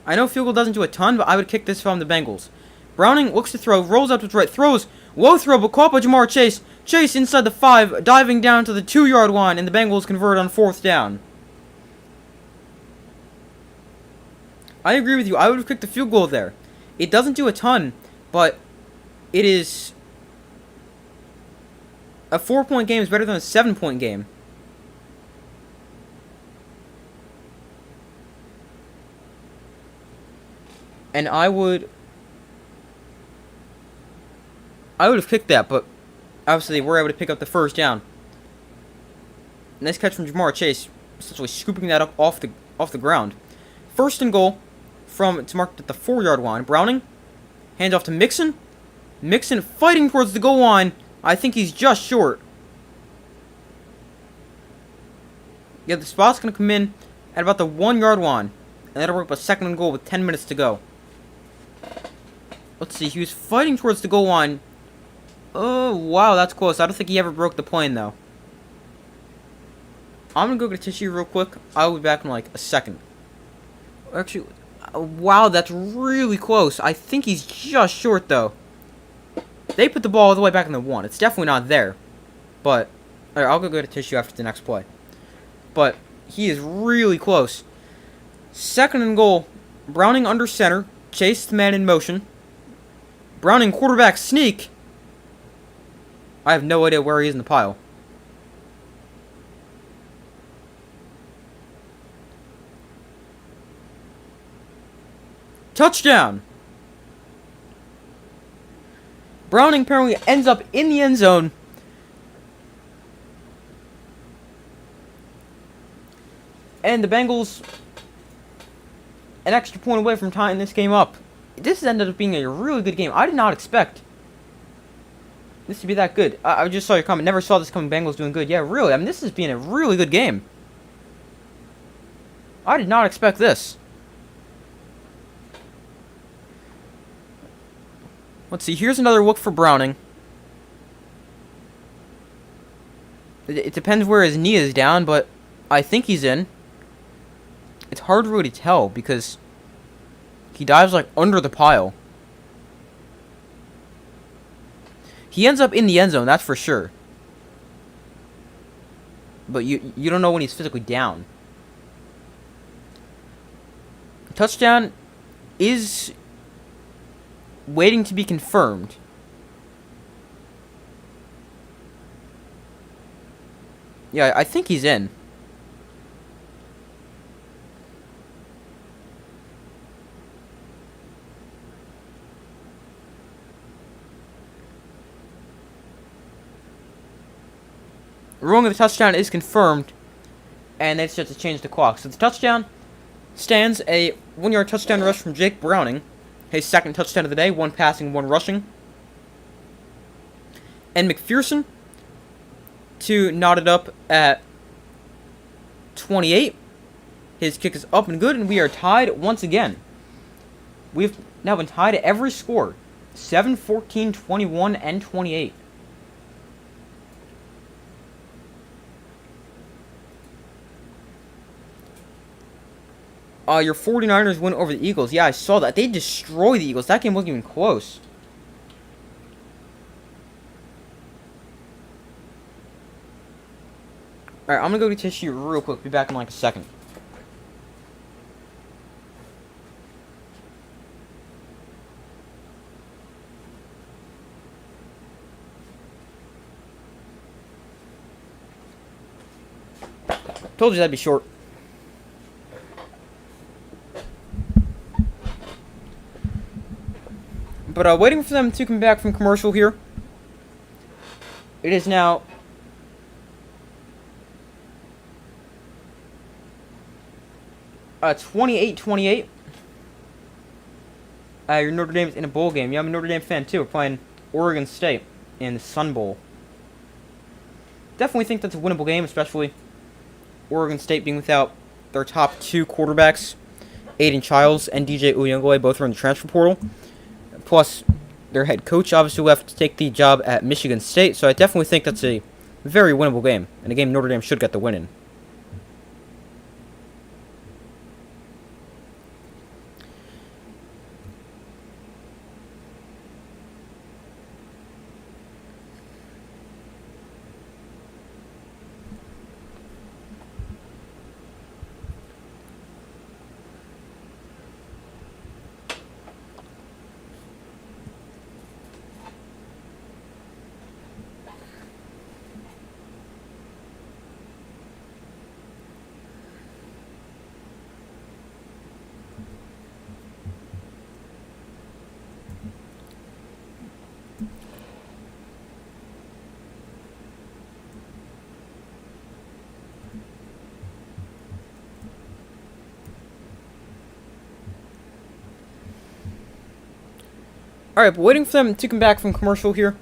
I know field goal doesn't do a ton, but I would kick this from the Bengals. Browning looks to throw, rolls out to his right, throws, low throw, but caught by Jamar Chase. Chase inside the 5, diving down to the 2-yard line, and the Bengals convert on 4th down. I agree with you. I would have kicked the field goal there. It doesn't do a ton, but it is... A 4-point game is better than a 7-point game. And I would have kicked that, but obviously they were able to pick up the 1st down. Nice catch from Jamar Chase, essentially scooping that up off the ground. 1st and goal it's marked at the 4-yard line. Browning hands off to Mixon. Mixon fighting towards the goal line. I think he's just short. Yeah, the spot's going to come in at about the 1-yard line. And that'll work up a 2nd and goal with 10 minutes to go. Let's see, he was fighting towards the goal line. Oh, wow, that's close. I don't think he ever broke the plane, though. I'm going to go get a tissue real quick. I'll be back in like a second. Actually, wow, that's really close. I think he's just short, though. They put the ball all the way back in the 1. It's definitely not there. But, alright, I'll go get a tissue after the next play. But, he is really close. 2nd and goal. Browning under center. Chase the man in motion. Browning quarterback sneak. I have no idea where he is in the pile. Touchdown! Browning apparently ends up in the end zone. And the Bengals an extra point away from tying this game up. This ended up being a really good game. I did not expect this to be that good. I just saw your comment. Never saw this coming. Bengals doing good. Yeah, really. I mean, this has been a really good game. I did not expect this. Let's see. Here's another look for Browning. It depends where his knee is down, but I think he's in. It's hard to really tell because he dives like under the pile. He ends up in the end zone, that's for sure. But you don't know when he's physically down. Touchdown is waiting to be confirmed. Yeah, I think he's in. Ruling of the touchdown is confirmed, and they just have to change the clock. So the touchdown stands a 1-yard touchdown rush from Jake Browning, his 2nd touchdown of the day, 1 passing, 1 rushing. And McPherson to knot it up at 28. His kick is up and good, and we are tied once again. We've now been tied at every score. 7, 14, 21, and 28. Your 49ers win over the Eagles. Yeah, I saw that. They destroyed the Eagles. That game wasn't even close. Alright, I'm going to go get tissue real quick. Be back in like a second. Told you that'd be short. But waiting for them to come back from commercial here. It is now 28-28. Your Notre Dame's in a bowl game. Yeah, I'm a Notre Dame fan too. We're playing Oregon State in the Sun Bowl. Definitely think that's a winnable game, especially Oregon State being without their top 2 quarterbacks, Aiden Childs and DJ Uyunglele, both are in the transfer portal. Plus, their head coach obviously left to take the job at Michigan State, so I definitely think that's a very winnable game, and a game Notre Dame should get the win in. Alright, but waiting for them to come back from commercial here.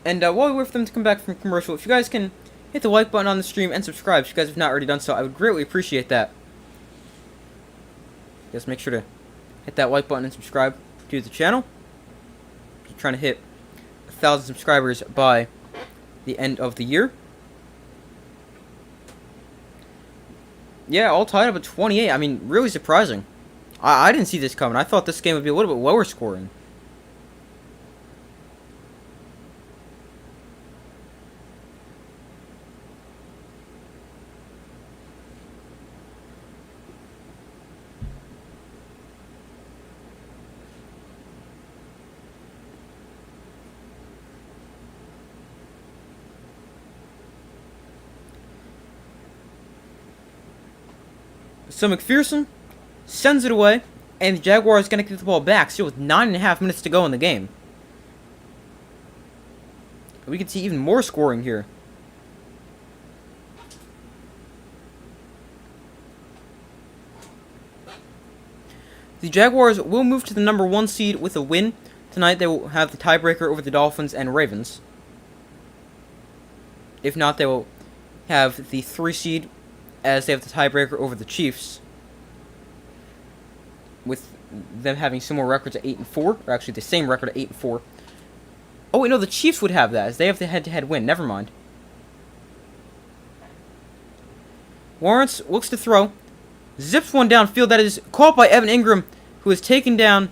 And while we wait for them to come back from commercial, if you guys can hit the like button on the stream and subscribe, if you guys have not already done so, I would greatly appreciate that. Just make sure to hit that like button and subscribe to the channel. We're trying to hit 1,000 subscribers by the end of the year. Yeah, all tied up at 28. I mean, really surprising. I didn't see this coming. I thought this game would be a little bit lower scoring. So McPherson sends it away, and the Jaguars are going to get the ball back, still with 9.5 minutes to go in the game. We can see even more scoring here. The Jaguars will move to the number 1 seed with a win. Tonight they will have the tiebreaker over the Dolphins and Ravens. If not, they will have the 3 seed as they have the tiebreaker over the Chiefs, with them having similar records at 8-4, or actually the same record at 8-4. Oh wait, no, the Chiefs would have that, as they have the head-to-head win. Never mind. Lawrence looks to throw, zips one downfield. That is caught by Evan Ingram, who is taken down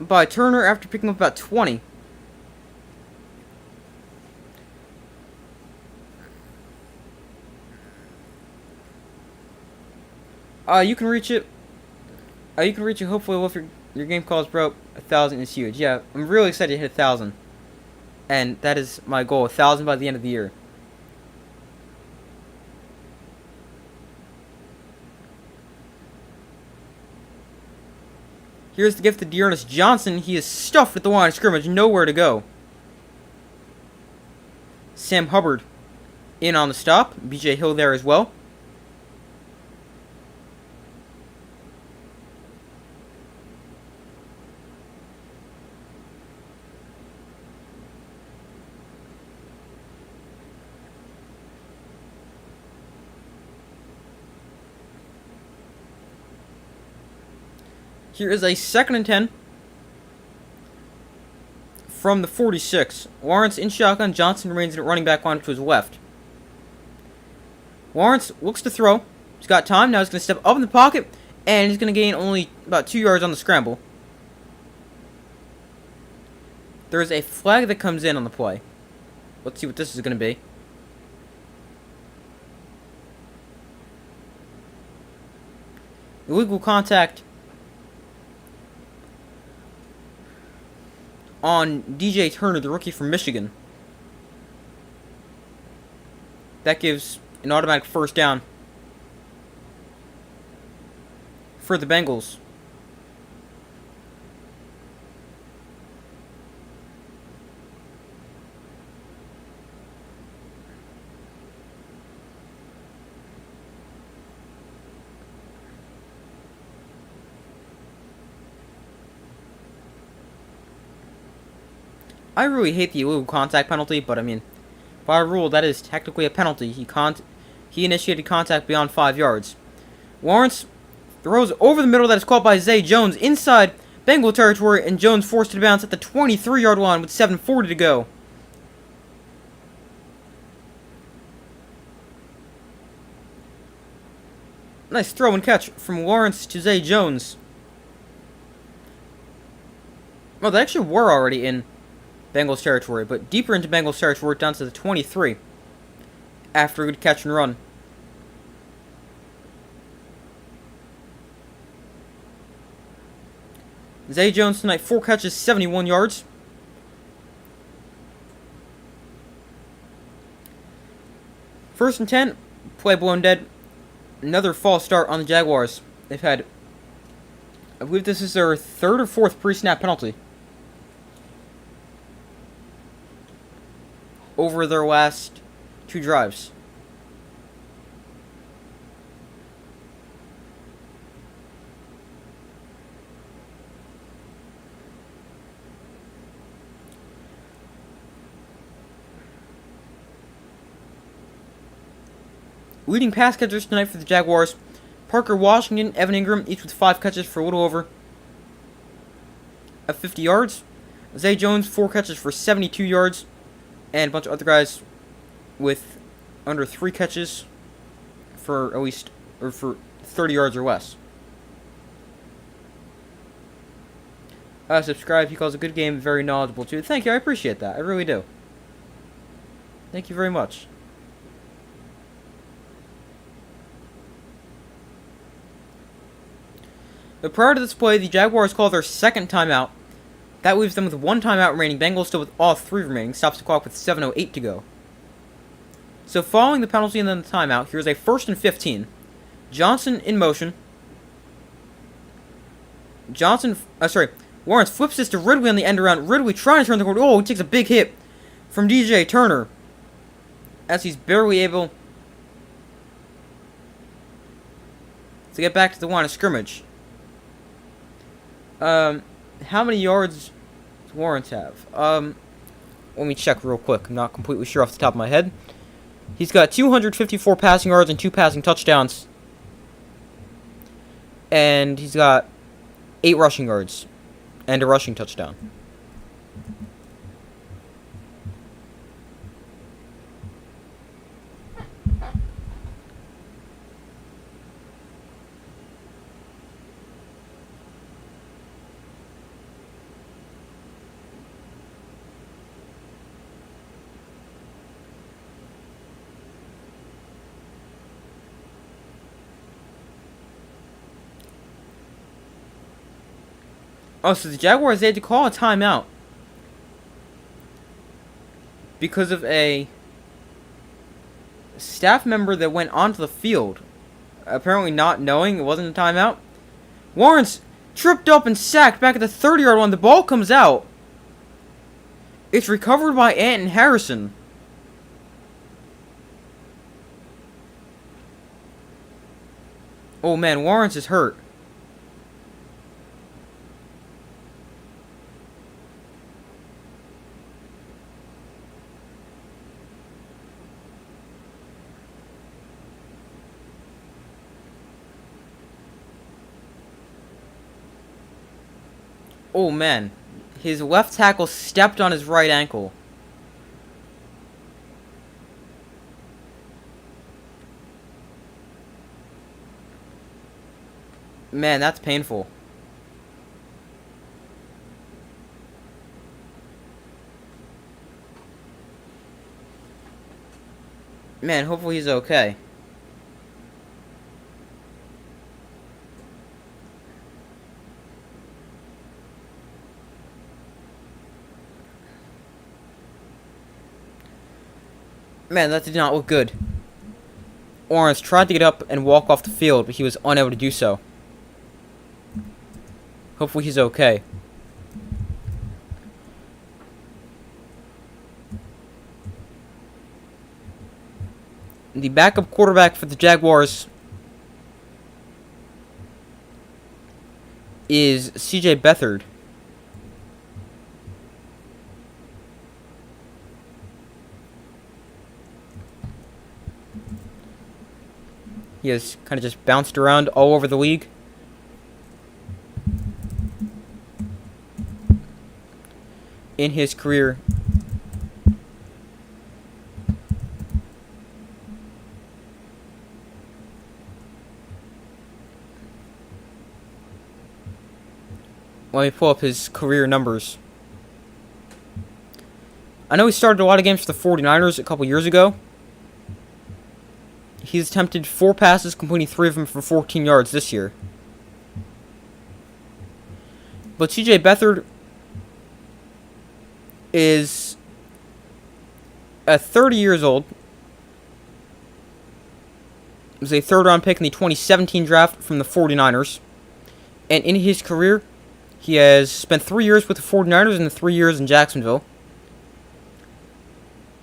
by Turner after picking up about 20. You can reach it. You can reach it. Hopefully, if your game calls broke, 1,000 is huge. Yeah, I'm really excited to hit 1,000, and that is my goal: 1,000 by the end of the year. Here's the gift to Dearness Johnson. He is stuffed at the line of scrimmage, nowhere to go. Sam Hubbard in on the stop. B.J. Hill there as well. Here is a 2nd and 10 from the 46. Lawrence in shotgun. Johnson remains in running back line to his left. Lawrence looks to throw. He's got time. Now he's going to step up in the pocket, and he's going to gain only about 2 yards on the scramble. There is a flag that comes in on the play. Let's see what this is going to be. Illegal contact on DJ Turner, the rookie from Michigan. That gives an automatic first down for the Bengals. I really hate the illegal contact penalty, but I mean, by rule, that is technically a penalty. He initiated contact beyond 5 yards. Lawrence throws over the middle. That is caught by Zay Jones inside Bengal territory, and Jones forced to bounce at the 23-yard line with 7:40 to go. Nice throw and catch from Lawrence to Zay Jones. Well, they actually were already in Bengals territory, but deeper into Bengals territory, down to the 23 after a good catch and run. Zay Jones tonight, 4 catches, 71 yards. First and 10, play blown dead. Another false start on the Jaguars. They've had, I believe this is their 3rd or 4th pre-snap penalty over their last 2 drives. Leading pass catchers tonight for the Jaguars: Parker Washington, Evan Ingram, each with 5 catches for a little over 50 yards. Zay Jones, 4 catches for 72 yards. And a bunch of other guys with under 3 catches for at least, or for 30 yards or less. Subscribe. He calls a good game, very knowledgeable too. Thank you, I appreciate that. I really do. Thank you very much. But prior to this play, the Jaguars called their second timeout. That leaves them with 1 timeout remaining. Bengals still with all 3 remaining. Stops the clock with 7:08 to go. So following the penalty and then the timeout, here's a 1st and 15. Johnson in motion. Lawrence flips this to Ridley on the end around. Ridley trying to turn the corner. Oh, he takes a big hit from DJ Turner as he's barely able to get back to the line of scrimmage. How many yards does Lawrence have? Let me check real quick. I'm not completely sure off the top of my head. He's got 254 passing yards and 2 passing touchdowns. And he's got 8 rushing yards and a rushing touchdown. Oh, so the Jaguars, they had to call a timeout because of a staff member that went onto the field, apparently not knowing it wasn't a timeout. Lawrence tripped up and sacked back at the 30-yard line. The ball comes out. It's recovered by Anton Harrison. Oh man, Lawrence is hurt. Oh man, his left tackle stepped on his right ankle. Man, that's painful. Man, hopefully he's okay. Man, that did not look good. Lawrence tried to get up and walk off the field, but he was unable to do so. Hopefully he's okay. The backup quarterback for the Jaguars is CJ Beathard. He has kind of just bounced around all over the league. In his career. Let me pull up his career numbers. I know he started a lot of games for the 49ers a couple years ago. He's attempted 4 passes, completing 3 of them for 14 yards this year. But CJ Beathard is 30 years old. He was a 3rd-round pick in the 2017 draft from the 49ers. And in his career, he has spent 3 years with the 49ers and 3 years in Jacksonville.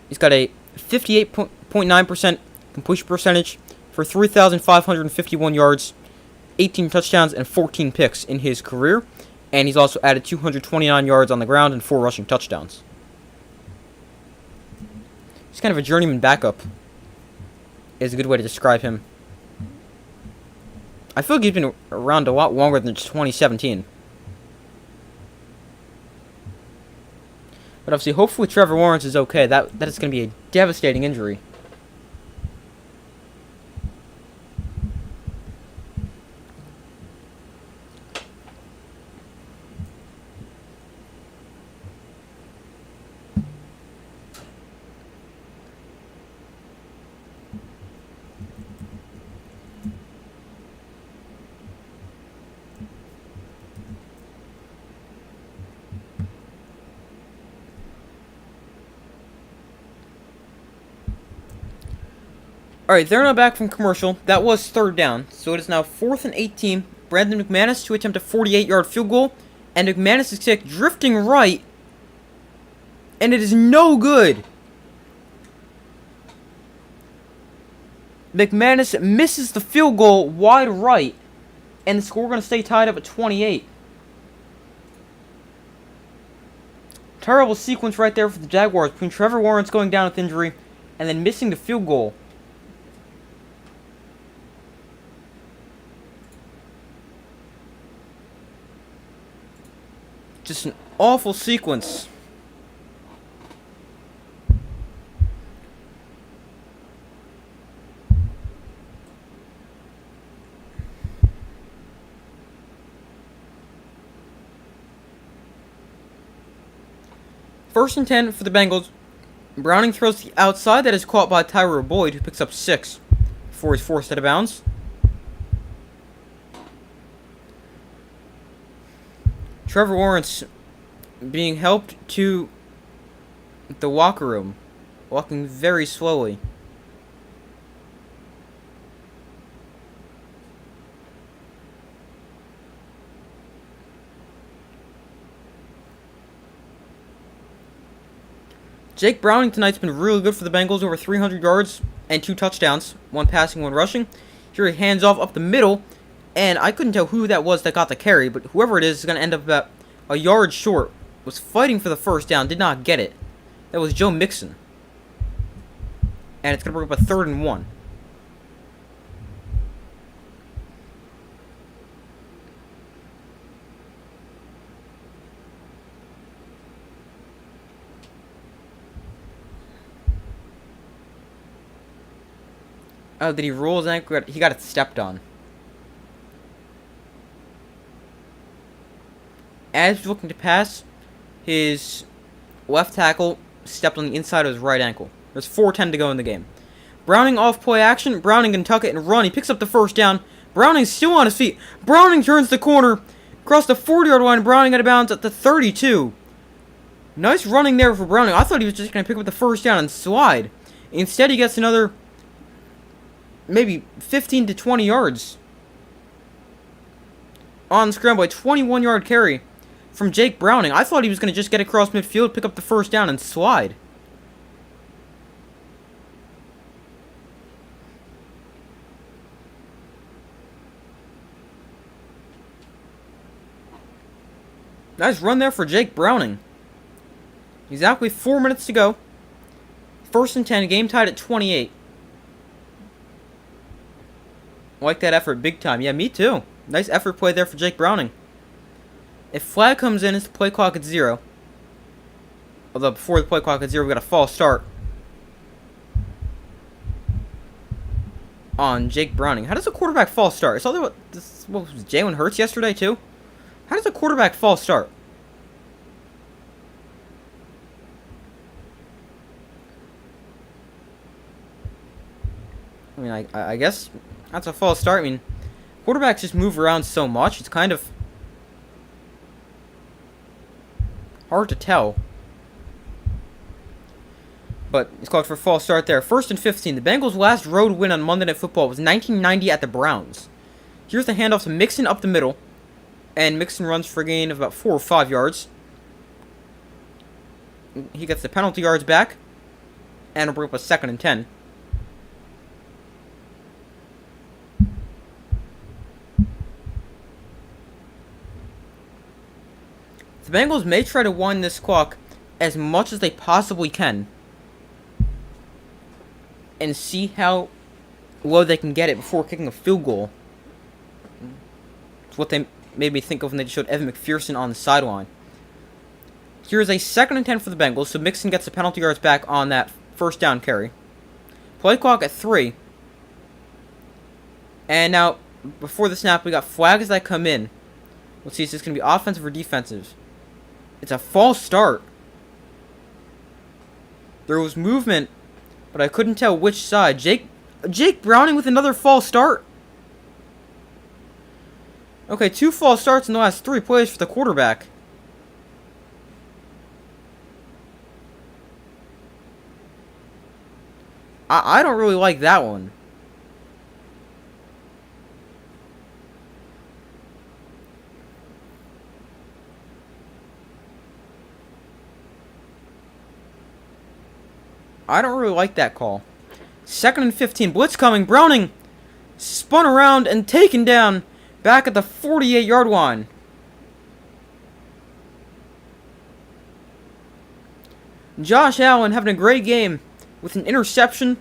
He's got a 58.9% completion percentage for 3,551 yards, 18 touchdowns, and 14 picks in his career. And he's also added 229 yards on the ground and 4 rushing touchdowns. He's kind of a journeyman backup. is a good way to describe him. I feel like he's been around a lot longer than just 2017. But obviously, hopefully Trevor Lawrence is okay. That is going to be a devastating injury. Alright, they're now back from commercial. That was third down. So it is now 4th and 18. Brandon McManus to attempt a 48-yard field goal. And McManus' kick drifting right. And it is no good. McManus misses the field goal wide right. And the score going to stay tied up at 28. Terrible sequence right there for the Jaguars between Trevor Lawrence going down with injury and then missing the field goal. Just an awful sequence. First and 10 for the Bengals. Browning throws to the outside. That is caught by Tyler Boyd, who picks up 6 before he's forced out of bounds. Trevor Lawrence being helped to the locker room, walking very slowly. Jake Browning tonight's been really good for the Bengals, over 300 yards and 2 touchdowns, 1 passing, 1 rushing. Here he hands off up the middle, and I couldn't tell who that was that got the carry, but whoever it is going to end up about a yard short. Was fighting for the first down, did not get it. That was Joe Mixon. And it's going to bring up a 3rd and 1. Oh, did he roll his ankle? He got it stepped on. As he's looking to pass, his left tackle stepped on the inside of his right ankle. There's 4:10 to go in the game. Browning off play action. Browning can tuck it and run. He picks up the first down. Browning's still on his feet. Browning turns the corner. Across the 40-yard line. Browning out of bounds at the 32. Nice running there for Browning. I thought he was just going to pick up the first down and slide. Instead, he gets another maybe 15 to 20 yards. On the scramble, a 21-yard carry from Jake Browning. I thought he was going to just get across midfield, pick up the first down, and slide. Nice run there for Jake Browning. Exactly 4 minutes to go. 1st and 10, game tied at 28. Like that effort big time. Yeah, me too. Nice effort play there for Jake Browning. If flag comes in, it's the play clock at 0. Although before the play clock at 0, we got a false start on Jake Browning. How does a quarterback false start? I saw that what was Jalen Hurts yesterday too. How does a quarterback false start? I mean, I guess that's a false start. I mean, quarterbacks just move around so much. It's kind of hard to tell. But it's called for a false start there. 1st and 15. The Bengals' last road win on Monday Night Football was 1990 at the Browns. Here's the handoff to Mixon up the middle. And Mixon runs for a gain of about 4 or 5 yards. He gets the penalty yards back. And will bring up a 2nd and 10. The Bengals may try to wind this clock as much as they possibly can and see how low they can get it before kicking a field goal. It's what they made me think of when they showed Evan McPherson on the sideline. Here's a 2nd and 10 for the Bengals, so Mixon gets the penalty yards back on that first down carry. Play clock at 3. And now, before the snap, we got flags that come in. Let's see, is this going to be offensive or defensive? It's a false start. There was movement, but I couldn't tell which side. Jake Browning with another false start. Okay, 2 false starts in the last 3 plays for the quarterback. I don't really like that one. I don't really like that call. 2nd and 15. Blitz coming. Browning spun around and taken down back at the 48-yard line. Josh Allen having a great game with an interception.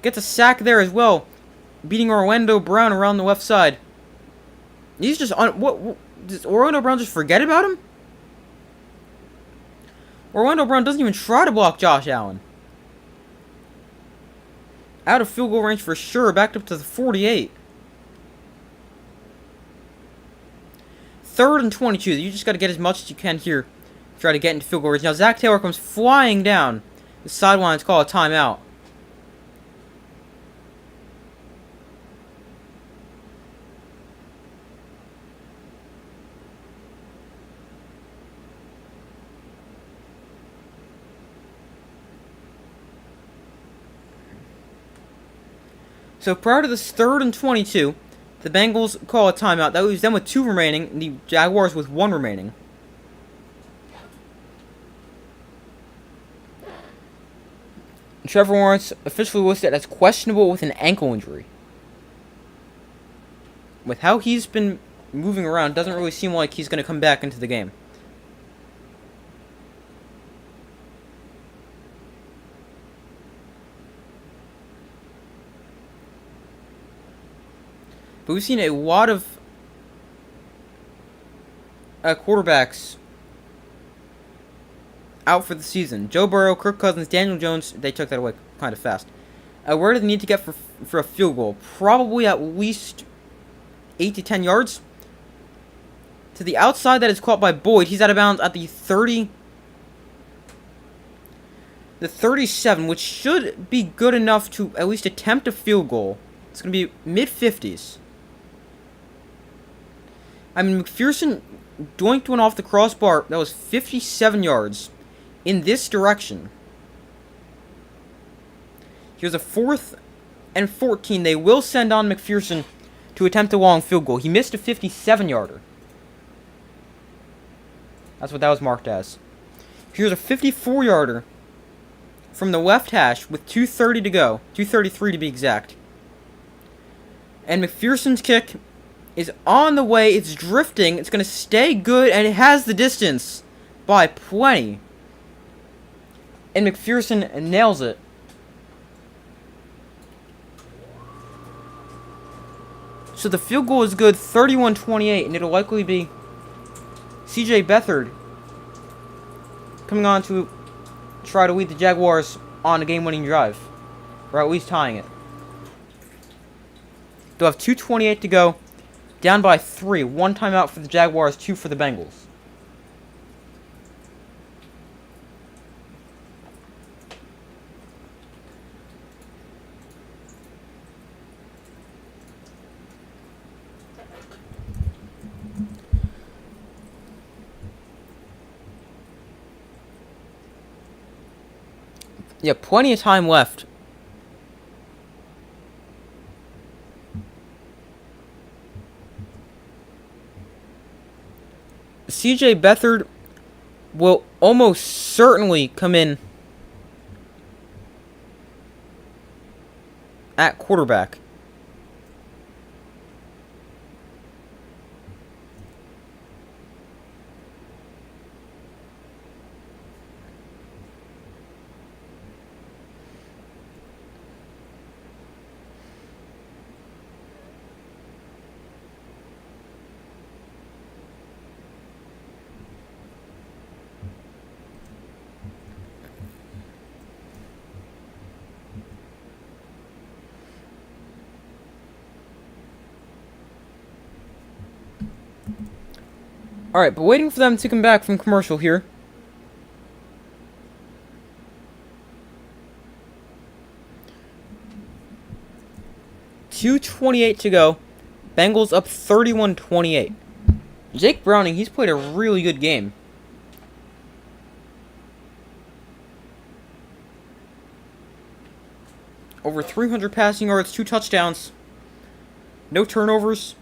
Gets a sack there as well, beating Orlando Brown around the left side. He's just on. What does Orlando Brown just forget about him? Orlando Brown doesn't even try to block Josh Allen. Out of field goal range for sure, backed up to the 48. 3rd and 22. You just got to get as much as you can here. Try to get into field goal range. Now Zach Taylor comes flying down the sidelines, call a timeout. So prior to this 3rd and 22, the Bengals call a timeout. That leaves them with 2 remaining, and the Jaguars with 1 remaining. Trevor Lawrence officially listed as questionable with an ankle injury. With how he's been moving around, doesn't really seem like he's going to come back into the game. But we've seen a lot of quarterbacks out for the season. Joe Burrow, Kirk Cousins, Daniel Jones. They took that away kind of fast. Where do they need to get for a field goal? Probably at least 8 to 10 yards. To the outside, that is caught by Boyd. He's out of bounds at the 30. The 37, which should be good enough to at least attempt a field goal. It's going to be mid-50s. I mean, McPherson doinked one off the crossbar. That was 57 yards in this direction. Here's a 4th and 14. They will send on McPherson to attempt a long field goal. He missed a 57-yarder. That's what that was marked as. Here's a 54-yarder from the left hash with 2:30 to go. 2:33 to be exact. And McPherson's kick is on the way. It's drifting. It's going to stay good, and it has the distance by plenty. And McPherson nails it. So the field goal is good, 31-28, and it'll likely be C.J. Beathard coming on to try to lead the Jaguars on a game-winning drive, or at least tying it. They'll have 2:28 to go, down by 3. 1 timeout for the Jaguars, 2 for the Bengals. Yeah, plenty of time left. C.J. Beathard will almost certainly come in at quarterback. Alright, but waiting for them to come back from commercial here. .228 to go. Bengals up 31-28. Jake Browning, he's played a really good game. Over 300 passing yards, 2 touchdowns. No turnovers.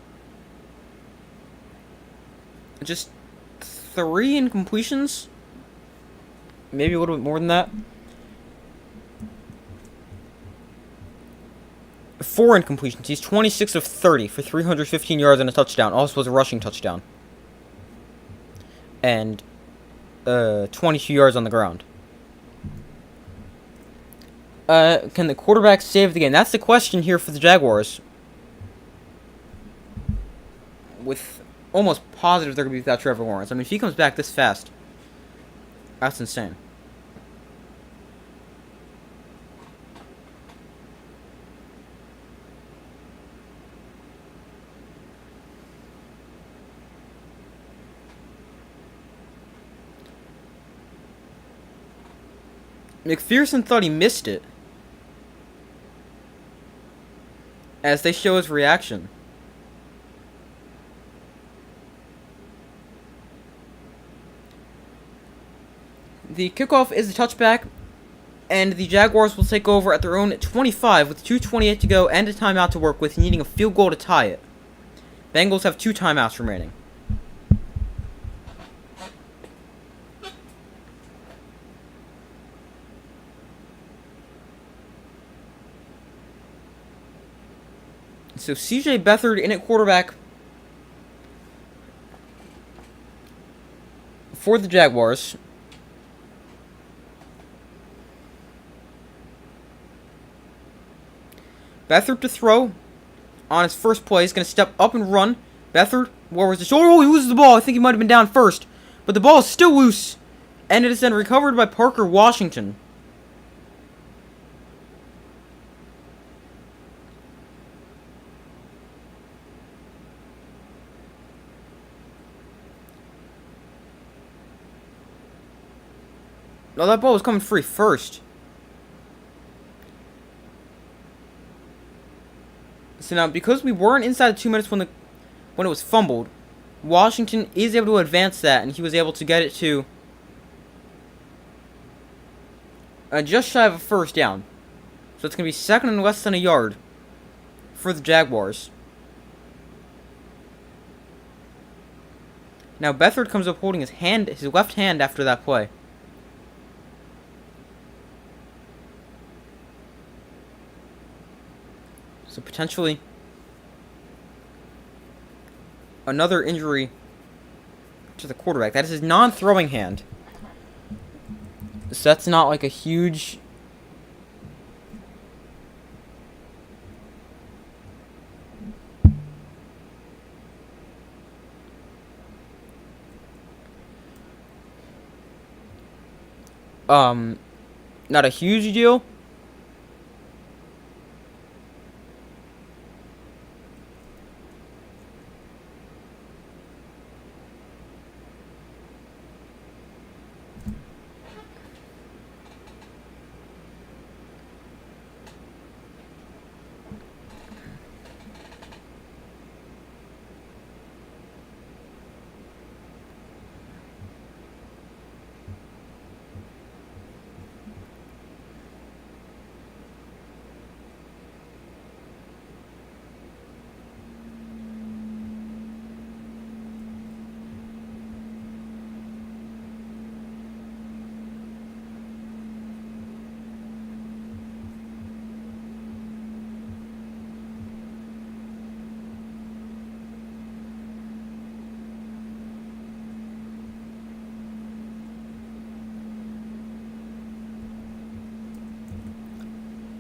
Just 3 incompletions. Maybe a little bit more than that. 4 incompletions. He's 26 of 30 for 315 yards and a touchdown. Also was a rushing touchdown. And 22 yards on the ground. Can the quarterback save the game? That's the question here for the Jaguars. With almost positive they're going to be without Trevor Lawrence. I mean, if he comes back this fast, that's insane. McPherson thought he missed it, as they show his reaction. The kickoff is a touchback, and the Jaguars will take over at their own 25 with 2:28 to go and a timeout to work with, needing a field goal to tie it. Bengals have 2 timeouts remaining. So CJ Beathard in at quarterback for the Jaguars. Beathard to throw on his first play. He's going to step up and run. Beathard, where was the shoulder? Oh, he loses the ball. I think he might have been down first. But the ball is still loose. And it is then recovered by Parker Washington. No, that ball was coming free first. So now, because we weren't inside of 2 minutes when it was fumbled, Washington is able to advance that, and he was able to get it to just shy of a first down. So it's going to be second and less than a yard for the Jaguars. Now Beathard comes up holding his left hand after that play. So potentially another injury to the quarterback. That is his non-throwing hand. So that's not like a huge... not a huge deal.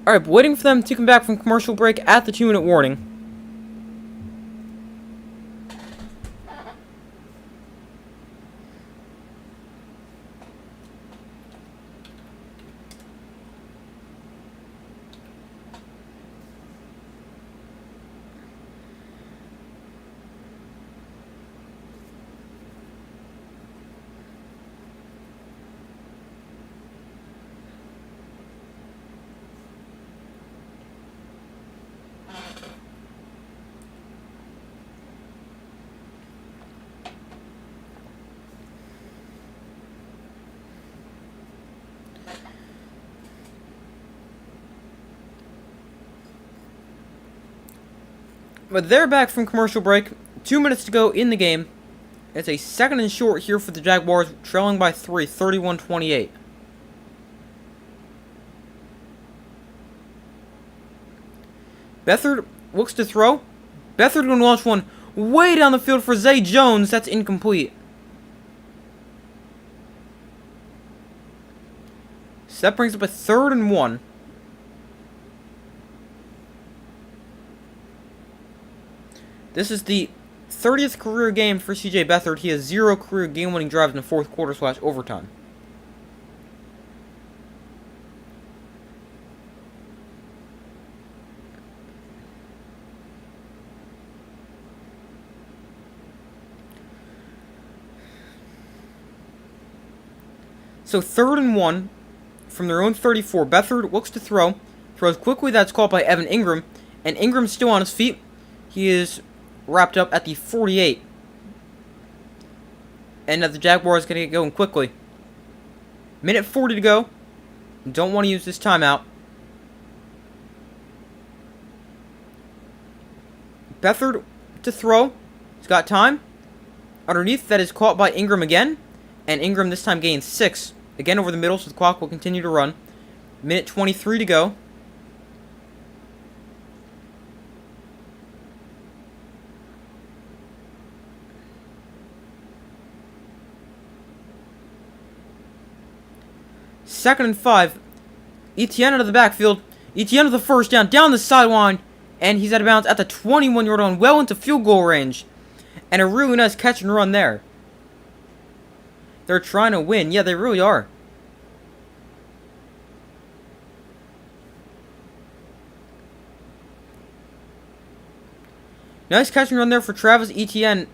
Alright, but waiting for them to come back from commercial break at the 2-minute warning. But they're back from commercial break. 2 minutes to go in the game. It's a second and short here for the Jaguars, trailing by 3, 31-28. Beathard looks to throw. Beathard going to launch one way down the field for Zay Jones. That's incomplete. So that brings up a 3rd and 1. This is the 30th career game for C.J. Beathard. He has 0 career game-winning drives in the fourth quarter / overtime. So 3rd and 1 from their own 34. Beathard looks to throw. Throws quickly. That's caught by Evan Ingram. And Ingram's still on his feet. He is wrapped up at the 48. And the Jaguars going to get going quickly. Minute 40 to go. Don't want to use this timeout. Beathard to throw. He's got time. Underneath, that is caught by Ingram again. And Ingram this time gains 6. Again over the middle, so the clock will continue to run. Minute 23 to go. Second and 5. Etienne out of the backfield. Etienne with the first down the sideline. And he's out of bounds at the 21-yard line, well into field goal range. And a really nice catch and run there. They're trying to win. Yeah, they really are. Nice catch and run there for Travis Etienne.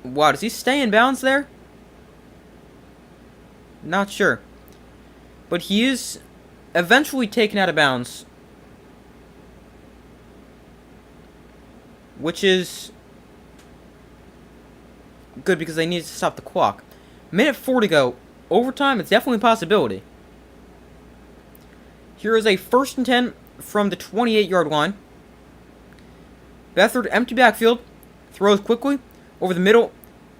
Wow, does he stay in bounds there? Not sure. But he is eventually taken out of bounds. Which is good because they need to stop the clock. Minute 4 to go. Overtime, it's definitely a possibility. Here is a 1st and 10 from the 28-yard line. Beathard, empty backfield. Throws quickly. Over the middle.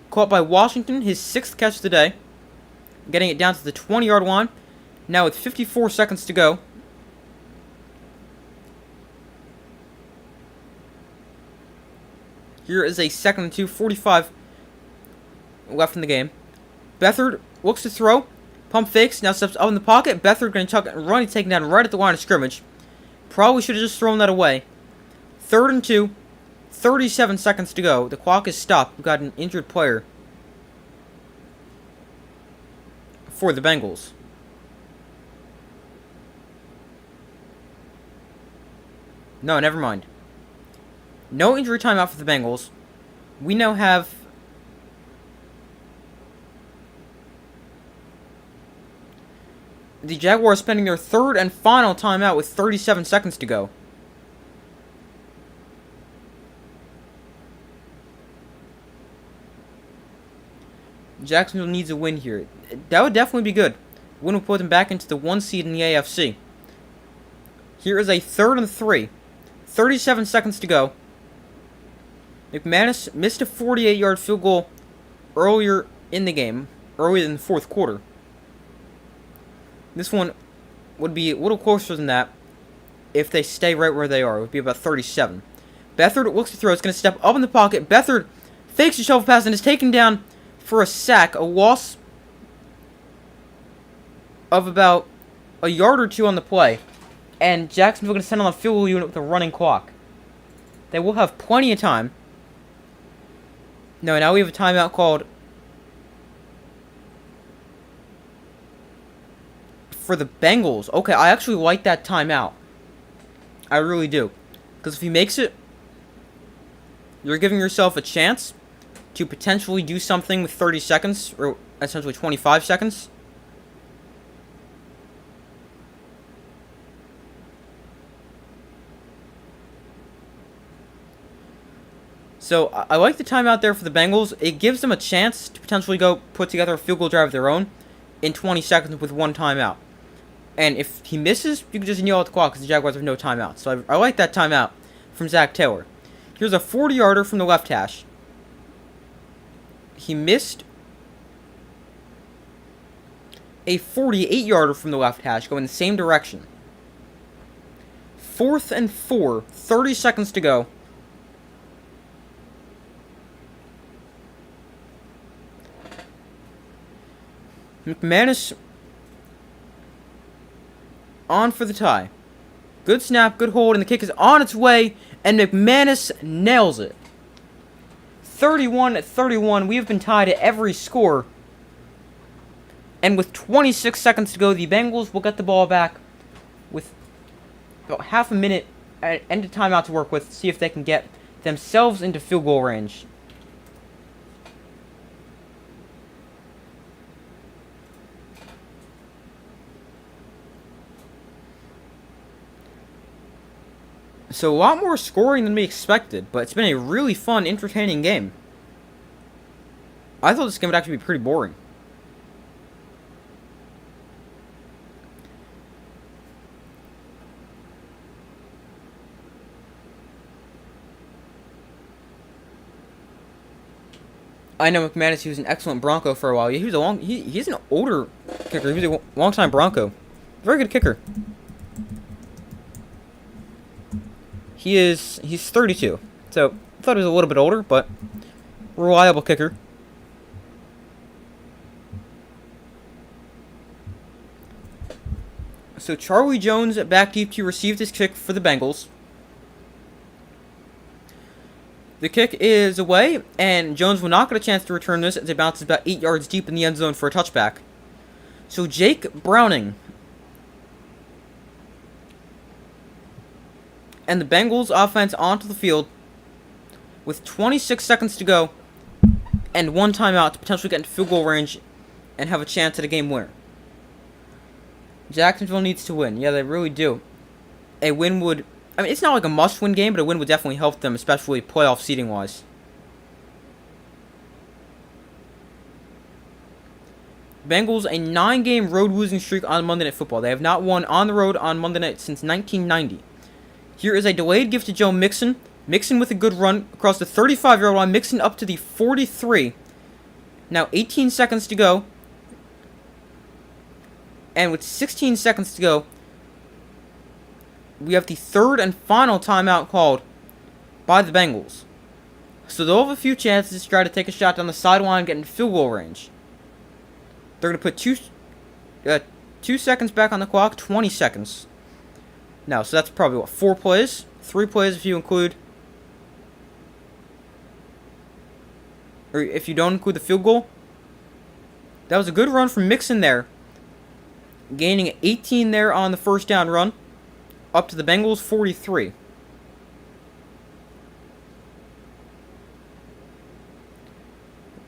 Caught by Washington, his 6th catch today. Getting it down to the 20-yard line. Now with 54 seconds to go. Here is a 2nd and 2, 45 left in the game. Beathard looks to throw. Pump fakes, now steps up in the pocket. Beathard going to chuck it and run. He's taken down right at the line of scrimmage. Probably should have just thrown that away. 3rd and 2, 37 seconds to go. The clock is stopped. We've got an injured player for the Bengals. No, never mind. No injury timeout for the Bengals. We now have the Jaguars spending their 3rd and final timeout with 37 seconds to go. Jacksonville needs a win here. That would definitely be good. Win would put them back into the 1 seed in the AFC. Here is a 3rd and 3. 37 seconds to go. McManus missed a 48-yard field goal earlier in the game, earlier in the fourth quarter. This one would be a little closer than that if they stay right where they are. It would be about 37. Beathard looks to throw. It's going to step up in the pocket. Beathard fakes a shovel pass and is taken down for a sack. A loss of about a yard or 2 on the play. And Jacksonville going to send on the field goal unit with a running clock. They will have plenty of time. No, now we have a timeout called for the Bengals. Okay, I actually like that timeout. I really do. Because if he makes it, you're giving yourself a chance to potentially do something with 30 seconds, or essentially 25 seconds. So, I like the timeout there for the Bengals. It gives them a chance to potentially go put together a field goal drive of their own in 20 seconds with 1 timeout. And if he misses, you can just kneel out the clock because the Jaguars have no timeout. So, I like that timeout from Zach Taylor. Here's a 40-yarder from the left hash. He missed a 48-yarder from the left hash, going the same direction. 4th and 4, 30 seconds to go. McManus on for the tie. Good snap, good hold, and the kick is on its way, and McManus nails it. 31-31, we have been tied at every score. And with 26 seconds to go, the Bengals will get the ball back with about half a minute at end of timeout to work with, see if they can get themselves into field goal range. So a lot more scoring than we expected, but it's been a really fun, entertaining game. I thought this game would actually be pretty boring. I know McManus, he was an excellent Bronco for a while. He was he's an older kicker. He was a long-time Bronco. Very good kicker. He's 32. So, I thought he was a little bit older, but reliable kicker. So, Charlie Jones back deep to receive this kick for the Bengals. The kick is away, and Jones will not get a chance to return this as it bounces about 8 yards deep in the end zone for a touchback. So Jake Browning and the Bengals offense onto the field with 26 seconds to go and one timeout to potentially get into field goal range and have a chance at a game winner. Jacksonville needs to win. Yeah, they really do. A win would... I mean, it's not like a must-win game, but a win would definitely help them, especially playoff seeding-wise. Bengals, a 9-game road losing streak on Monday Night Football. They have not won on the road on Monday night since 1990. Here is a delayed gift to Joe Mixon. Mixon with a good run across the 35-yard line. Mixon up to the 43. Now 18 seconds to go. And with 16 seconds to go, we have the third and final timeout called by the Bengals. So they'll have a few chances to try to take a shot down the sideline and get in field goal range. They're going to put 2 seconds back on the clock, 20 seconds. Now, so that's probably, 4 plays? 3 plays if you include... Or if you don't include the field goal. That was a good run from Mixon there. Gaining 18 there on the first down run. Up to the Bengals, 43.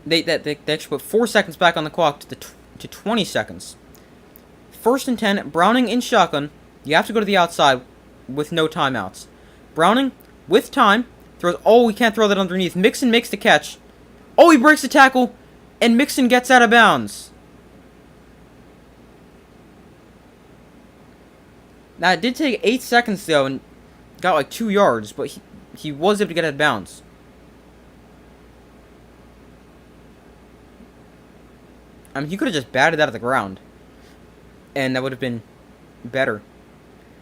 They actually put 4 seconds back on the clock to 20 seconds. 1st and 10, Browning in shotgun. You have to go to the outside with no timeouts. Browning, with time, throws... Oh, we can't throw that underneath. Mixon makes the catch. Oh, he breaks the tackle, and Mixon gets out of bounds. Now, it did take 8 seconds, though, and got like 2 yards, but he was able to get out of bounds. I mean, he could have just batted out of the ground, and that would have been better.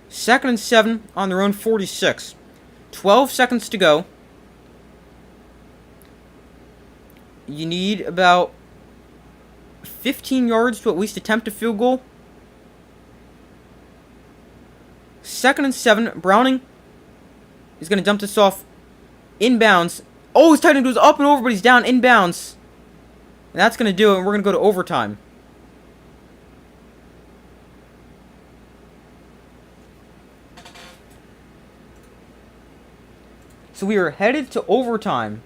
2nd and 7 on their own 46. 12 seconds to go. You need about 15 yards to at least attempt a field goal. 2nd and 7. Browning is going to dump this off inbounds. Oh, his tight end goes up and over, but he's down inbounds. And that's going to do it, and we're going to go to overtime. So we are headed to overtime.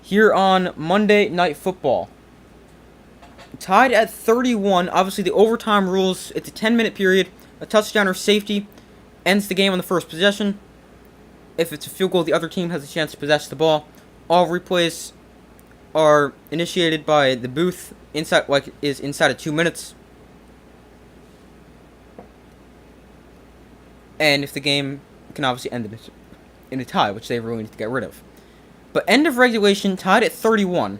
Here on Monday Night Football. Tied at 31. Obviously, the overtime rules, it's a 10-minute period. A touchdown or safety ends the game on the first possession. If it's a field goal, the other team has a chance to possess the ball. All replays are initiated by the booth inside of 2 minutes. and if the game can obviously end in a tie, which they really need to get rid of. But end of regulation, tied at 31.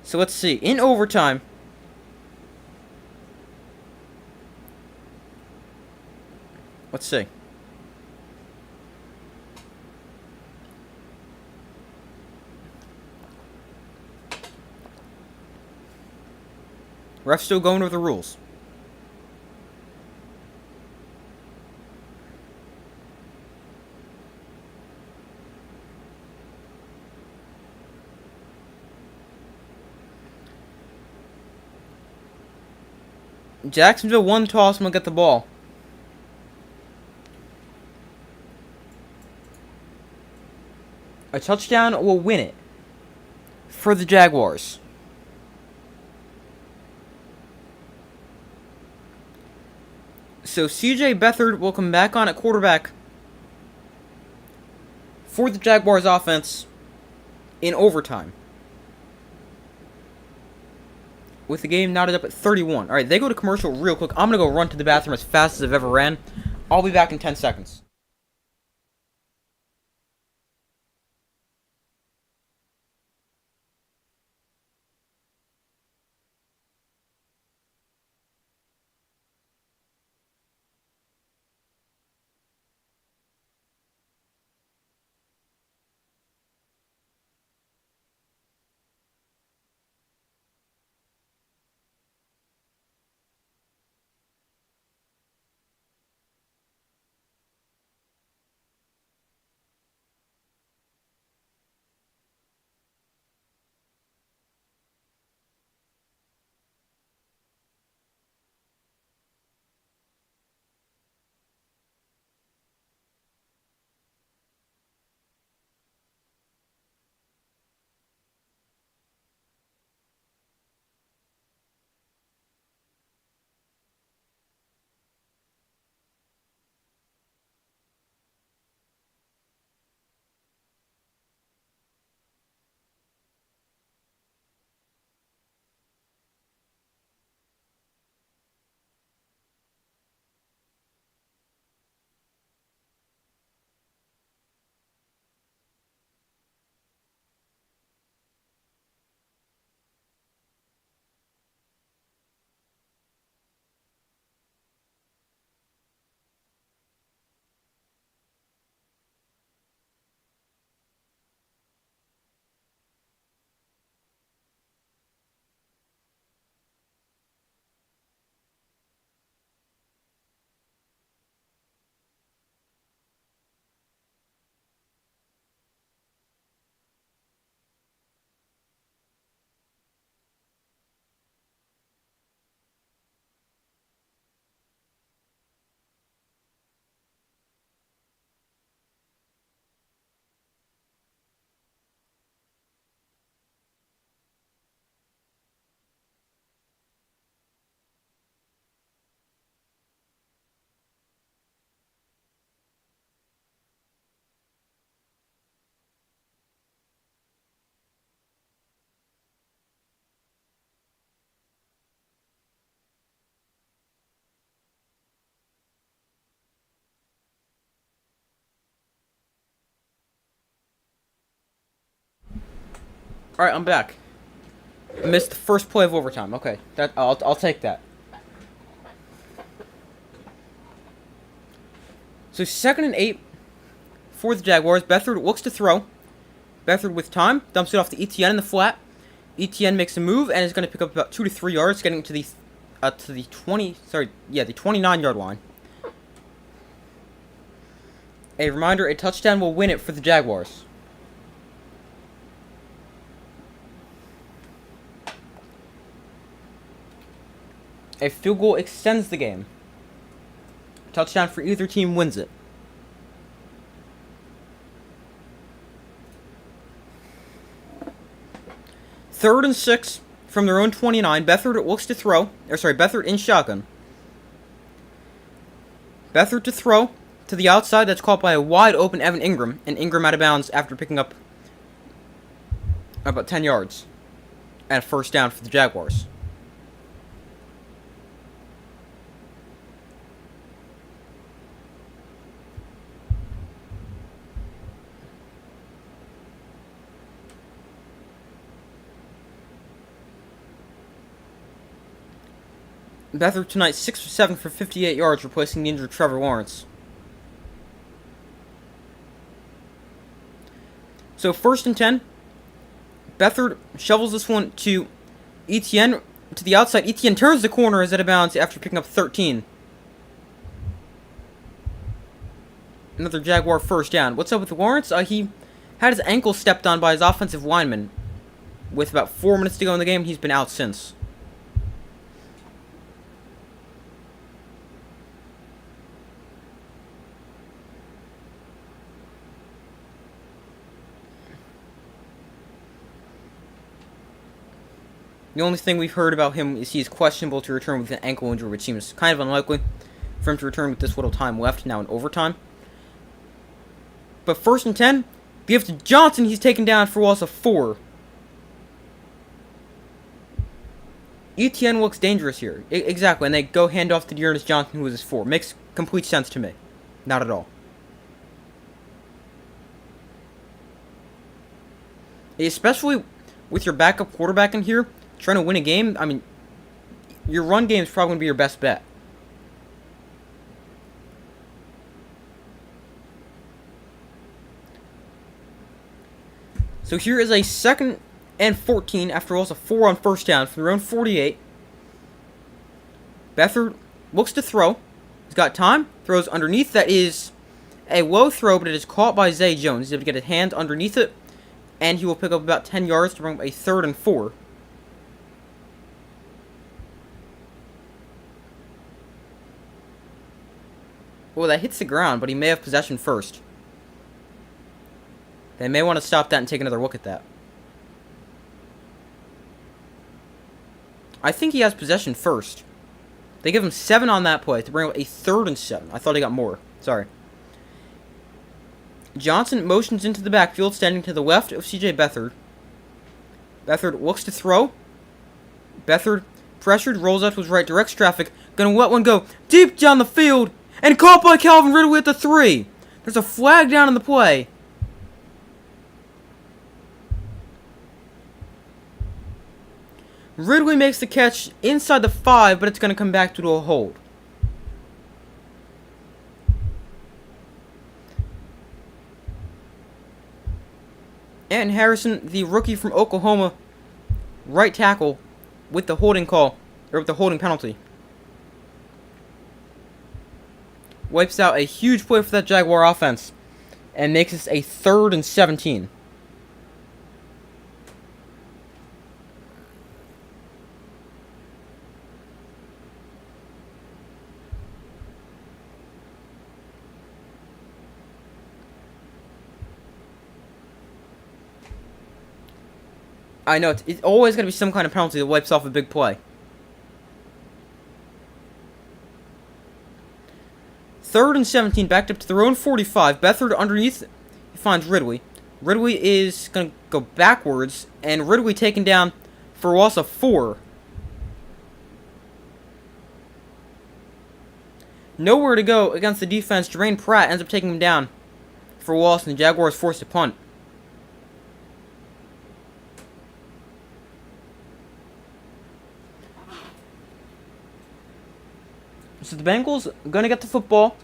So let's see. In overtime, let's see. Ref's still going with the rules. Jacksonville won toss and will get the ball. A touchdown will win it for the Jaguars. So CJ Beathard will come back on at quarterback for the Jaguars offense in overtime, with the game knotted up at 31. Alright, they go to commercial real quick. I'm going to go run to the bathroom as fast as I've ever ran. I'll be back in 10 seconds. Alright, I'm back. Missed the first play of overtime. Okay, I'll take that. So 2nd and 8 for the Jaguars. Beathard looks to throw. Beathard with time dumps it off to Etienne in the flat. Etienne makes a move and is going to pick up about 2 to 3 yards, getting to the 29-yard line. A reminder: a touchdown will win it for the Jaguars. A field goal extends the game. A touchdown for either team wins it. Third and 6 from their own 29. Beathard looks to throw. Beathard in shotgun. Beathard to throw to the outside. That's caught by a wide open Evan Ingram. And Ingram out of bounds after picking up About 10 yards. And a first down for the Jaguars. Beathard tonight 6 for 7 for 58 yards, replacing the injured Trevor Lawrence. So 1st and 10. Beathard shovels this one to Etienne to the outside. Etienne turns the corner as out of bounds after picking up 13. Another Jaguar first down. What's up with Lawrence? He had his ankle stepped on by his offensive lineman. With about 4 minutes to go in the game, he's been out since. The only thing we've heard about him is he's questionable to return with an ankle injury, which seems kind of unlikely for him to return with this little time left, now in overtime. But 1st and 10, give to Johnson, he's taken down for loss of 4. Etienne looks dangerous here. Exactly, and they go hand off to Dearness Johnson, who is 4. Makes complete sense to me. Not at all. Especially with your backup quarterback in here, trying to win a game, I mean, your run game is probably going to be your best bet. So here is a 2nd and 14 after also 4 on first down from their own 48. Beathard looks to throw. He's got time. Throws underneath. That is a low throw, but it is caught by Zay Jones. He's able to get his hand underneath it, and he will pick up about 10 yards to bring up a 3rd and 4. Well, that hits the ground, but he may have possession first. They may want to stop that and take another look at that. I think he has possession first. They give him 7 on that play to bring up a 3rd and 7. I thought he got more. Sorry. Johnson motions into the backfield, standing to the left of C.J. Beathard. Beathard looks to throw. Beathard, pressured, rolls out to his right, directs traffic. Gonna let one go deep down the field. And caught by Calvin Ridley at the 3. There's a flag down in the play. Ridley makes the catch inside the 5, but it's going to come back to a hold. And Harrison, the rookie from Oklahoma, right tackle, with the holding call, or with the holding penalty. Wipes out a huge play for that Jaguar offense and makes this a 3rd and 17. I know, it's always going to be some kind of penalty that wipes off a big play. 3rd and 17, backed up to their own 45. Beathard underneath, he finds Ridley. Ridley is going to go backwards, and Ridley taken down for a loss of 4. Nowhere to go against the defense. Jermaine Pratt ends up taking him down for a loss, and the Jaguars forced to punt. So the Bengals going to get the football.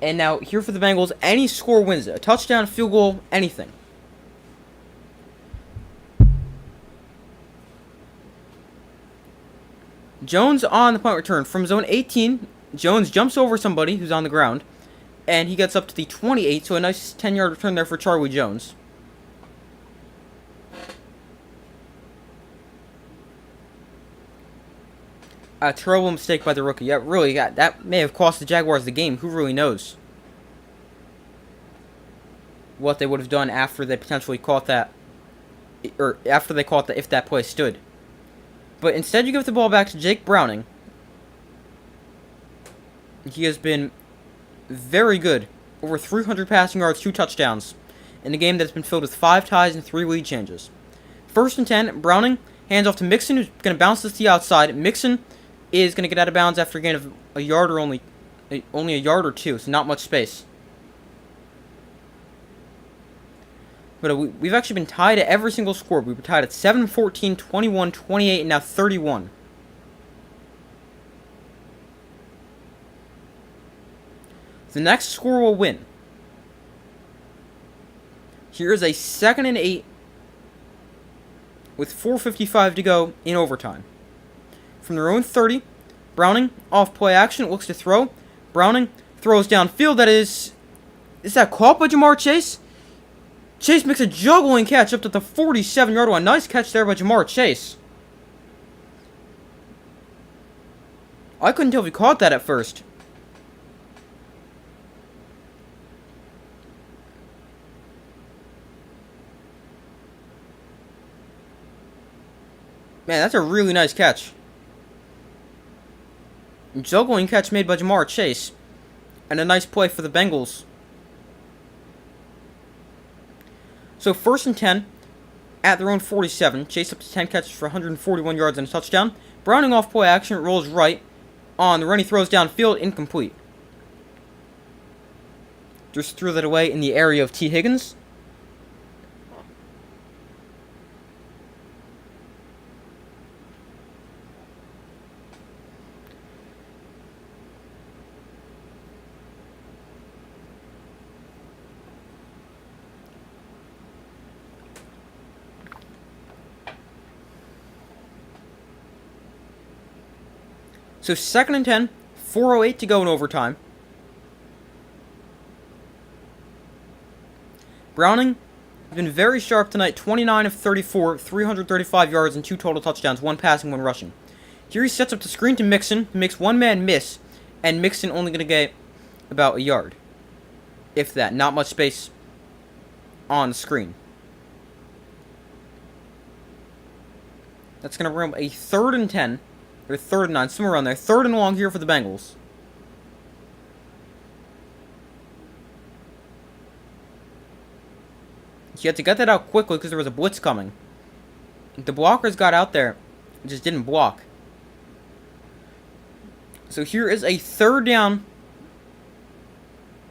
And now, here for the Bengals, any score wins it. A touchdown, field goal, anything. Jones on the punt return from zone 18. Jones jumps over somebody who's on the ground. And he gets up to the 28, so a nice 10-yard return there for Charlie Jones. A terrible mistake by the rookie. Yeah, really, that may have cost the Jaguars the game. Who really knows what they would have done after they potentially caught that, or after they caught that if that play stood. But instead, you give the ball back to Jake Browning. He has been very good over 300 passing yards, 2 touchdowns, in a game that's been filled with 5 ties and 3 lead changes. 1st and 10, Browning hands off to Mixon, who's going to bounce this to the outside. Mixon is going to get out of bounds after a gain of a yard or only a yard or 2, so not much space. But we've actually been tied at every single score. We were tied at 7, 14, 21, 28, and now 31. The next score will win. Here is a 2nd and 8 with 4:55 to go in overtime. From their own 30, Browning, off play action, looks to throw. Browning throws downfield. Is that caught by Jamar Chase? Chase makes a juggling catch up to the 47-yard line. Nice catch there by Jamar Chase. I couldn't tell if he caught that at first. Man, that's a really nice catch. Juggling catch made by Jamar Chase. And a nice play for the Bengals. So 1st and 10 at their own 47. Chase up to 10 catches for 141 yards and a touchdown. Browning off play action, rolls right. On the run, he throws downfield, incomplete. Just threw that away in the area of T. Higgins. So 2nd and 10, 4:08 to go in overtime. Browning has been very sharp tonight, 29 of 34, 335 yards and 2 total touchdowns, 1 passing, 1 rushing. Here he sets up the screen to Mixon, who makes one man miss, and Mixon only going to get about a yard. If that, not much space on the screen. That's going to bring up a 3rd and 10. Or 3rd and 9, somewhere around there. 3rd and long here for the Bengals. You had to get that out quickly because there was a blitz coming. The blockers got out there, just didn't block. So here is a 3rd down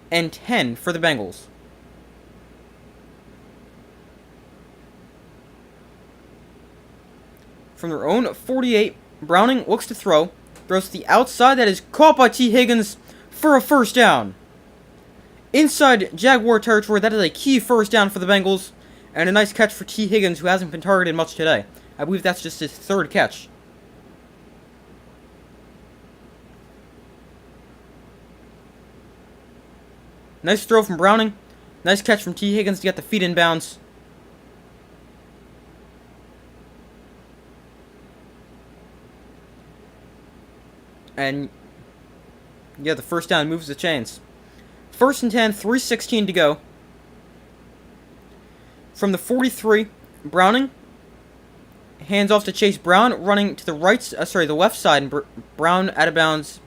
and 10 for the Bengals. From their own 48, Browning looks to throw. Throws to the outside. That is caught by T. Higgins for a 1st down. Inside Jaguar territory, that is a key 1st down for the Bengals. And a nice catch for T. Higgins, who hasn't been targeted much today. I believe that's just his 3rd catch. Nice throw from Browning. Nice catch from T. Higgins to get the feet in bounds. And, yeah, the 1st down moves the chains. 1st and 10, 3:16 to go. From the 43, Browning hands off to Chase Brown, running to the the left side, and Brown out of bounds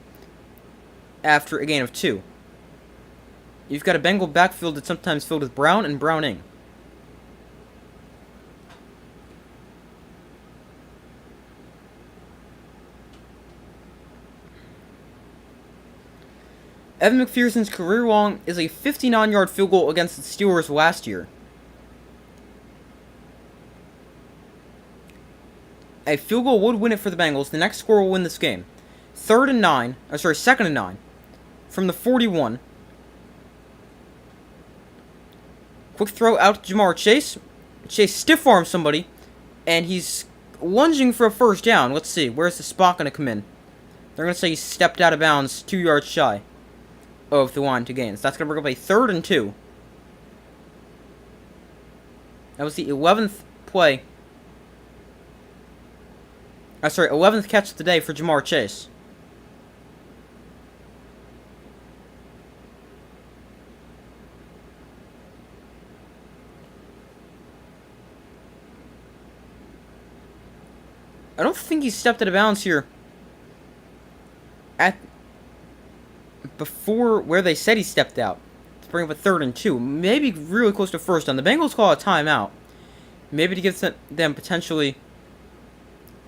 after a gain of 2. You've got a Bengal backfield that's sometimes filled with Brown and Browning. Evan McPherson's career long is a 59-yard field goal against the Steelers last year. A field goal would win it for the Bengals. The next score will win this game. 2nd and 9. From the 41. Quick throw out to Jamar Chase. Chase stiff arms somebody. And he's lunging for a 1st down. Let's see. Where's the spot going to come in? They're going to say he stepped out of bounds 2 yards shy of the line to gain. So that's going to bring up a 3rd and 2. That was the 11th play. 11th catch of the day for Jamar Chase. I don't think he stepped out of bounds here. Before where they said he stepped out. to bring up a 3rd and 2. Maybe really close to first down. The Bengals call a timeout. Maybe to give them potentially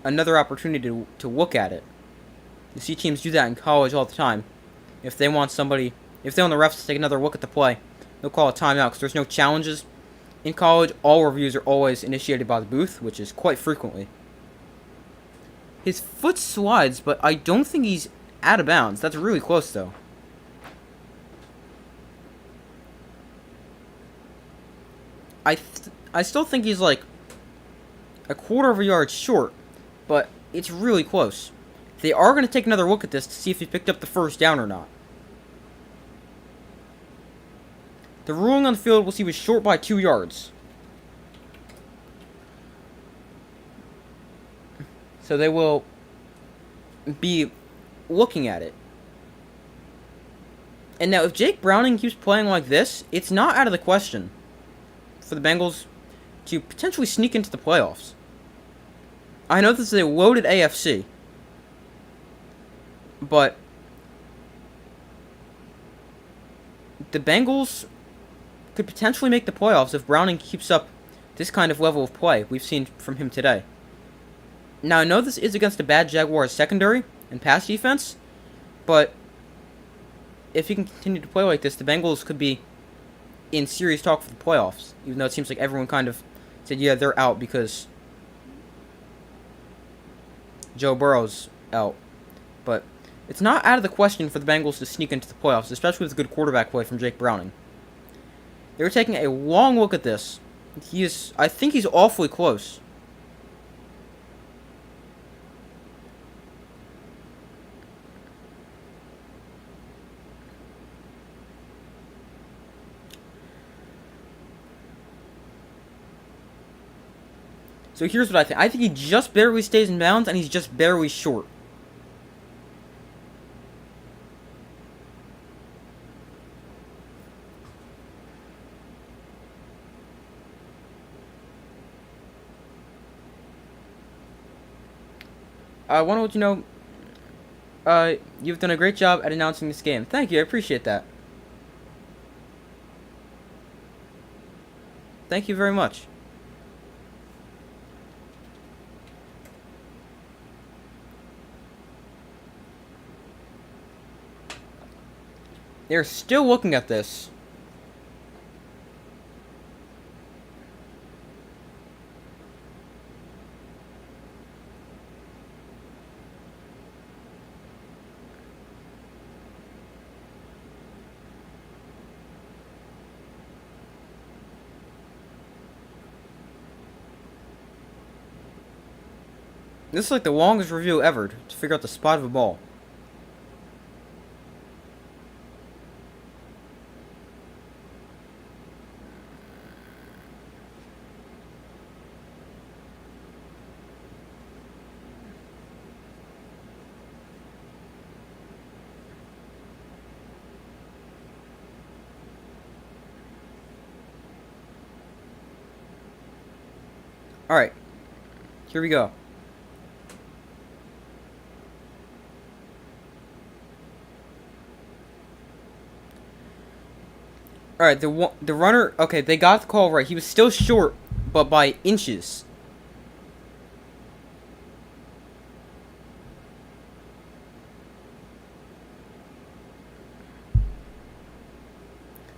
another opportunity to look at it. You see teams do that in college all the time. If they want the refs to take another look at the play, they'll call a timeout because there's no challenges. In college, all reviews are always initiated by the booth, which is quite frequently. His foot slides, but I don't think he's out of bounds. That's really close, though. I still think he's like a quarter of a yard short, but it's really close. They are going to take another look at this to see if he picked up the first down or not. The ruling on the field was he was short by 2 yards. So they will be looking at it. And now if Jake Browning keeps playing like this, it's not out of the question for the Bengals to potentially sneak into the playoffs. I know this is a loaded AFC, but the Bengals could potentially make the playoffs if Browning keeps up this kind of level of play we've seen from him today. Now, I know this is against a bad Jaguars secondary and pass defense, but if he can continue to play like this, the Bengals could be in serious talk for the playoffs, even though it seems like everyone kind of said, yeah, they're out because Joe Burrow's out. But it's not out of the question for the Bengals to sneak into the playoffs, especially with good quarterback play from Jake Browning. They're taking a long look at this. I think he's awfully close. So here's what I think. I think he just barely stays in bounds, and he's just barely short. I want to let you know, you've done a great job at announcing this game. Thank you, I appreciate that. Thank you very much. They're still looking at this. This is like the longest review ever to figure out the spot of a ball. Alright, here we go. Alright, the runner, okay, they got the call right. He was still short, but by inches.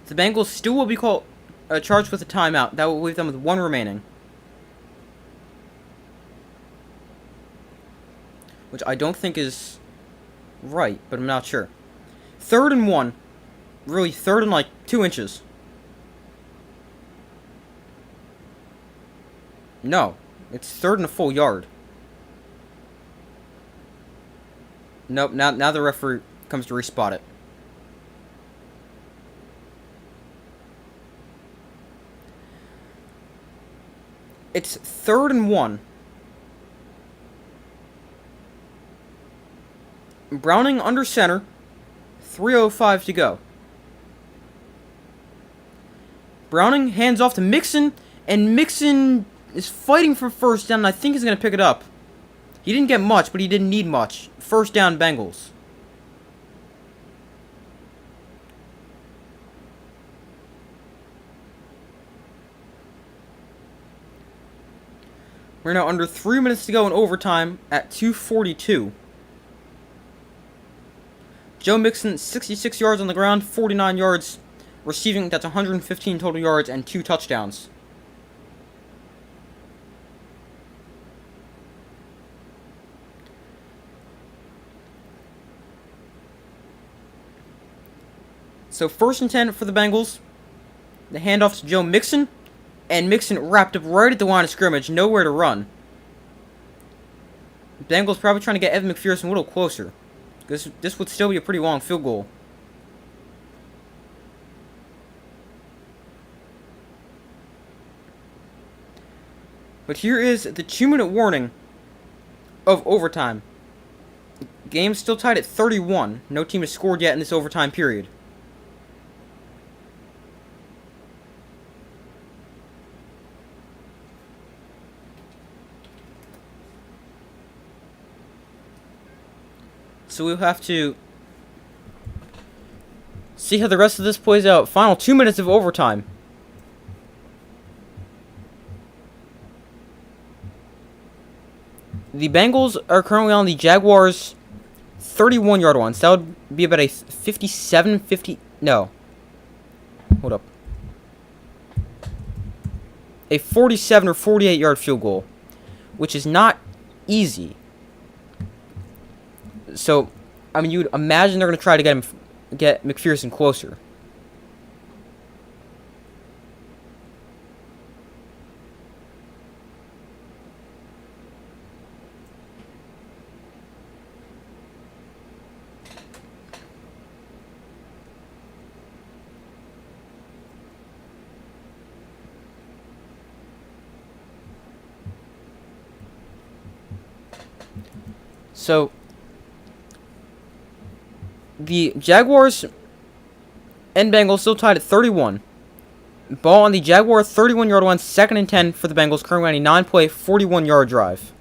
The Bengals still will be charged with a timeout. That will leave them with 1 remaining. Which I don't think is right, but I'm not sure. 3rd and 1. Really, 3rd and like 2 inches. No, it's 3rd and a full yard. Nope, now the referee comes to respot it. It's 3rd and 1. Browning under center. 3:05 to go. Browning hands off to Mixon, and Mixon is fighting for first down, and I think he's going to pick it up. He didn't get much, but he didn't need much. First down, Bengals. We're now under 3 minutes to go in overtime at 2:42. Joe Mixon, 66 yards on the ground, 49 yards receiving. That's 115 total yards and 2 touchdowns. So 1st and 10 for the Bengals. The handoff to Joe Mixon. And Mixon wrapped up right at the line of scrimmage. Nowhere to run. The Bengals probably trying to get Evan McPherson a little closer. This would still be a pretty long field goal. But here is the 2-minute warning of overtime. Game still tied at 31. No team has scored yet in this overtime period. So we'll have to see how the rest of this plays out. Final 2 minutes of overtime. The Bengals are currently on the Jaguars' 31-yard line. So that would be about a 50... No. Hold up. A 47 or 48-yard field goal, which is not easy. So, I mean, you'd imagine they're going to try to get McPherson closer. So, the Jaguars and Bengals still tied at 31. Ball on the Jaguar 31-yard line, 2nd and 10 for the Bengals, currently on a 9-play, 41-yard drive.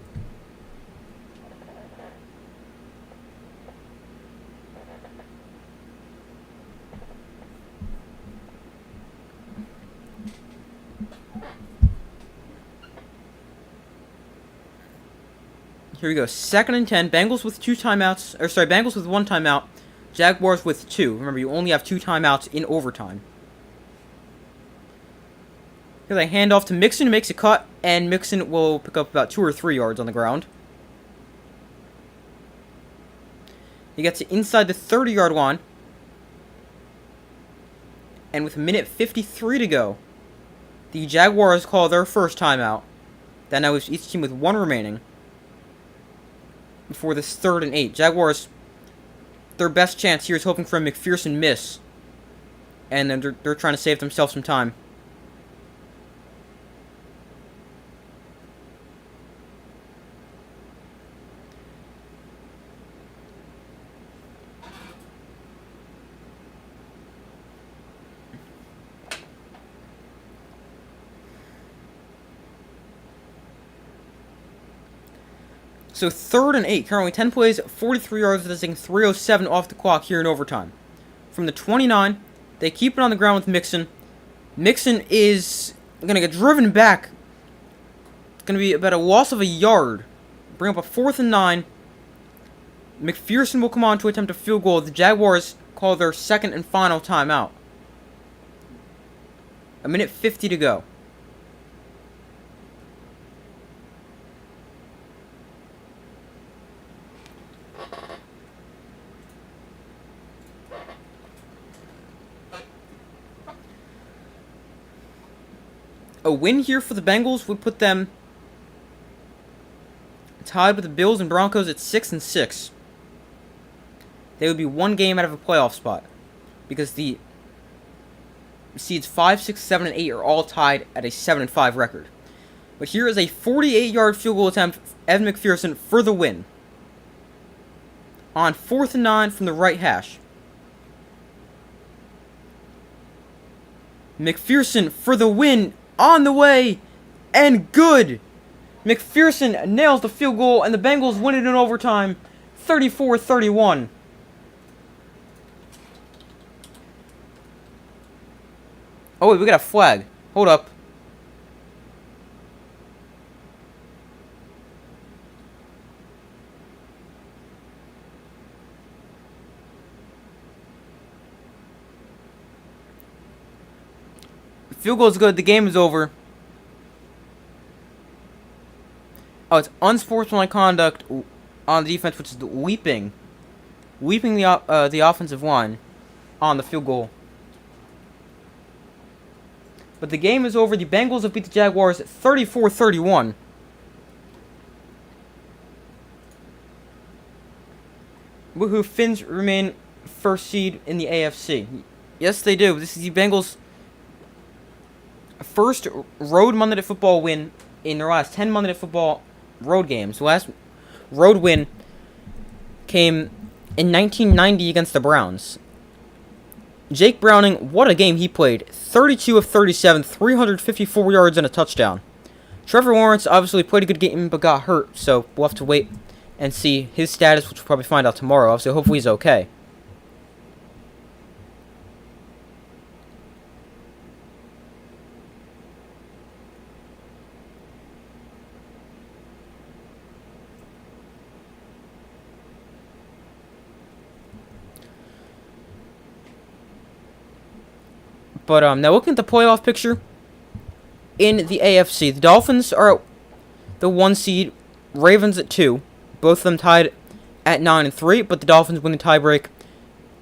Here we go. 2nd and 10. Bengals with 2 timeouts. Bengals with 1 timeout. Jaguars with 2. Remember, you only have 2 timeouts in overtime. Here they hand off to Mixon, who makes a cut, and Mixon will pick up about 2 or 3 yards on the ground. He gets it inside the 30-yard line. And with a minute 53 to go, the Jaguars call their first timeout. That now leaves each team with 1 remaining before this 3rd and 8. Jaguars, their best chance here is hoping for a McPherson miss. And then they're trying to save themselves some time. So 3rd and 8, currently 10 plays, 43 yards, that's 3:07 off the clock here in overtime. From the 29, they keep it on the ground with Mixon. Mixon is going to get driven back. It's going to be about a loss of a yard. Bring up a 4th and 9. McPherson will come on to attempt a field goal. The Jaguars call their 2nd and final timeout. A minute 50 to go. A win here for the Bengals would put them tied with the Bills and Broncos at 6 and 6. They would be 1 game out of a playoff spot because the seeds 5, 6, 7, and 8 are all tied at a 7 and 5 record. But here is a 48-yard field goal attempt, Evan McPherson for the win. On 4th and 9 from the right hash. McPherson for the win. On the way, and good! McPherson nails the field goal, and the Bengals win it in overtime, 34-31. Oh wait, we got a flag. Hold up. Field goal is good. The game is over. Oh, it's unsportsmanlike conduct on the defense, which is weeping the offensive line on the field goal. But the game is over. The Bengals have beat the Jaguars 34-31. Woohoo, Finns remain first seed in the AFC. Yes, they do. This is the Bengals' first road Monday Night Football win in their last 10 Monday Night Football road games. The last road win came in 1990 against the Browns. Jake Browning, what a game he played. 32 of 37, 354 yards and a touchdown. Trevor Lawrence obviously played a good game but got hurt, so we'll have to wait and see his status, which we'll probably find out tomorrow. So hopefully he's okay. But now looking at the playoff picture in the AFC, the Dolphins are at the 1 seed, Ravens at 2, both of them tied at 9-3, but the Dolphins win the tiebreak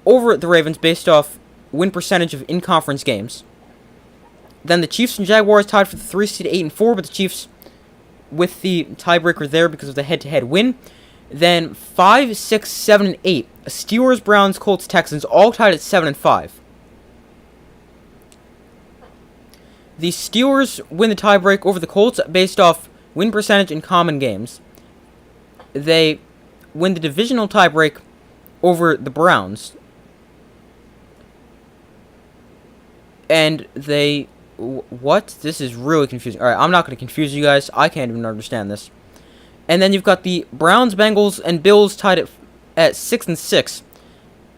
over the Ravens based off win percentage of in-conference games. Then the Chiefs and Jaguars tied for the 3 seed, 8-4, but the Chiefs with the tiebreaker there because of the head-to-head win. Then 5, 6, 7, and 8, Steelers, Browns, Colts, Texans, all tied at 7-5. The Steelers win the tiebreak over the Colts based off win percentage in common games. They win the divisional tiebreak over the Browns. And they... What? This is really confusing. Alright, I'm not going to confuse you guys. I can't even understand this. And then you've got the Browns, Bengals, and Bills tied at 6-6.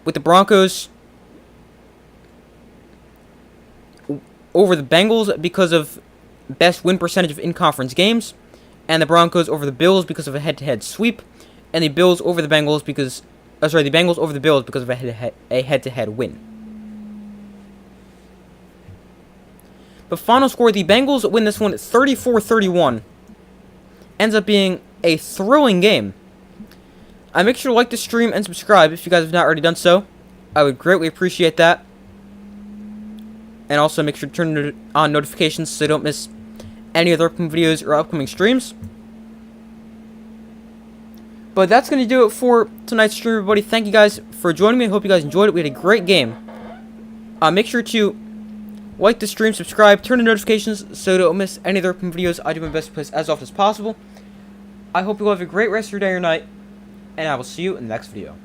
With the Broncos over the Bengals because of best win percentage of in-conference games, and the Broncos over the Bills because of a head-to-head sweep, and the Bills over the Bengals because... the Bengals over the Bills because of a head-to-head win. The final score, the Bengals win this one 34-31. Ends up being a thrilling game. Make sure to like the stream and subscribe if you guys have not already done so. I would greatly appreciate that. And also make sure to turn on notifications so you don't miss any other upcoming videos or upcoming streams. But that's going to do it for tonight's stream, everybody. Thank you guys for joining me. I hope you guys enjoyed it. We had a great game. Make sure to like the stream, subscribe, turn on notifications so you don't miss any other upcoming videos. I do my best to post as often as possible. I hope you all have a great rest of your day or night, and I will see you in the next video.